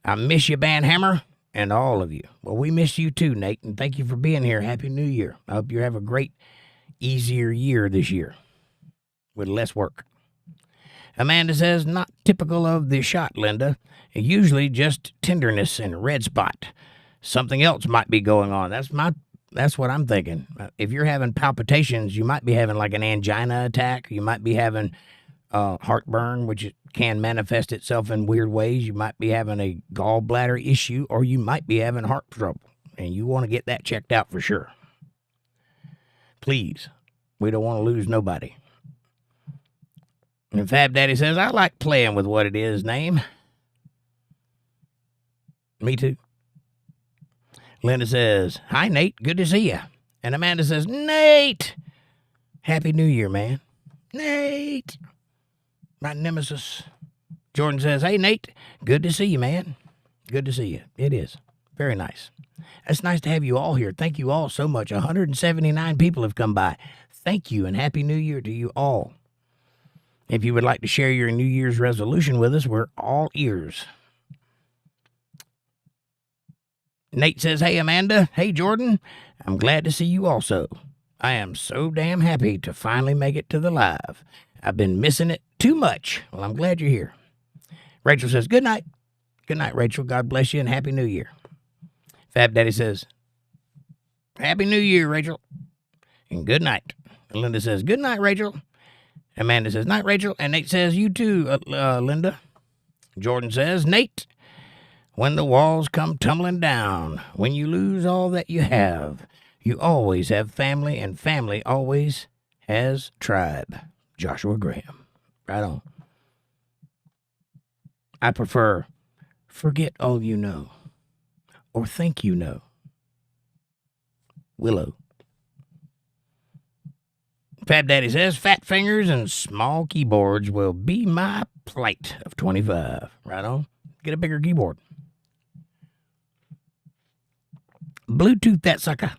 I miss you, Banhammer, and all of you. Well, we miss you too, Nate, and thank you for being here. Happy New Year. I hope you have a great, easier year this year with less work. Amanda says, not typical of the shot, Linda. Usually just tenderness and red spot. Something else might be going on. That's what I'm thinking. If you're having palpitations, you might be having like an angina attack. You might be having heartburn, which can manifest itself in weird ways. You might be having a gallbladder issue, or you might be having heart trouble, and you want to get that checked out for sure. Please. We don't want to lose nobody. And Fab Daddy says, I like playing with what it is name. Me too. Linda says, hi, Nate. Good to see you. And Amanda says, Nate. Happy New Year, man. Nate. My nemesis. Jordan says, hey, Nate. Good to see you, man. Good to see you. It is. Very nice. It's nice to have you all here. Thank you all so much. 179 people have come by. Thank you, and Happy New Year to you all. If you would like to share your New Year's resolution with us, we're all ears. Nate says, hey, Amanda. Hey, Jordan. I'm glad to see you also. I am so damn happy to finally make it to the live. I've been missing it too much. Well, I'm glad you're here. Rachel says, good night. Good night, Rachel. God bless you, and Happy New Year. Fab Daddy says, Happy New Year, Rachel, and good night. And Linda says, good night, Rachel. Amanda says, night, Rachel. And Nate says, you too, Linda. Jordan says, Nate, when the walls come tumbling down, when you lose all that you have, you always have family, and family always has tribe. Joshua Graham. Right on. I prefer forget all you know, or think you know. Willow. Fab Daddy says, fat fingers and small keyboards will be my plight of 25. Right on. Get a bigger keyboard. Bluetooth that sucker.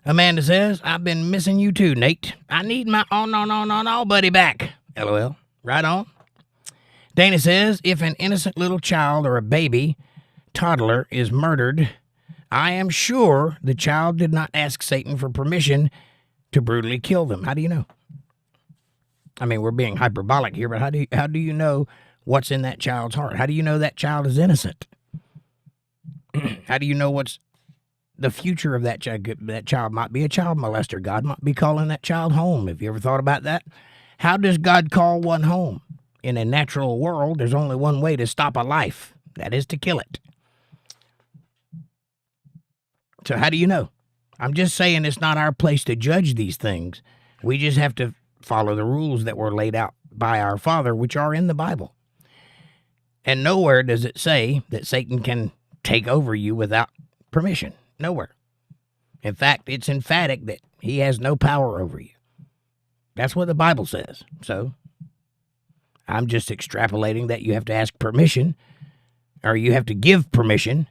Amanda says, I've been missing you too, Nate. I need my no buddy back. LOL. Right on. Dana says, if an innocent little child or a baby, toddler, is murdered, I am sure the child did not ask Satan for permission to brutally kill them. How do you know? I mean, we're being hyperbolic here, but how do you know what's in that child's heart? How do you know that child is innocent? How do you know what's the future of that child? That child might be a child molester. God might be calling that child home. Have you ever thought about that? How does God call one home? In a natural world, there's only one way to stop a life. That is to kill it. So how do you know? I'm just saying it's not our place to judge these things. We just have to follow the rules that were laid out by our Father, which are in the Bible. And nowhere does it say that Satan can take over you without permission. Nowhere. In fact, it's emphatic that he has no power over you. That's what the Bible says. So I'm just extrapolating that you have to ask permission, or you have to give permission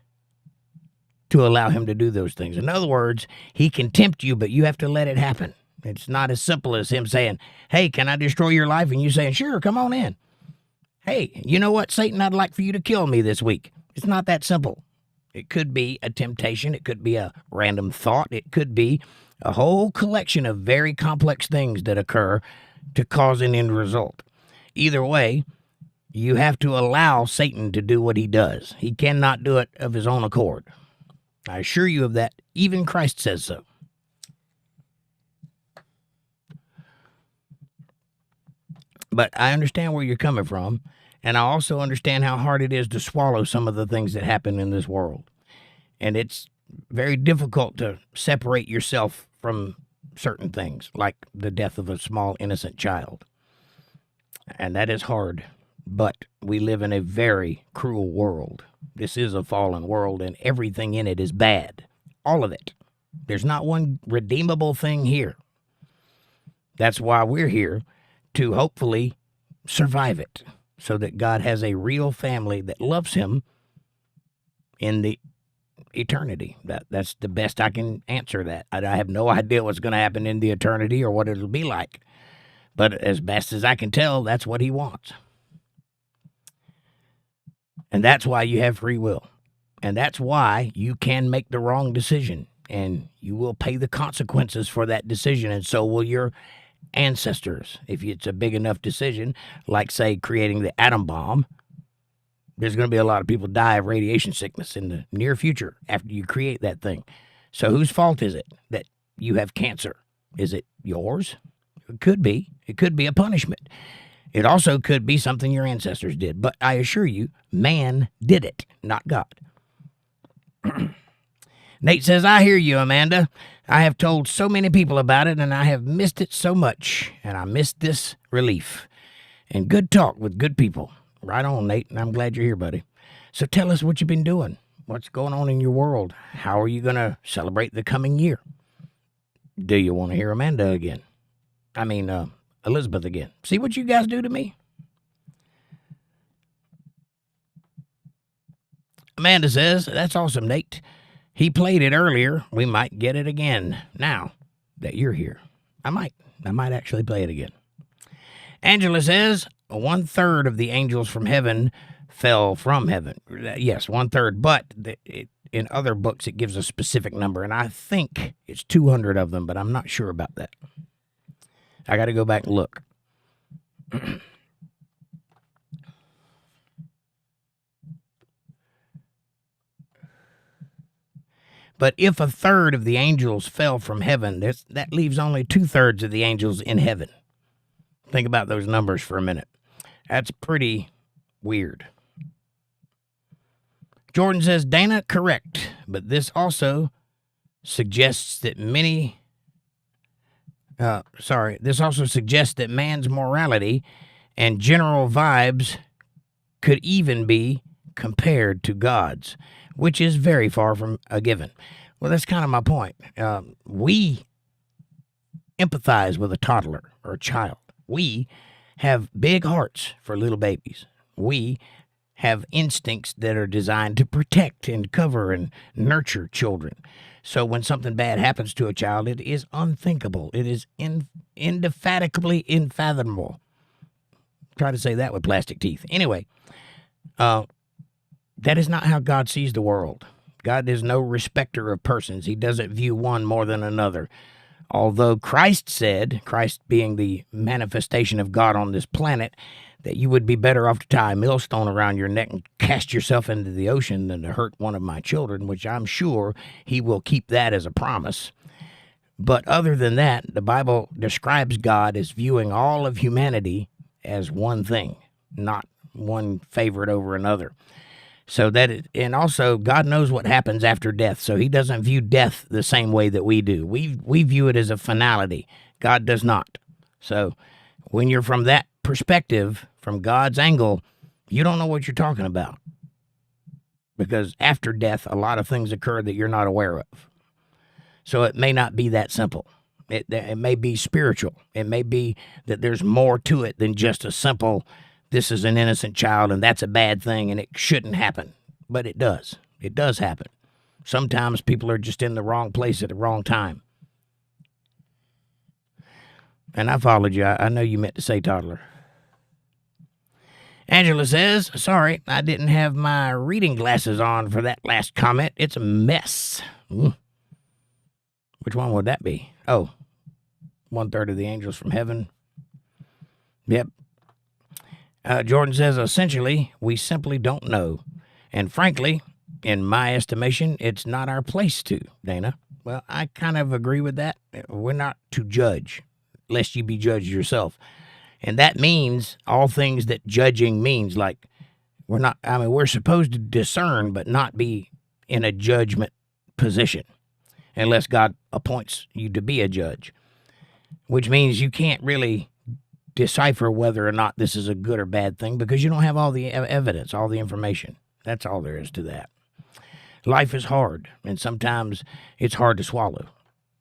to allow him to do those things. In other words, he can tempt you, but you have to let it happen. It's not as simple as him saying, hey, can I destroy your life? And you saying, sure, come on in. Hey, you know what, Satan, I'd like for you to kill me this week. It's not that simple. It could be a temptation. It could be a random thought. It could be a whole collection of very complex things that occur to cause an end result. Either way, you have to allow Satan to do what he does. He cannot do it of his own accord. I assure you of that. Even Christ says so. But I understand where you're coming from, and I also understand how hard it is to swallow some of the things that happen in this world. And it's very difficult to separate yourself from certain things, like the death of a small innocent child. And that is hard, but we live in a very cruel world. This is a fallen world, and everything in it is bad. All of it. There's not one redeemable thing here. That's why we're here, to hopefully survive it, so that God has a real family that loves him in the eternity. That's the best I can answer that. I have no idea what's going to happen in the eternity or what it'll be like. But as best as I can tell, that's what he wants. And that's why you have free will. And that's why you can make the wrong decision. And you will pay the consequences for that decision. And so will your ancestors. If it's a big enough decision, like, say, creating the atom bomb, there's going to be a lot of people die of radiation sickness in the near future after you create that thing. So whose fault is it that you have cancer? Is it yours? It could be. It could be a punishment. It also could be something your ancestors did. But I assure you, man did it, not God. Nate says, I hear you, Amanda. I have told so many people about it, and I have missed it so much. And I missed this relief. And good talk with good people. Right on, Nate, and I'm glad you're here, buddy. So tell us what you've been doing. What's going on in your world? How are you going to celebrate the coming year? Do you want to hear Amanda again? I mean, Elizabeth again. See what you guys do to me? Amanda says, that's awesome, Nate. He played it earlier. We might get it again now that you're here. I might actually play it again. Angela says, 1/3 of the angels from heaven fell from heaven. Yes, 1/3, but in other books it gives a specific number, and I think it's 200 of them, but I'm not sure about that. I got to go back and look. But if 1/3 of the angels fell from heaven, that leaves only 2/3 of the angels in heaven. Think about those numbers for a minute. That's pretty weird. Jordan says, Dana, correct. But this also suggests that this also suggests that man's morality and general vibes could even be compared to God's, which is very far from a given. Well, that's kind of my point. We empathize with a toddler or a child. We have big hearts for little babies. We have instincts that are designed to protect and cover and nurture children. So when something bad happens to a child, it is unthinkable. It is indefatigably unfathomable. Try to say that with plastic teeth. Anyway, that is not how God sees the world. God is no respecter of persons. He doesn't view one more than another. Although Christ said, Christ being the manifestation of God on this planet, that you would be better off to tie a millstone around your neck and cast yourself into the ocean than to hurt one of my children, which I'm sure he will keep that as a promise. But other than that, the Bible describes God as viewing all of humanity as one thing, not one favorite over another. So and also God knows what happens after death. So he doesn't view death the same way that we do. We view it as a finality. God does not. So when you're from that perspective, from God's angle, you don't know what you're talking about. Because after death, a lot of things occur that you're not aware of. So it may not be that simple. It may be spiritual. It may be that there's more to it than just a simple, this is an innocent child and that's a bad thing and it shouldn't happen. But it does. It does happen. Sometimes people are just in the wrong place at the wrong time. And I followed you. I know you meant to say toddler. Angela says, sorry, I didn't have my reading glasses on for that last comment. It's a mess. Which one would that be? Oh, 1/3 of the angels from heaven. Yep. Jordan says, essentially, we simply don't know. And frankly, in my estimation, it's not our place to, Dana. Well, I kind of agree with that. We're not to judge, lest you be judged yourself. And that means all things that judging means, like we're supposed to discern, but not be in a judgment position unless God appoints you to be a judge, which means you can't really decipher whether or not this is a good or bad thing because you don't have all the evidence, all the information. That's all there is to that. Life is hard, and sometimes it's hard to swallow.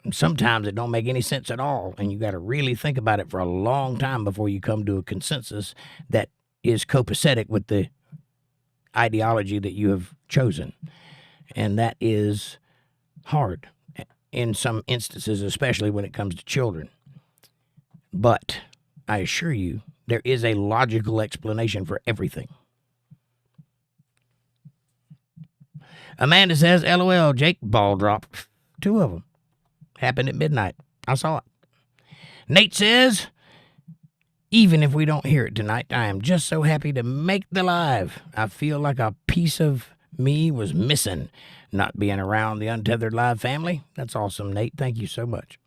And sometimes it don't make any sense at all, and you got to really think about it for a long time before you come to a consensus that is copacetic with the ideology that you have chosen. And that is hard in some instances, especially when it comes to children. But I assure you, there is a logical explanation for everything. Amanda says, LOL, Jake, ball drop. 2 of them. Happened at midnight. I saw it. Nate says, even if we don't hear it tonight, I am just so happy to make the live. I feel like a piece of me was missing not being around the Untethered Live family. That's awesome, Nate. Thank you so much.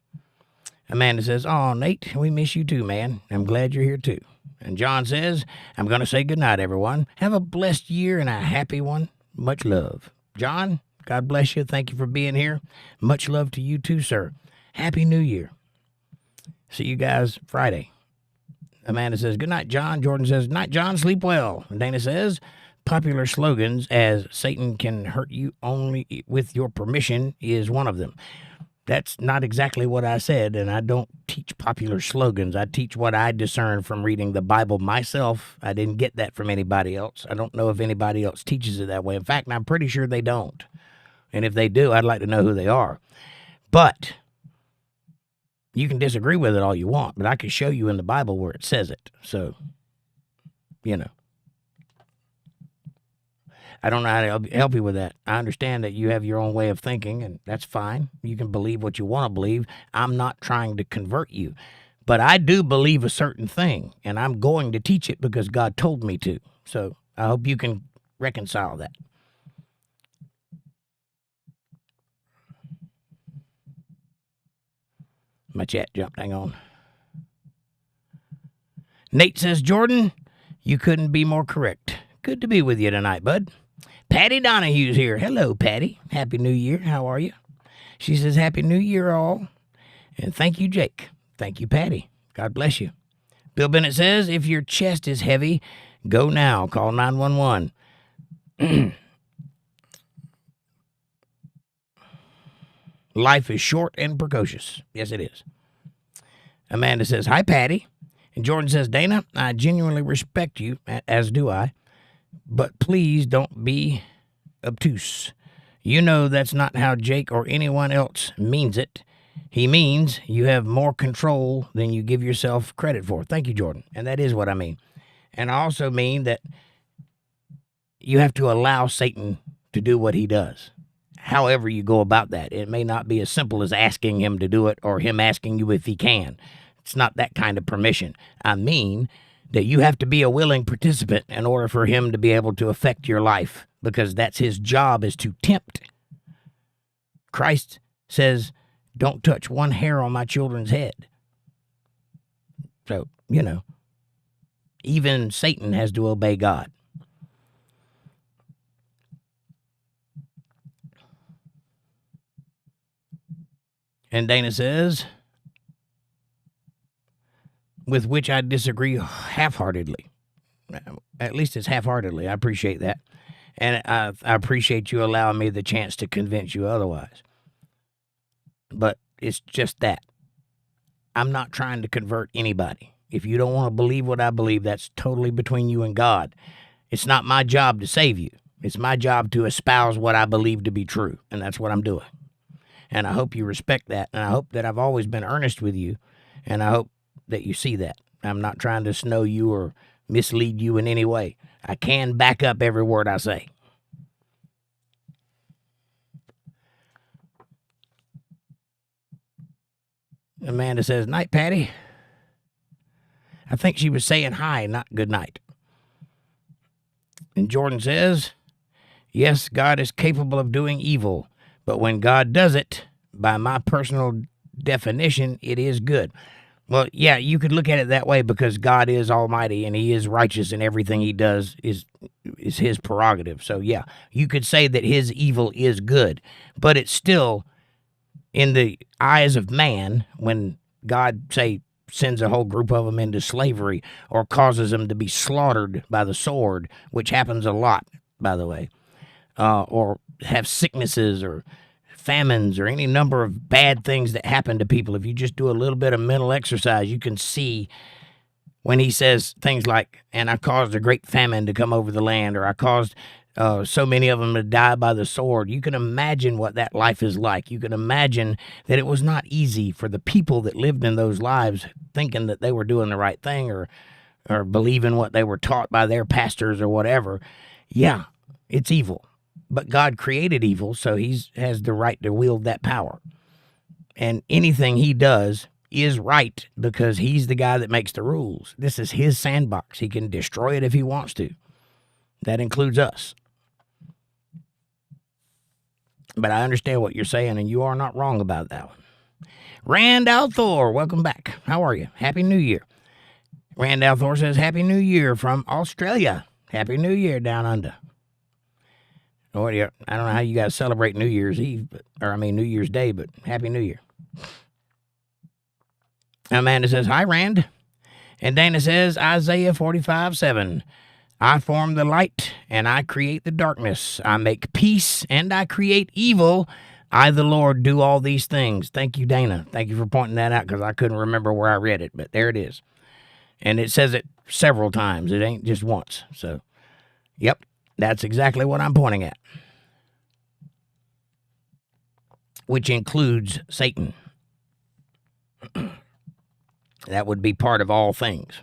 Amanda says, oh, Nate, we miss you too, man. I'm glad you're here too. And John says, I'm going to say goodnight, everyone. Have a blessed year and a happy one. Much love. John, God bless you. Thank you for being here. Much love to you too, sir. Happy New Year. See you guys Friday. Amanda says, good night, John. Jordan says, night, John. Sleep well. And Dana says, popular slogans as Satan can hurt you only with your permission is one of them. That's not exactly what I said, and I don't teach popular slogans. I teach what I discern from reading the Bible myself. I didn't get that from anybody else. I don't know if anybody else teaches it that way. In fact, I'm pretty sure they don't. And if they do, I'd like to know who they are. But you can disagree with it all you want, but I can show you in the Bible where it says it. So, you know. I don't know how to help you with that. I understand that you have your own way of thinking, and that's fine. You can believe what you want to believe. I'm not trying to convert you. But I do believe a certain thing, and I'm going to teach it because God told me to. So I hope you can reconcile that. My chat jumped. Hang on. Nate says, Jordan, you couldn't be more correct. Good to be with you tonight, bud. Patty Donahue's here. Hello, Patty. Happy New Year. How are you? She says, Happy New Year, all. And thank you, Jake. Thank you, Patty. God bless you. Bill Bennett says, if your chest is heavy, go now. Call 911. Life is short and precocious. Yes, it is. Amanda says, hi, Patty. And Jordan says, Dana, I genuinely respect you, as do I. But please don't be obtuse. You know that's not how Jake or anyone else means it. He means you have more control than you give yourself credit for. Thank you, Jordan. And that is what I mean. And I also mean that you have to allow Satan to do what he does. However you go about that. It may not be as simple as asking him to do it or him asking you if he can. It's not that kind of permission. I mean that you have to be a willing participant in order for him to be able to affect your life, because that's his job, is to tempt. Christ says, don't touch one hair on my children's head. So, you know, even Satan has to obey God. And Dana says, with which I disagree half-heartedly. At least it's half-heartedly. I appreciate that. And I appreciate you allowing me the chance to convince you otherwise. But it's just that. I'm not trying to convert anybody. If you don't want to believe what I believe, that's totally between you and God. It's not my job to save you. It's my job to espouse what I believe to be true. And that's what I'm doing. And I hope you respect that. And I hope that I've always been earnest with you. And I hope that you see that. I'm not trying to snow you or mislead you in any way. I can back up every word I say. Amanda says, night, Patty. I think she was saying hi, not good night. And Jordan says, yes, God is capable of doing evil, but when God does it, by my personal definition, it is good. Well, yeah, you could look at it that way because God is almighty and he is righteous and everything he does is his prerogative. So, yeah, you could say that his evil is good, but it's still, in the eyes of man, when God, say, sends a whole group of them into slavery or causes them to be slaughtered by the sword, which happens a lot, by the way, or have sicknesses or famines or any number of bad things that happen to people. If you just do a little bit of mental exercise, you can see when he says things like, and I caused a great famine to come over the land, or I caused so many of them to die by the sword. You can imagine what that life is like. You can imagine that it was not easy for the people that lived in those lives thinking that they were doing the right thing or believing what they were taught by their pastors or whatever. Yeah, it's evil. But God created evil, so he has the right to wield that power. And anything he does is right because he's the guy that makes the rules. This is his sandbox. He can destroy it if he wants to. That includes us. But I understand what you're saying, and you are not wrong about that one. Rand Althor, welcome back. How are you? Happy New Year. Rand Althor says, Happy New Year from Australia. Happy New Year down under. I don't know how you guys celebrate New Year's Eve, New Year's Day, but Happy New Year. Amanda says, Hi, Rand. And Dana says, Isaiah 45:7. I form the light, and I create the darkness. I make peace, and I create evil. I, the Lord, do all these things. Thank you, Dana. Thank you for pointing that out, because I couldn't remember where I read it, but there it is. And it says it several times. It ain't just once. So, yep, that's exactly what I'm pointing at. Which includes Satan. That would be part of all things.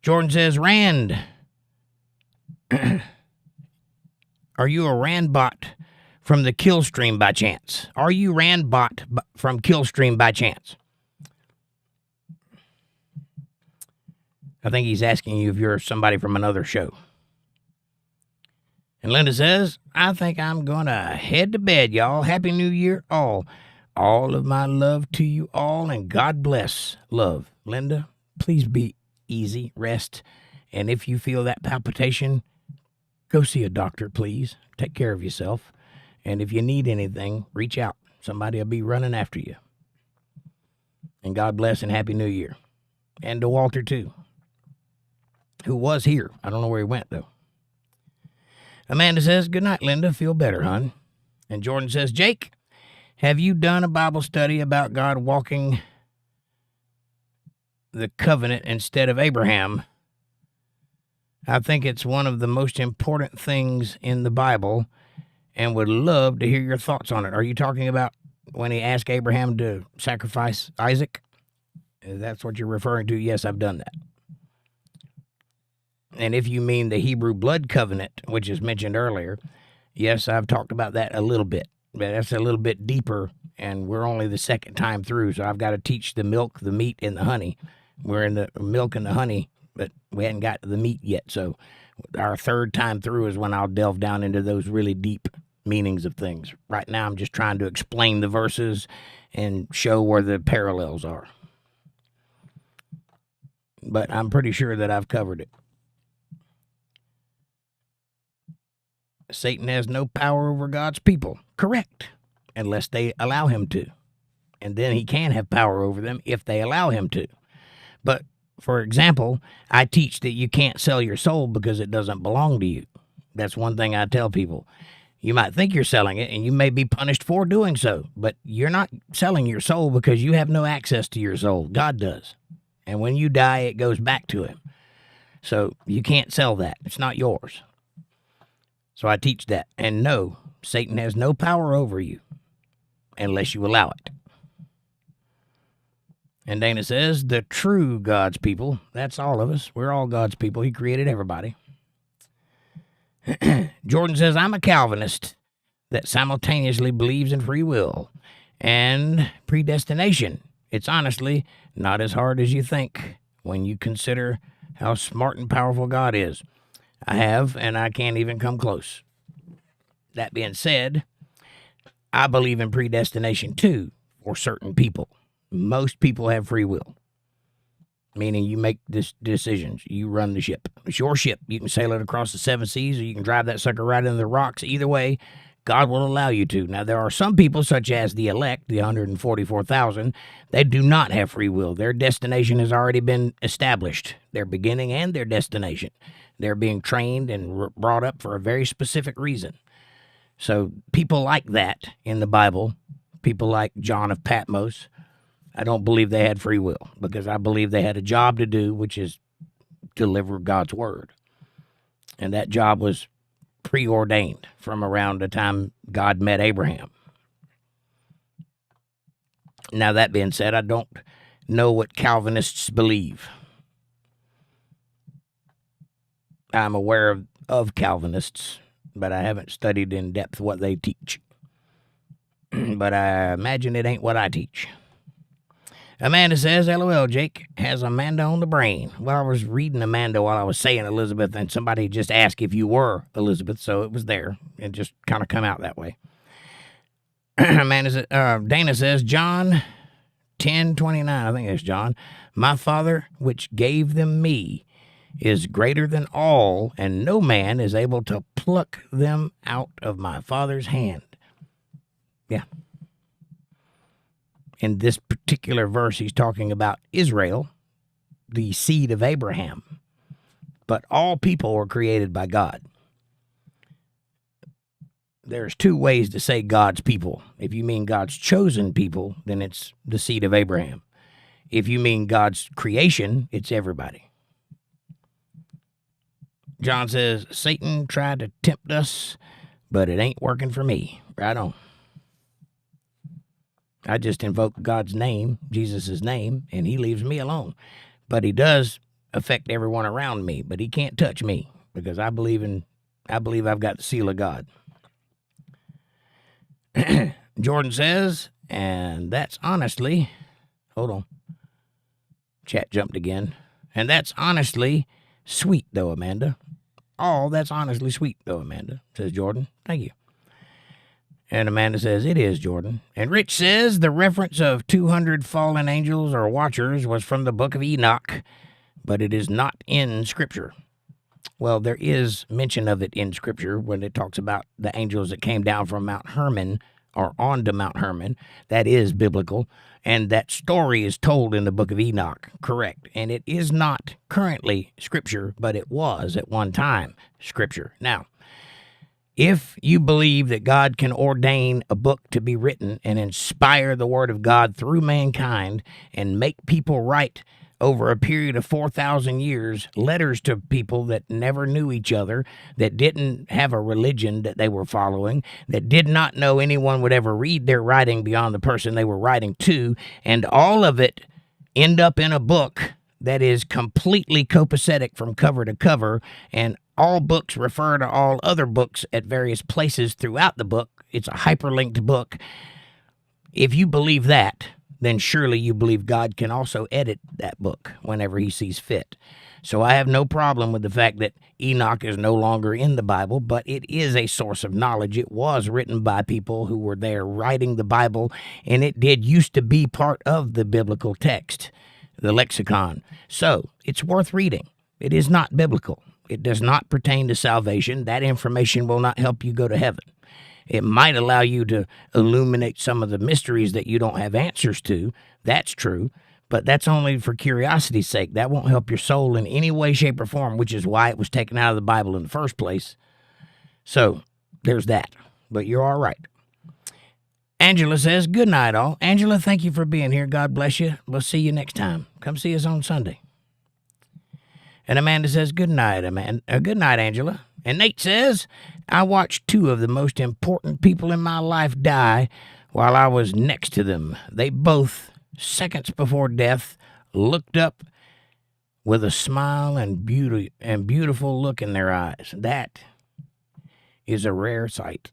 Jordan says, Rand, are you a Rand bot from the kill stream by chance? Are you Rand bot from kill stream by chance? I think he's asking you if you're somebody from another show. And Linda says, I think I'm going to head to bed, y'all. Happy New Year, all. All of my love to you all, and God bless. Love. Linda, please be easy, rest, and if you feel that palpitation, go see a doctor, please. Take care of yourself, and if you need anything, reach out. Somebody will be running after you. And God bless and Happy New Year. And to Walter, too, who was here. I don't know where he went, though. Amanda says, good night, Linda. Feel better, hon. And Jordan says, Jake, have you done a Bible study about God walking the covenant instead of Abraham? I think it's one of the most important things in the Bible and would love to hear your thoughts on it. Are you talking about when he asked Abraham to sacrifice Isaac? If that's what you're referring to, yes, I've done that. And if you mean the Hebrew blood covenant, which is mentioned earlier, yes, I've talked about that a little bit. But that's a little bit deeper, and we're only the second time through, so I've got to teach the milk, the meat, and the honey. We're in the milk and the honey, but we hadn't got to the meat yet, so our third time through is when I'll delve down into those really deep meanings of things. Right now, I'm just trying to explain the verses and show where the parallels are. But I'm pretty sure that I've covered it. Satan has no power over God's people. Correct. Unless they allow him to. And then he can have power over them if they allow him to. But, for example, I teach that you can't sell your soul because it doesn't belong to you. That's one thing I tell people. You might think you're selling it, and you may be punished for doing so. But you're not selling your soul because you have no access to your soul. God does. And when you die, it goes back to him. So you can't sell that. It's not yours. So I teach that. And no, Satan has no power over you unless you allow it. And Dana says, the true God's people, that's all of us. We're all God's people. He created everybody. Jordan says, I'm a Calvinist that simultaneously believes in free will and predestination. It's honestly not as hard as you think when you consider how smart and powerful God is. I have, and I can't even come close. That being said, I believe in predestination too for certain people. Most people have free will, meaning you make decisions. You run the ship. It's your ship. You can sail it across the 7 seas, or you can drive that sucker right into the rocks. Either way, God will allow you to. Now, there are some people, such as the elect, the 144,000, they do not have free will. Their destination has already been established, their beginning and their destination. They're being trained and brought up for a very specific reason. So people like that in the Bible, people like John of Patmos, I don't believe they had free will because I believe they had a job to do, which is deliver God's word. And that job was preordained from around the time God met Abraham. Now, that being said, I don't know what Calvinists believe. I'm aware of Calvinists, but I haven't studied in depth what they teach. But I imagine it ain't what I teach. Amanda says, LOL, Jake has Amanda on the brain. Well, I was reading Amanda while I was saying Elizabeth, and somebody just asked if you were Elizabeth, so it was there. It just kind of come out that way. Dana says, John 10:29, I think it's John. My Father, which gave them me, is greater than all, and no man is able to pluck them out of my Father's hand. Yeah. In this particular verse, he's talking about Israel, the seed of Abraham. But all people were created by God. There's two ways to say God's people. If you mean God's chosen people, then it's the seed of Abraham. If you mean God's creation, it's everybody. John says, Satan tried to tempt us, but it ain't working for me. Right on. I just invoke God's name, Jesus' name, and he leaves me alone. But he does affect everyone around me, but he can't touch me because I believe I've got the seal of God. Jordan says, and that's honestly, hold on. Chat jumped again. And that's honestly sweet, though, Amanda. Oh, that's honestly sweet, though, Amanda, says Jordan. Thank you. And Amanda says, it is, Jordan. And Rich says, the reference of 200 fallen angels or watchers was from the book of Enoch, but it is not in Scripture. Well, there is mention of it in Scripture when it talks about the angels that came down from Mount Hermon or onto Mount Hermon. That is biblical. And that story is told in the book of Enoch, correct. And it is not currently Scripture, but it was at one time Scripture. Now, if you believe that God can ordain a book to be written and inspire the word of God through mankind and make people write over a period of 4,000 years letters to people that never knew each other, that didn't have a religion that they were following, that did not know anyone would ever read their writing beyond the person they were writing to, and all of it end up in a book that is completely copacetic from cover to cover, and all books refer to all other books at various places throughout the book. It's a hyperlinked book. If you believe that, then surely you believe God can also edit that book whenever he sees fit. So I have no problem with the fact that Enoch is no longer in the Bible, but it is a source of knowledge. It was written by people who were there writing the Bible, and it did used to be part of the biblical text, the lexicon. So it's worth reading. It is not biblical. It does not pertain to salvation. That information will not help you go to heaven. It might allow you to illuminate some of the mysteries that you don't have answers to. That's true, but that's only for curiosity's sake. That won't help your soul in any way, shape, or form, which is why it was taken out of the Bible in the first place. So there's that, but you're all right. Angela says, good night, all. Angela, thank you for being here. God bless you. We'll see you next time. Come see us on Sunday. And Amanda says, good night, good night, Angela. And Nate says, I watched two of the most important people in my life die while I was next to them. They both, seconds before death, looked up with a smile and beautiful look in their eyes. That is a rare sight.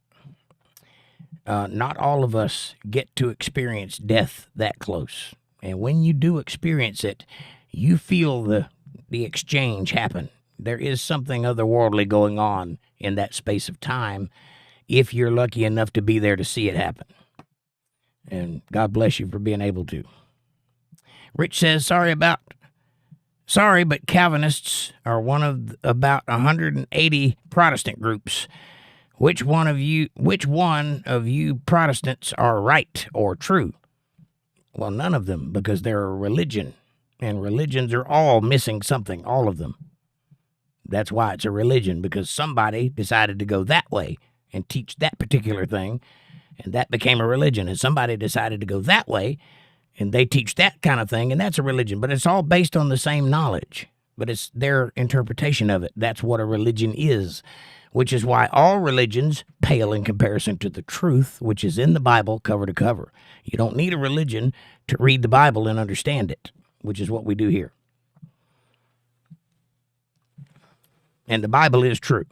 Not all of us get to experience death that close. And when you do experience it, you feel the exchange happen. There is something otherworldly going on in that space of time if you're lucky enough to be there to see it happen. And God bless you for being able to. Rich says, sorry, but Calvinists are one of about 180 Protestant groups. Which one of you Protestants are right or true? Well, none of them, because they're a religion. And religions are all missing something, all of them. That's why it's a religion, because somebody decided to go that way and teach that particular thing, and that became a religion. And somebody decided to go that way, and they teach that kind of thing, and that's a religion. But it's all based on the same knowledge, but it's their interpretation of it. That's what a religion is, which is why all religions pale in comparison to the truth, which is in the Bible cover to cover. You don't need a religion to read the Bible and understand it, which is what we do here. And the Bible is true.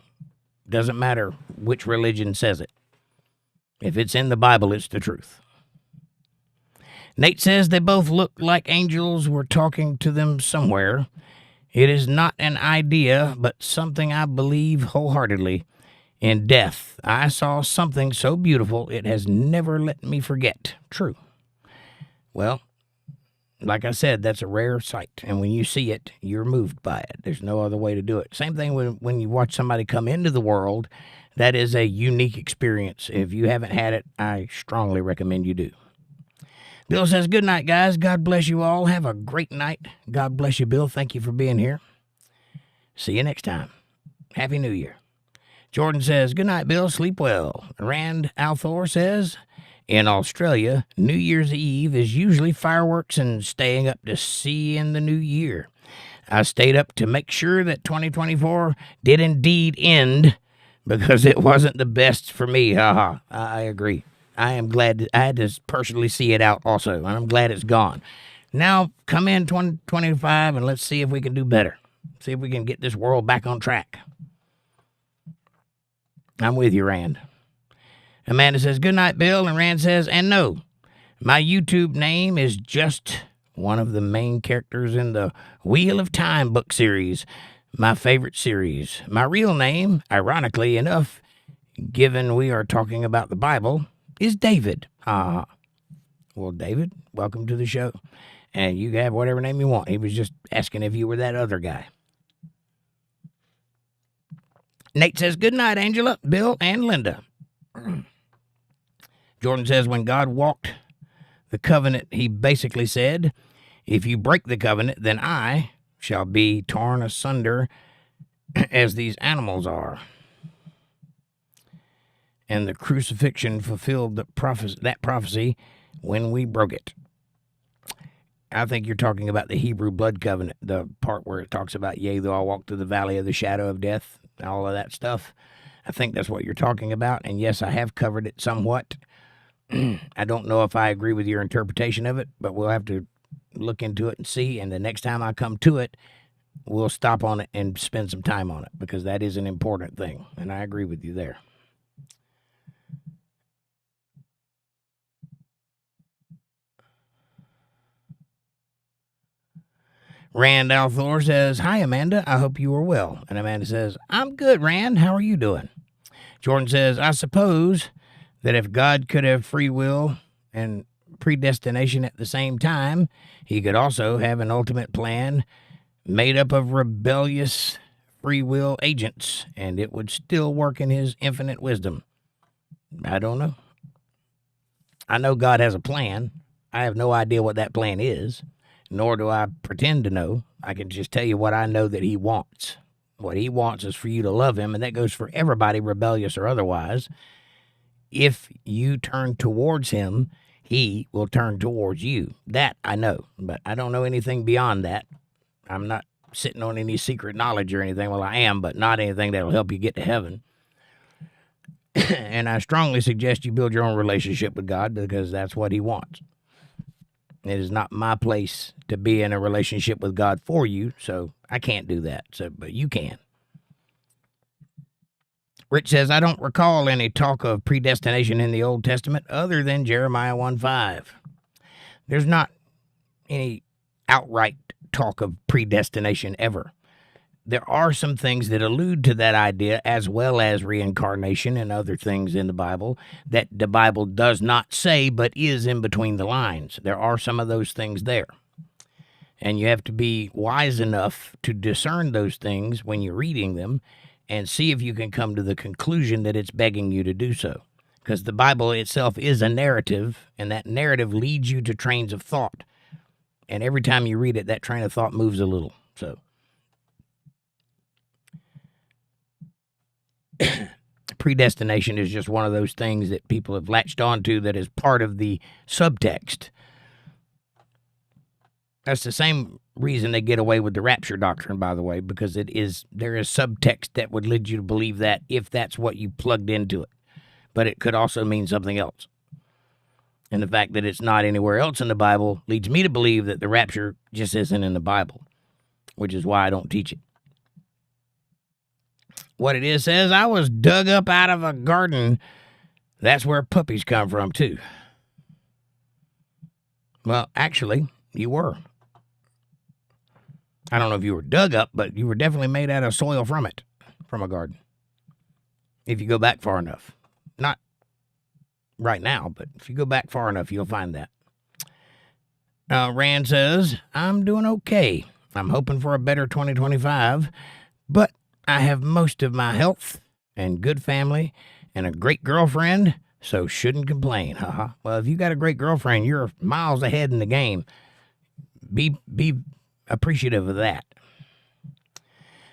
Doesn't matter which religion says it. If it's in the Bible, it's the truth. Nate says they both look like angels were talking to them somewhere. It is not an idea, but something I believe wholeheartedly. In death, I saw something so beautiful it has never let me forget. True. Well, like I said, that's a rare sight, and when you see it, you're moved by it. There's no other way to do it. Same thing when you watch somebody come into the world. That is a unique experience. If you haven't had it, I strongly recommend you do. Bill says, good night, guys. God bless you all. Have a great night. God bless you, Bill. Thank you for being here. See you next time. Happy New Year. Jordan says, good night, Bill. Sleep well. Rand Althor says, in Australia, New Year's Eve is usually fireworks and staying up to see in the new year. I stayed up to make sure that 2024 did indeed end because it wasn't the best for me. Haha. I agree. I am glad I had to personally see it out also, and I'm glad it's gone. Now, come in 2025 and let's see if we can do better. See if we can get this world back on track. I'm with you, Rand. Amanda says, good night, Bill. And Rand says, and no, my YouTube name is just one of the main characters in the Wheel of Time book series, my favorite series. My real name, ironically enough, given we are talking about the Bible, is David. Well, David, welcome to the show. And you can have whatever name you want. He was just asking if you were that other guy. Nate says, good night, Angela, Bill, and Linda. Jordan says, when God walked the covenant, he basically said, if you break the covenant, then I shall be torn asunder as these animals are. And the crucifixion fulfilled that prophecy when we broke it. I think you're talking about the Hebrew blood covenant, the part where it talks about, yea, though I walk through the valley of the shadow of death, all of that stuff. I think that's what you're talking about. And yes, I have covered it somewhat. I don't know if I agree with your interpretation of it, but we'll have to look into it and see. And the next time I come to it, we'll stop on it and spend some time on it, because that is an important thing. And I agree with you there. Rand Althor says, hi, Amanda. I hope you are well. And Amanda says, I'm good, Rand. How are you doing? Jordan says, I suppose that if God could have free will and predestination at the same time, he could also have an ultimate plan made up of rebellious free will agents, and it would still work in his infinite wisdom. I don't know. I know God has a plan. I have no idea what that plan is, nor do I pretend to know. I can just tell you what I know that he wants. What he wants is for you to love him, and that goes for everybody, rebellious or otherwise. If you turn towards him, he will turn towards you. That I know, but I don't know anything beyond that. I'm not sitting on any secret knowledge or anything. Well, I am, but not anything that'll help you get to heaven. And I strongly suggest you build your own relationship with God, because that's what he wants. It is not my place to be in a relationship with God for you, so I can't do that. But you can. Rich says, I don't recall any talk of predestination in the Old Testament other than Jeremiah 1:5. There's not any outright talk of predestination ever. There are some things that allude to that idea, as well as reincarnation and other things in the Bible that the Bible does not say, but is in between the lines. There are some of those things there. And you have to be wise enough to discern those things when you're reading them and see if you can come to the conclusion that it's begging you to do so. Because the Bible itself is a narrative, and that narrative leads you to trains of thought. And every time you read it, that train of thought moves a little. So predestination is just one of those things that people have latched onto that is part of the subtext. That's the same reason they get away with the rapture doctrine, by the way, because there is subtext that would lead you to believe that if that's what you plugged into it. But it could also mean something else. And the fact that it's not anywhere else in the Bible leads me to believe that the rapture just isn't in the Bible, which is why I don't teach it. What it is says, I was dug up out of a garden. That's where puppies come from, too. Well, actually, you were. I don't know if you were dug up, but you were definitely made out of soil from a garden. If you go back far enough. Not right now, but if you go back far enough, you'll find that. Rand says, I'm doing okay. I'm hoping for a better 2025, but I have most of my health and good family and a great girlfriend, so shouldn't complain. Well, if you got a great girlfriend, you're miles ahead in the game. Be appreciative of that.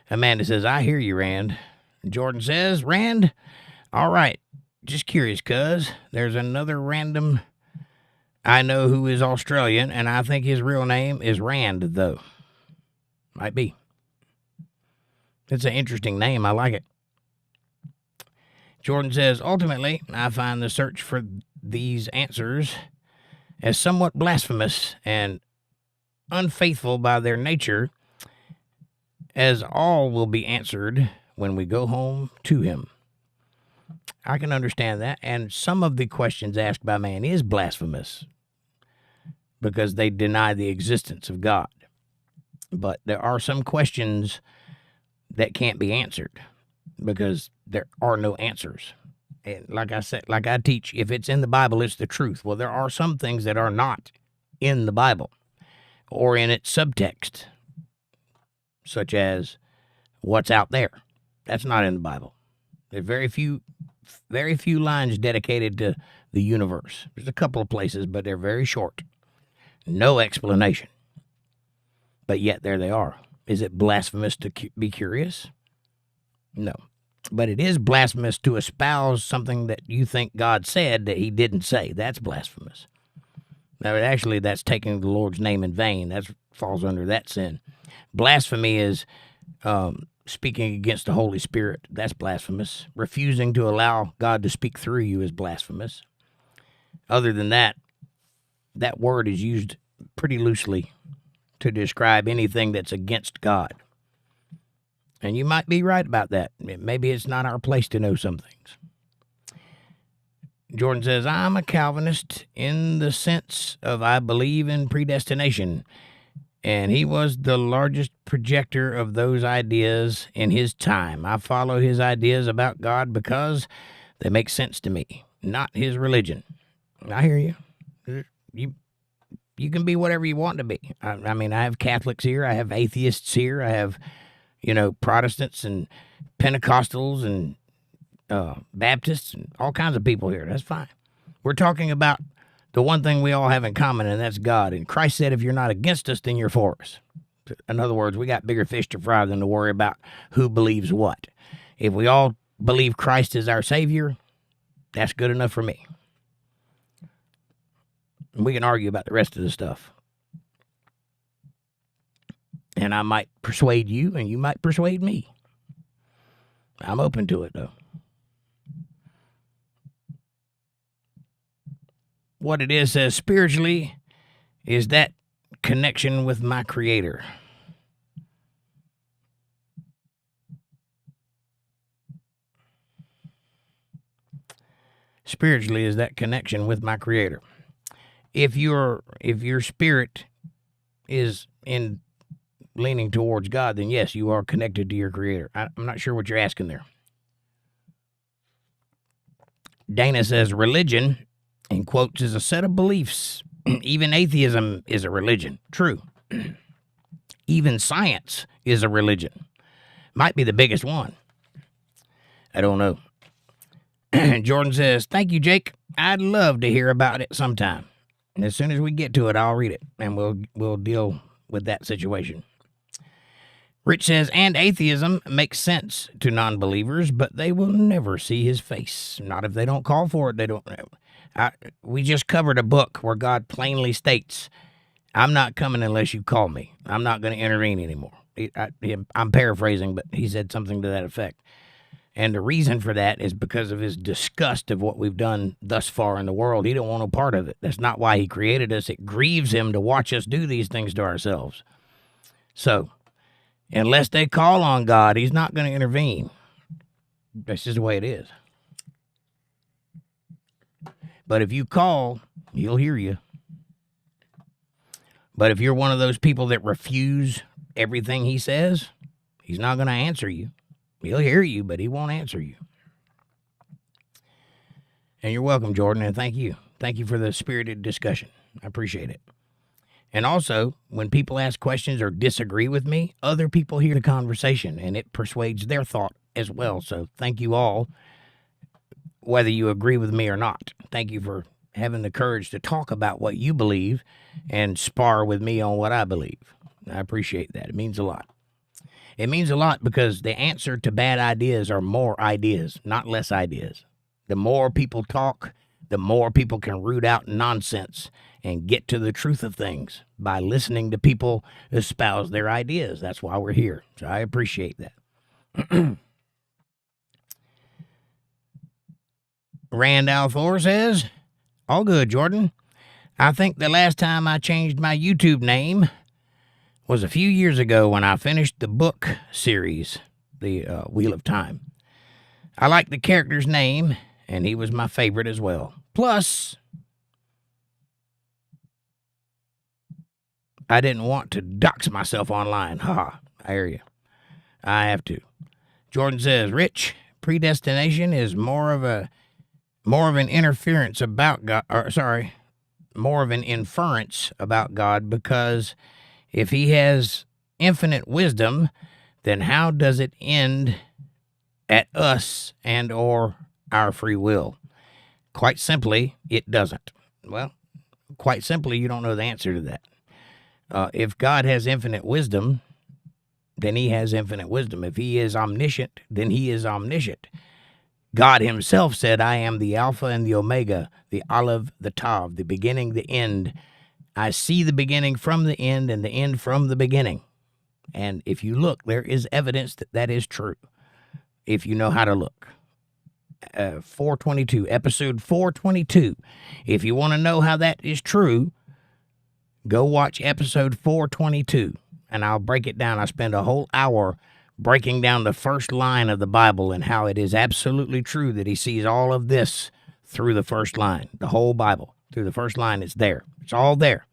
Amanda says, I hear you, Rand. Jordan says, Rand, all right, just curious, cuz there's another random I know who is Australian, and I think his real name is Rand, though. Might be. It's an interesting name. I like it. Jordan says, ultimately, I find the search for these answers as somewhat blasphemous and unfaithful by their nature, as all will be answered when we go home to him. I can understand that, and some of the questions asked by man is blasphemous because they deny the existence of God. But there are some questions that can't be answered because there are no answers. And like I said, like I teach, if it's in the Bible, it's the truth. Well, there are some things that are not in the Bible or in its subtext, such as what's out there. That's not in the Bible. There's very few lines dedicated to the universe. There's a couple of places, but they're very short. No explanation. But yet there they are. Is it blasphemous to be curious? No. But it is blasphemous to espouse something that you think God said that he didn't say. That's blasphemous. Now, actually, that's taking the Lord's name in vain. That falls under that sin. Blasphemy is speaking against the Holy Spirit. That's blasphemous. Refusing to allow God to speak through you is blasphemous. Other than that, that word is used pretty loosely to describe anything that's against God. And you might be right about that. Maybe it's not our place to know some things. Jordan says, I'm a Calvinist in the sense of I believe in predestination. And he was the largest projector of those ideas in his time. I follow his ideas about God because they make sense to me, not his religion. I hear you. You can be whatever you want to be. I mean, I have Catholics here. I have atheists here. I have, Protestants and Pentecostals and Baptists and all kinds of people here. That's fine. We're talking about the one thing we all have in common, and that's God. And Christ said, if you're not against us, then you're for us. In other words, we got bigger fish to fry than to worry about who believes what. If we all believe Christ is our Savior, that's good enough for me. We can argue about the rest of the stuff. And I might persuade you, and you might persuade me. I'm open to it, though. What it is says spiritually is that connection with my Creator. Spiritually is that connection with my Creator. If your spirit is in leaning towards God, then yes, you are connected to your Creator. I'm not sure what you're asking there. Dana says religion, in quotes, is a set of beliefs. Even atheism is a religion. True. Even science is a religion. Might be the biggest one. I don't know. Jordan says, thank you, Jake. I'd love to hear about it sometime. And as soon as we get to it, I'll read it, and we'll deal with that situation. Rich says, and atheism makes sense to non-believers, but they will never see his face. Not if they don't call for it. They don't. We just covered a book where God plainly states, I'm not coming unless you call me. I'm not going to intervene anymore. I'm paraphrasing, but he said something to that effect. And the reason for that is because of his disgust of what we've done thus far in the world. He don't want no part of it. That's not why he created us. It grieves him to watch us do these things to ourselves. So, unless they call on God, he's not going to intervene. That's just the way it is. But if you call, he'll hear you. But if you're one of those people that refuse everything he says, he's not going to answer you. He'll hear you, but he won't answer you. And you're welcome, Jordan, and thank you. Thank you for the spirited discussion. I appreciate it. And also, when people ask questions or disagree with me, other people hear the conversation, and it persuades their thought as well. So thank you all, whether you agree with me or not. Thank you for having the courage to talk about what you believe and spar with me on what I believe. I appreciate that. It means a lot. It means a lot because the answer to bad ideas are more ideas, not less ideas. The more people talk, the more people can root out nonsense and get to the truth of things by listening to people espouse their ideas. That's why we're here. So I appreciate that. Randall Thor says, all good, Jordan. I think the last time I changed my YouTube name was a few years ago when I finished the book series, The Wheel of Time. I like the character's name, and he was my favorite as well. Plus, I didn't want to dox myself online. Ha, I hear you. I have to. Jordan says, Rich, predestination is more of an inference about God, because if he has infinite wisdom, then how does it end at us and or our free will? Quite simply, it doesn't. Well, quite simply, you don't know the answer to that. If God has infinite wisdom, then he has infinite wisdom. If he is omniscient, then he is omniscient. God himself said, I am the Alpha and the Omega, the Aleph, the Tav, the beginning, the end. I see the beginning from the end and the end from the beginning. And if you look, there is evidence that that is true, if you know how to look. 422, episode 422. If you want to know how that is true, go watch episode 422, and I'll break it down. I spend a whole hour breaking down the first line of the Bible and how it is absolutely true that he sees all of this through the first line. The whole Bible, through the first line, it's there. It's all there.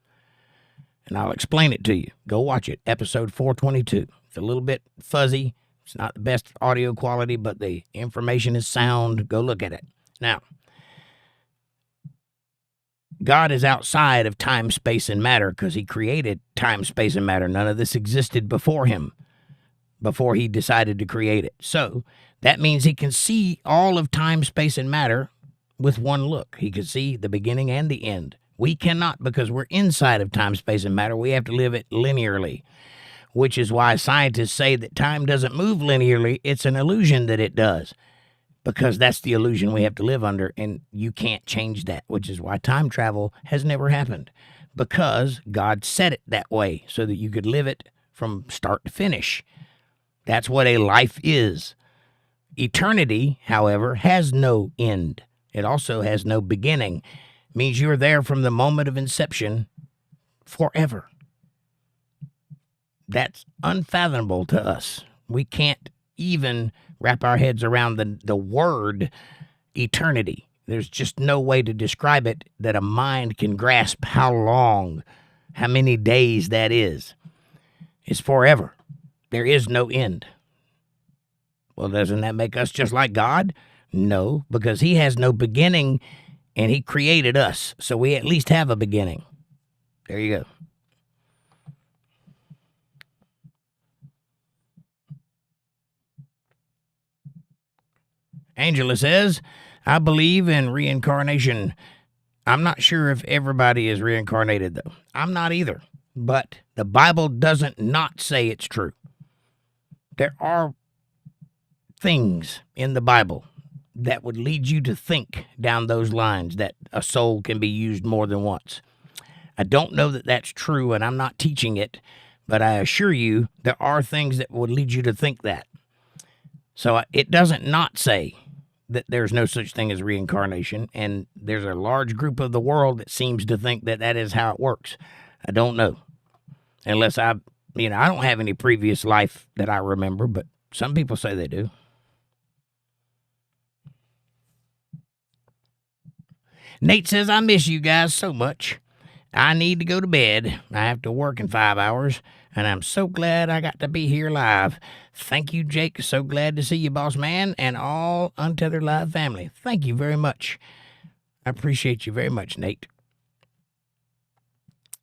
And I'll explain it to you. Go watch it, episode 422. It's a little bit fuzzy. It's not the best audio quality, but the information is sound. Go look at it. Now, God is outside of time, space, and matter because he created time, space, and matter. None of this existed before him, before he decided to create it. So that means he can see all of time, space, and matter with one look. He can see the beginning and the end. We cannot, because we're inside of time, space, and matter. We have to live it linearly, which is why scientists say that time doesn't move linearly. It's an illusion that it does, because that's the illusion we have to live under, and you can't change that, which is why time travel has never happened, because God set it that way so that you could live it from start to finish. That's what a life is. Eternity, however, has no end. It also has no beginning. It means you're there from the moment of inception forever. That's unfathomable to us. We can't even wrap our heads around the word eternity. There's just no way to describe it that a mind can grasp how long, how many days that is. It's forever. There is no end. Well, doesn't that make us just like God? No, because he has no beginning and he created us. So we at least have a beginning. There you go. Angela says, I believe in reincarnation. I'm not sure if everybody is reincarnated, though. I'm not either. But the Bible doesn't not say it's true. There are things in the Bible that would lead you to think down those lines, that a soul can be used more than once. I don't know that that's true, and I'm not teaching it, but I assure you there are things that would lead you to think that. So it doesn't not say that there's no such thing as reincarnation, and there's a large group of the world that seems to think that that is how it works. I don't know. Unless I don't have any previous life that I remember, but some people say they do. Nate says, I miss you guys so much. I need to go to bed. I have to work in 5 hours, and I'm so glad I got to be here live. Thank you, Jake. So glad to see you, boss man, and all Untethered Live family. Thank you very much. I appreciate you very much, Nate.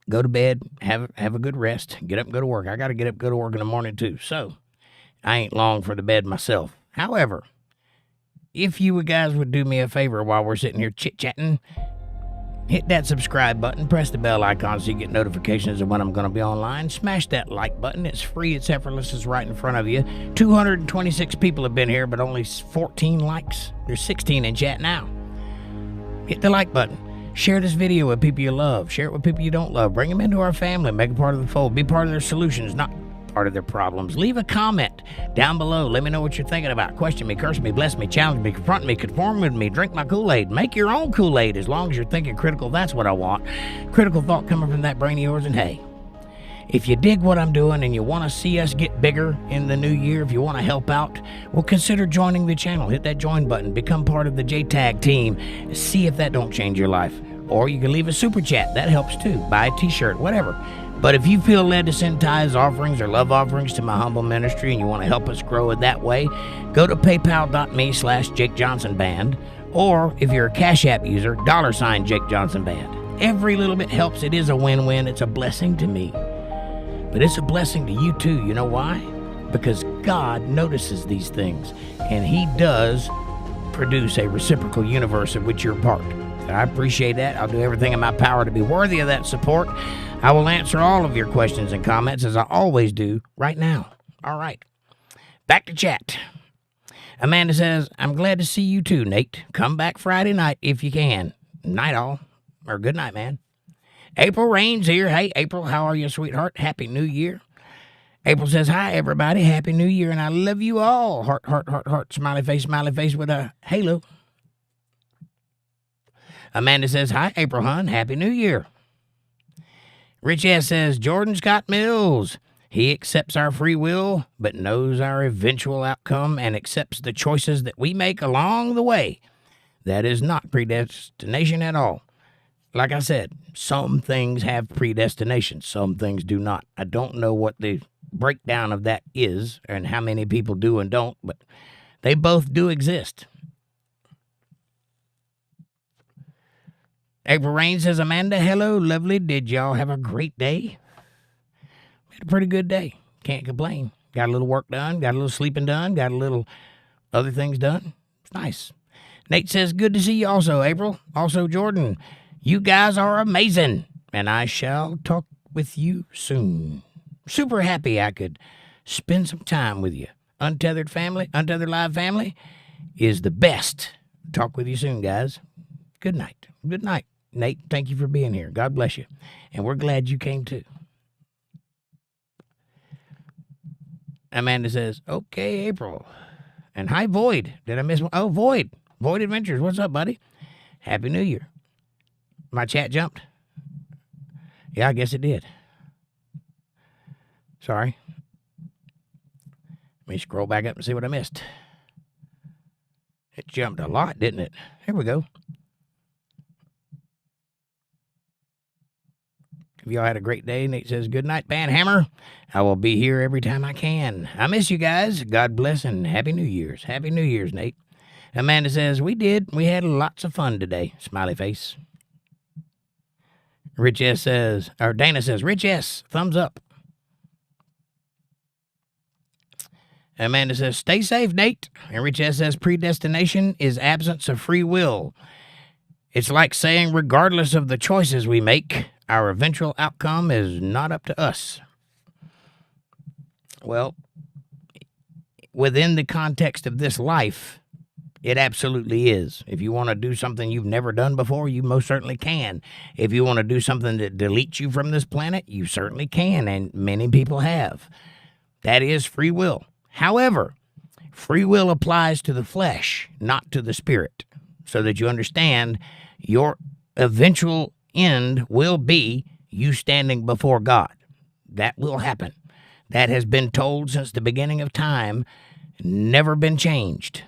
Go to bed, have a good rest, get up and go to work. I got to get up and go to work in the morning, too, so I ain't long for the bed myself. However, if you guys would do me a favor while we're sitting here chit-chatting, hit that subscribe button, press the bell icon so you get notifications of when I'm going to be online. Smash that like button. It's free. It's effortless. It's right in front of you. 226 people have been here, but only 14 likes. There's 16 in chat now. Hit the like button. Share this video with people you love. Share it with people you don't love. Bring them into our family. Make them part of the fold. Be part of their solutions, not part of their problems. Leave a comment down below. Let me know what you're thinking about. Question me, curse me, bless me, challenge me, confront me, conform with me, drink my Kool-Aid. Make your own Kool-Aid as long as you're thinking critical. That's what I want. Critical thought coming from that brain of yours. And hey, if you dig what I'm doing and you want to see us get bigger in the new year, if you want to help out, well, consider joining the channel. Hit that join button. Become part of the JTAG team. See if that don't change your life. Or you can leave a super chat. That helps too. Buy a t-shirt, whatever. But if you feel led to send tithes, offerings, or love offerings to my humble ministry and you want to help us grow it that way, go to paypal.me/jakejohnsonband. Or if you're a Cash App user, $ jakejohnsonband. Every little bit helps. It is a win-win. It's a blessing to me. But it's a blessing to you too. You know why? Because God notices these things. And He does produce a reciprocal universe of which you're part. I appreciate that. I'll do everything in my power to be worthy of that support. I will answer all of your questions and comments as I always do right now. All right. Back to chat. Amanda says, I'm glad to see you too, Nate. Come back Friday night if you can. Night all. Or good night, man. April Rain's here. Hey, April, how are you, sweetheart? Happy New Year. April says, hi, everybody. Happy New Year, and I love you all. Heart, heart, heart, heart. Smiley face with a halo. Amanda says, hi, April, hon. Happy New Year. Rich S. says, Jordan Scott Mills. He accepts our free will, but knows our eventual outcome and accepts the choices that we make along the way. That is not predestination at all. Like I said, some things have predestination. Some things do not. I don't know what the breakdown of that is and how many people do and don't, but they both do exist. April Rain says, Amanda, hello, lovely. Did y'all have a great day? We had a pretty good day. Can't complain. Got a little work done. Got a little sleeping done. Got a little other things done. It's nice. Nate says, good to see you also, April. Also, Jordan, you guys are amazing, and I shall talk with you soon. Super happy I could spend some time with you. Untethered family, Untethered Live family is the best. Talk with you soon, guys. Good night. Good night. Nate, thank you for being here. God bless you. And we're glad you came too. Amanda says, okay, April. And hi, Void. Did I miss one? Oh, Void. Void Adventures. What's up, buddy? Happy New Year. My chat jumped? Yeah, I guess it did. Sorry. Let me scroll back up and see what I missed. It jumped a lot, didn't it? Here we go. If y'all had a great day, Nate says, good night, Banhammer. I will be here every time I can. I miss you guys. God bless and Happy New Year's. Happy New Year's, Nate. Amanda says, we did. We had lots of fun today. Smiley face. Rich S says, or Dana says, Rich S, thumbs up. Amanda says, stay safe, Nate. And Rich S says, predestination is absence of free will. It's like saying, regardless of the choices we make, our eventual outcome is not up to us. Well, within the context of this life, it absolutely is. If you want to do something you've never done before, you most certainly can. If you want to do something that deletes you from this planet, you certainly can, and many people have. That is free will. However, free will applies to the flesh, not to the spirit, so that you understand your eventual end will be you standing before God. That will happen. That has been told since the beginning of time, never been changed.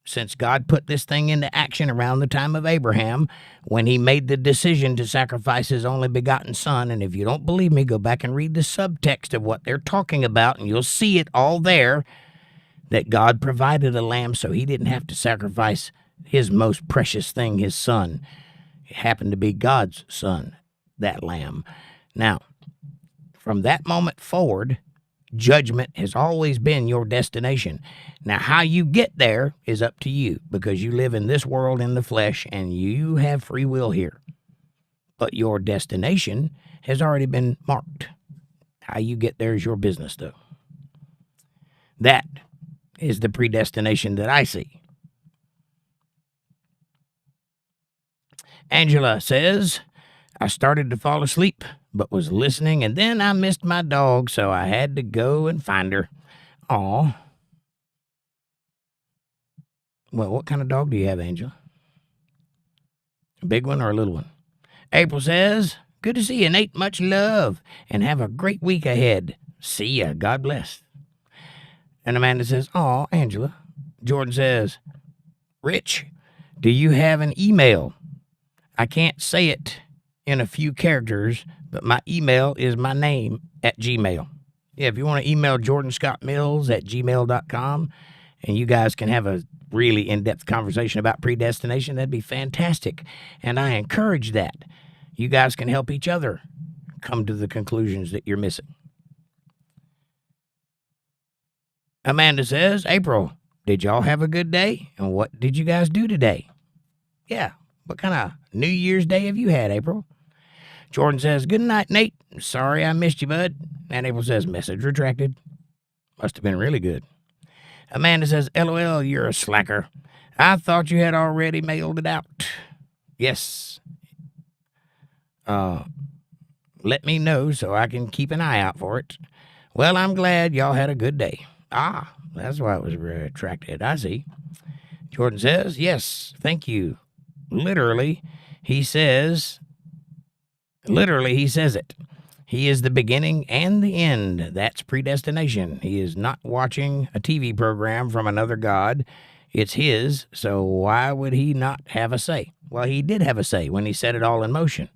since God put this thing into action around the time of Abraham when he made the decision to sacrifice his only begotten son. And if you don't believe me, go back and read the subtext of what they're talking about, and you'll see it all there, that God provided a lamb so he didn't have to sacrifice his most precious thing, his son. It happened to be God's son, that lamb. Now, from that moment forward, judgment has always been your destination. Now, how you get there is up to you, because you live in this world in the flesh and you have free will here. But your destination has already been marked. How you get there is your business, though. That is the predestination that I see. Angela says, I started to fall asleep, but was listening, and then I missed my dog, so I had to go and find her. Aw. Well, what kind of dog do you have, Angela? A big one or a little one? April says, good to see you, Nate. Much love, and have a great week ahead. See ya. God bless. And Amanda says, aw, Angela. Jordan says, Rich, do you have an email? I can't say it in a few characters, but my email is my name at Gmail. Yeah, if you want to email JordanScottMills@gmail.com, and you guys can have a really in-depth conversation about predestination, that'd be fantastic. And I encourage that. You guys can help each other come to the conclusions that you're missing. Amanda says, April, did y'all have a good day? And what did you guys do today? Yeah, what kind of New Year's Day have you had, April? Jordan says, good night, Nate. Sorry I missed you, bud. And April says, message retracted. Must have been really good. Amanda says, LOL, you're a slacker. I thought you had already mailed it out. Yes. Let me know so I can keep an eye out for it. Well, I'm glad y'all had a good day. Ah, that's why it was retracted. I see. Jordan says, yes, thank you. Literally, he says it. He is the beginning and the end. That's predestination. He is not watching a TV program from another god. It's his, so why would he not have a say? Well, he did have a say when he set it all in motion.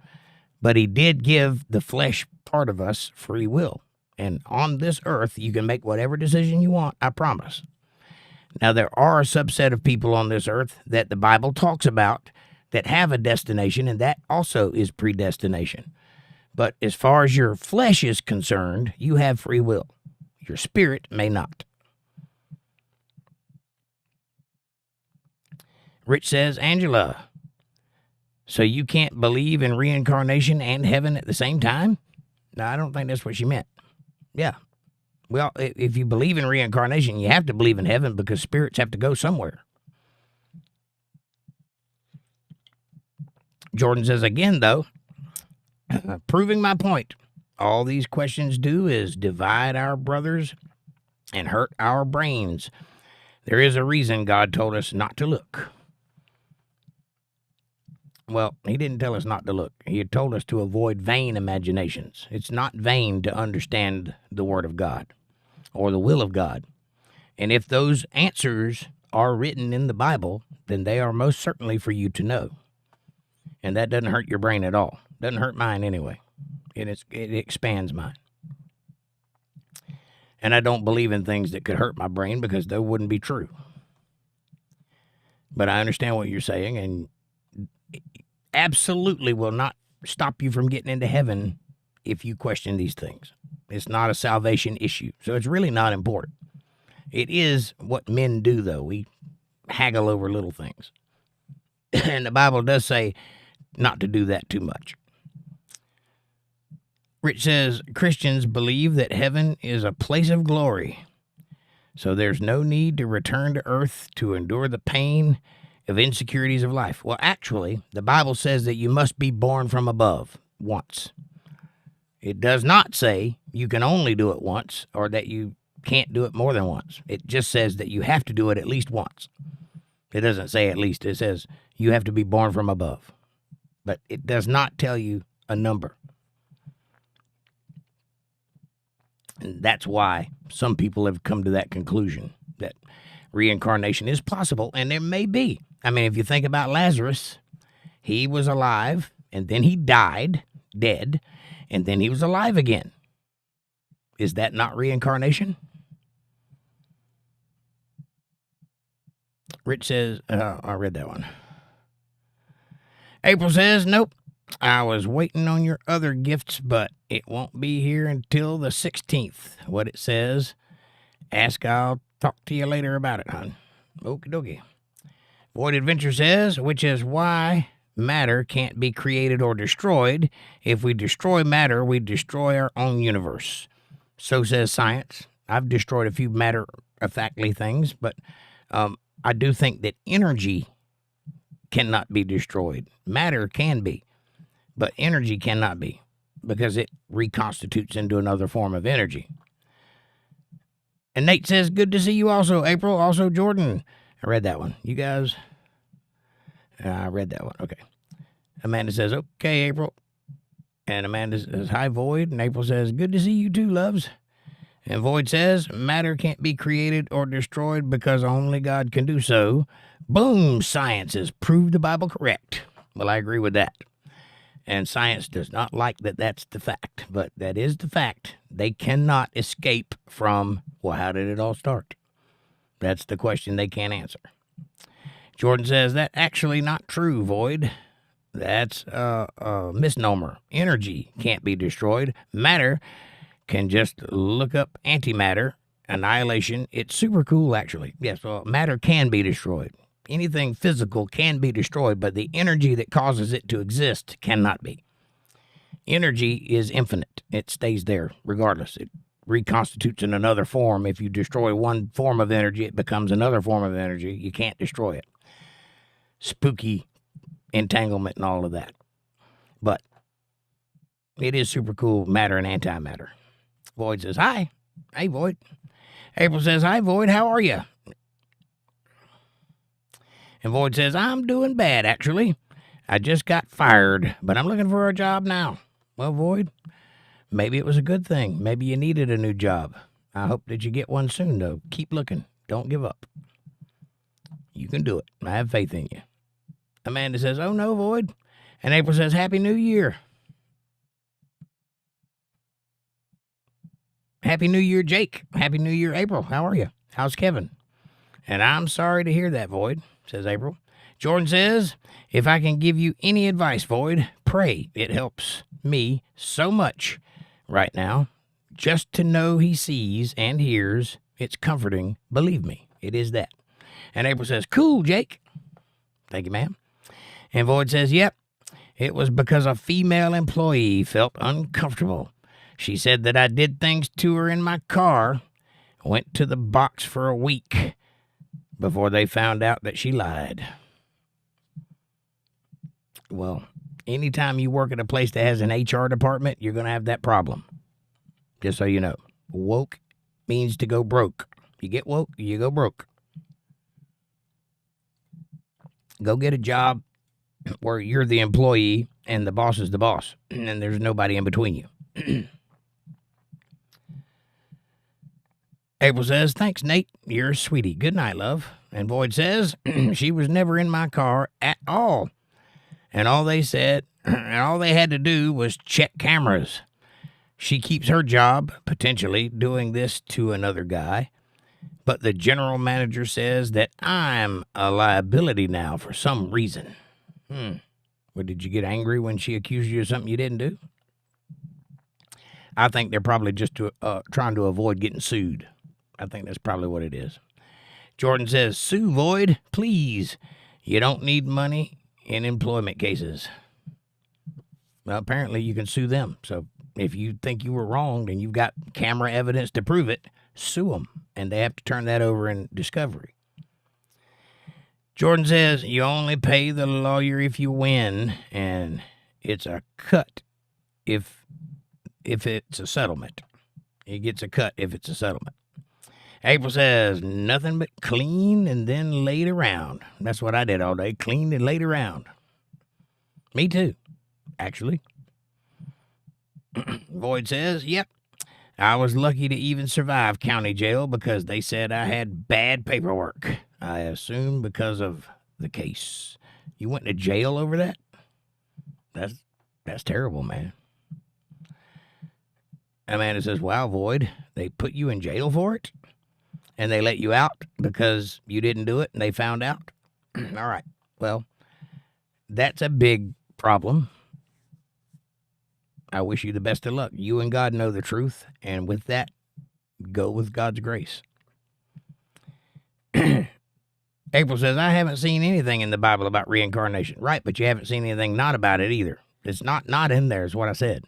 But he did give the flesh part of us free will. And on this earth, you can make whatever decision you want, I promise. Now, there are a subset of people on this earth that the Bible talks about that have a destination, and that also is predestination. But as far as your flesh is concerned, you have free will. Your spirit may not. Rich says, Angela, so you can't believe in reincarnation and heaven at the same time? No, I don't think that's what she meant. Yeah. Well, if you believe in reincarnation, you have to believe in heaven because spirits have to go somewhere. Jordan says, again, though, proving my point, all these questions do is divide our brothers and hurt our brains. There is a reason God told us not to look. Well, he didn't tell us not to look. He had told us to avoid vain imaginations. It's not vain to understand the Word of God or the will of God. And if those answers are written in the Bible, then they are most certainly for you to know. And that doesn't hurt your brain at all. Doesn't hurt mine anyway. It expands mine. And I don't believe in things that could hurt my brain because they wouldn't be true. But I understand what you're saying, and absolutely will not stop you from getting into heaven if you question these things. It's not a salvation issue, so it's really not important. It is what men do, though. We haggle over little things. And the Bible does say not to do that too much. Rich says, Christians believe that heaven is a place of glory, so there's no need to return to earth to endure the pain of insecurities of life. Well, actually, the Bible says that you must be born from above once. It does not say you can only do it once or that you can't do it more than once. It just says that you have to do it at least once. It doesn't say at least. It says you have to be born from above. But it does not tell you a number. And that's why some people have come to that conclusion, that reincarnation is possible, and there may be. I mean, if you think about Lazarus, he was alive, and then he died, dead, and then he was alive again. Is that not reincarnation? Rich says, I read that one. April says, nope. I was waiting on your other gifts, but it won't be here until the 16th. What it says, ask, I'll talk to you later about it, hon. Okie dokie. Void Adventure says, which is why matter can't be created or destroyed. If we destroy matter, we destroy our own universe. So says science. I've destroyed a few matter-of-factly things, but I do think that energy cannot be destroyed. Matter can be, but energy cannot be, because it reconstitutes into another form of energy. And Nate says, good to see you also, April. Also, Jordan. I read that one. You guys? I read that one. Okay. Amanda says, okay, April. And Amanda says, hi, Void. And April says, good to see you too, loves. And Void says, matter can't be created or destroyed because only God can do so. Boom, science has proved the Bible correct. Well, I agree with that. And science does not like that that's the fact, but that is the fact. They cannot escape from, well, how did it all start? That's the question they can't answer. Jordan says, that's actually not true, Void. That's a misnomer. Energy can't be destroyed. Matter can just look up antimatter, annihilation. It's super cool, actually. Yes, well, matter can be destroyed. Anything physical can be destroyed, but the energy that causes it to exist cannot be. Energy is infinite. It stays there regardless. It reconstitutes in another form. If you destroy one form of energy, it becomes another form of energy. You can't destroy it. Spooky entanglement and all of that. But it is super cool, matter and antimatter. Void says, hi. Hey, Void. April says, hi, Void. How are you? And Void says, I'm doing bad, actually. I just got fired, but I'm looking for a job now. Well, Void, maybe it was a good thing. Maybe you needed a new job. I hope that you get one soon, though. Keep looking. Don't give up. You can do it. I have faith in you. Amanda says, oh, no, Void. And April says, Happy New Year. Happy New Year, Jake. Happy New Year, April. How are you? How's Kevin? And I'm sorry to hear that, Void, says April. Jordan says, if I can give you any advice, Void, pray. It helps me so much right now. Just to know he sees and hears, it's comforting. Believe me, it is that. And April says, cool, Jake. Thank you, ma'am. And Void says, yep, it was because a female employee felt uncomfortable. She said that I did things to her in my car, went to the box for a week before they found out that she lied. Well, anytime you work at a place that has an HR department, you're going to have that problem. Just so you know. Woke means to go broke. You get woke, you go broke. Go get a job where you're the employee and the boss is the boss, and there's nobody in between you. April says, thanks, Nate. You're a sweetie. Good night, love. And Void says, she was never in my car at all. And all they had to do was check cameras. She keeps her job, potentially, doing this to another guy. But the general manager says that I'm a liability now for some reason. Well, did you get angry when she accused you of something you didn't do? I think they're probably just trying to avoid getting sued. I think that's probably what it is. Jordan says, sue Void, please. You don't need money in employment cases. Well, apparently you can sue them. So if you think you were wronged and you've got camera evidence to prove it, sue them. And they have to turn that over in discovery. Jordan says, you only pay the lawyer if you win, and it's a cut if it's a settlement. He gets a cut if it's a settlement. April says, nothing but clean and then laid around. That's what I did all day, cleaned and laid around. Me too, actually. Void says, yep, I was lucky to even survive county jail because they said I had bad paperwork. I assume because of the case. You went to jail over that? That's terrible, man. Amanda says, wow, Void, they put you in jail for it? And they let you out because you didn't do it and they found out? All right. Well, that's a big problem. I wish you the best of luck. You and God know the truth, and with that, go with God's grace. April says, I haven't seen anything in the Bible about reincarnation. Right, but you haven't seen anything not about it either. It's not in there is what I said.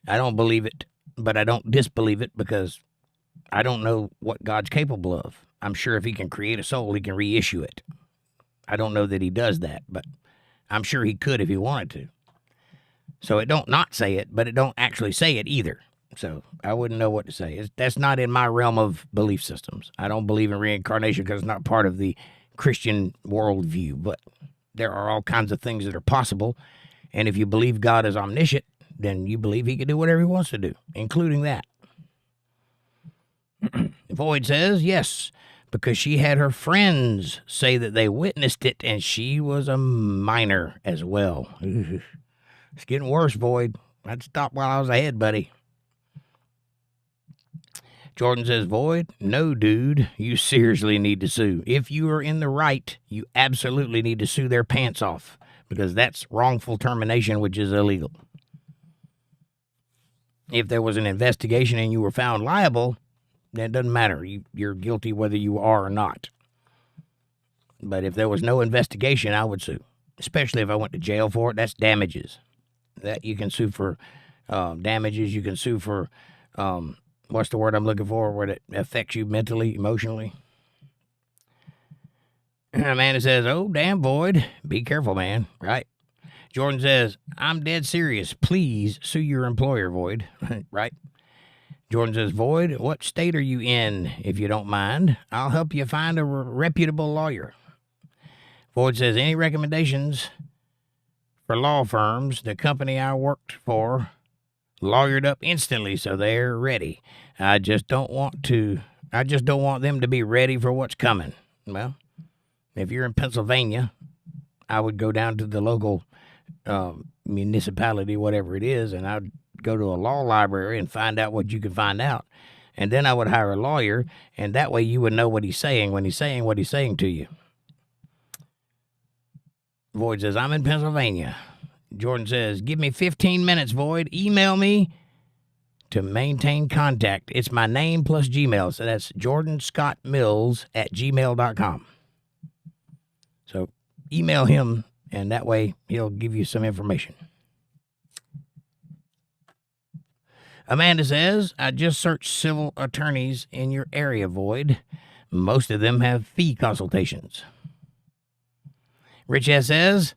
I don't believe it, but I don't disbelieve it because I don't know what God's capable of. I'm sure if he can create a soul, he can reissue it. I don't know that he does that, but I'm sure he could if he wanted to. So it don't not say it, but it don't actually say it either. So I wouldn't know what to say. That's not in my realm of belief systems. I don't believe in reincarnation because it's not part of the Christian worldview. But there are all kinds of things that are possible. And if you believe God is omniscient, then you believe he can do whatever he wants to do, including that. Void says, yes, because she had her friends say that they witnessed it, and she was a minor as well. It's getting worse, Void. I'd stop while I was ahead, buddy. Jordan says, Void, no, dude, you seriously need to sue. If you are in the right, you absolutely need to sue their pants off because that's wrongful termination, which is illegal. If there was an investigation and you were found liable, then it doesn't matter. You're guilty whether you are or not. But if there was no investigation, I would sue, especially if I went to jail for it. That's damages. That you can sue for damages. You can sue for, what's the word I'm looking for, where it affects you mentally, emotionally. Amanda says, oh, damn, Void. Be careful, man. Right? Jordan says, I'm dead serious. Please sue your employer, Void. Right? Jordan says, Void, what state are you in, if you don't mind? I'll help you find a reputable lawyer. Void says, any recommendations for law firms? The company I worked for lawyered up instantly, so they're ready. I just don't want them to be ready for what's coming. Well, if you're in Pennsylvania, I would go down to the local municipality, whatever it is, and I'd go to a law library and find out what you can find out. And then I would hire a lawyer, and that way you would know what he's saying when he's saying what he's saying to you. Void says, I'm in Pennsylvania. Jordan says, give me 15 minutes, Void. Email me to maintain contact. It's my name plus Gmail. So that's jordanscottmills@gmail.com. So email him, and that way he'll give you some information. Amanda says, I just searched civil attorneys in your area, Void. Most of them have fee consultations. Rich S says,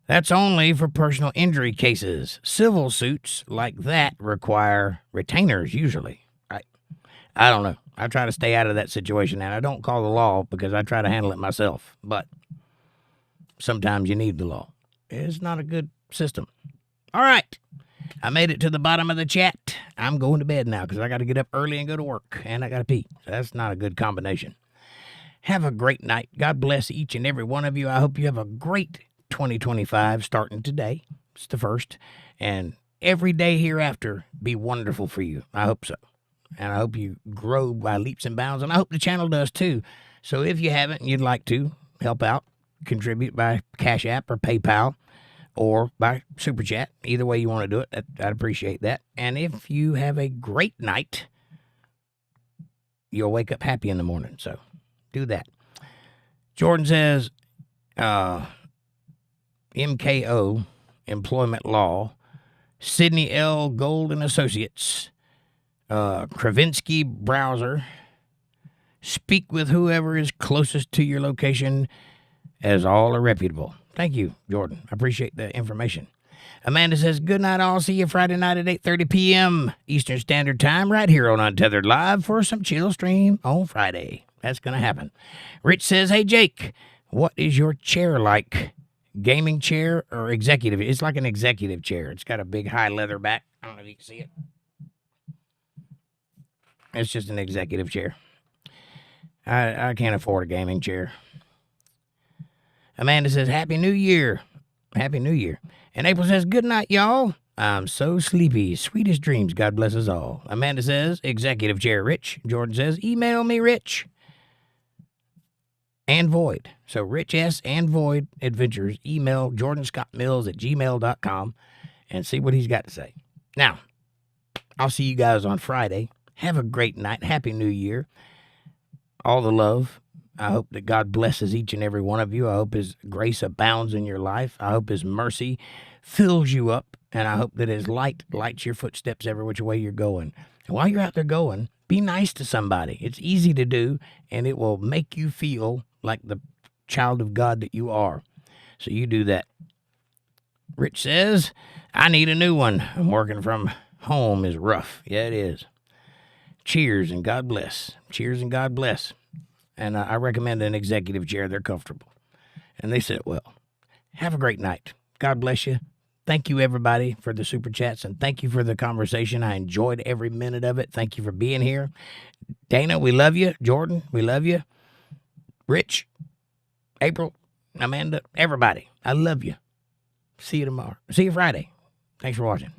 that's only for personal injury cases. Civil suits like that require retainers usually. I don't know. I try to stay out of that situation, and I don't call the law because I try to handle it myself. But sometimes you need the law. It's not a good system. All right. I made it to the bottom of the chat. I'm going to bed now because I got to get up early and go to work, and I got to pee. So that's not a good combination. Have a great night. God bless each and every one of you. I hope you have a great 2025 starting today. It's the first. And every day hereafter be wonderful for you. I hope so. And I hope you grow by leaps and bounds. And I hope the channel does too. So if you haven't and you'd like to help out, contribute by Cash App or PayPal or by Super Chat. Either way you want to do it, I'd appreciate that. And if you have a great night, you'll wake up happy in the morning. So do that. Jordan says, MKO, Employment Law, Sidney L. Gold and Associates, Kravinsky Browser, speak with whoever is closest to your location, as all are reputable. Thank you, Jordan. I appreciate the information. Amanda says, good night all. See you Friday night at 8:30 p.m. Eastern Standard Time right here on Untethered Live for some chill stream on Friday. That's going to happen. Rich says, hey, Jake, what is your chair like? Gaming chair or executive? It's like an executive chair. It's got a big high leather back. I don't know if you can see it. It's just an executive chair. I can't afford a gaming chair. Amanda says, Happy New Year. Happy New Year. And April says, good night, y'all. I'm so sleepy. Sweetest dreams. God bless us all. Amanda says, executive chair, Rich. Jordan says, email me, Rich. And Void. So Rich S. and Void Adventures. Email jordanscottmills@gmail.com and see what he's got to say. Now, I'll see you guys on Friday. Have a great night. Happy New Year. All the love. I hope that God blesses each and every one of you. I hope His grace abounds in your life. I hope His mercy fills you up. And I hope that His light lights your footsteps every which way you're going. And while you're out there going, be nice to somebody. It's easy to do, and it will make you feel like the child of God that you are. So you do that. Rich says, I need a new one. I'm working from home is rough. Yeah, it is. Cheers and God bless. Cheers and God bless. And I recommend an executive chair. They're comfortable. And they sit well. Have a great night. God bless you. Thank you, everybody, for the super chats, and thank you for the conversation. I enjoyed every minute of it. Thank you for being here. Dana, we love you. Jordan, we love you. Rich, April, Amanda, everybody, I love you. See you tomorrow. See you Friday. Thanks for watching.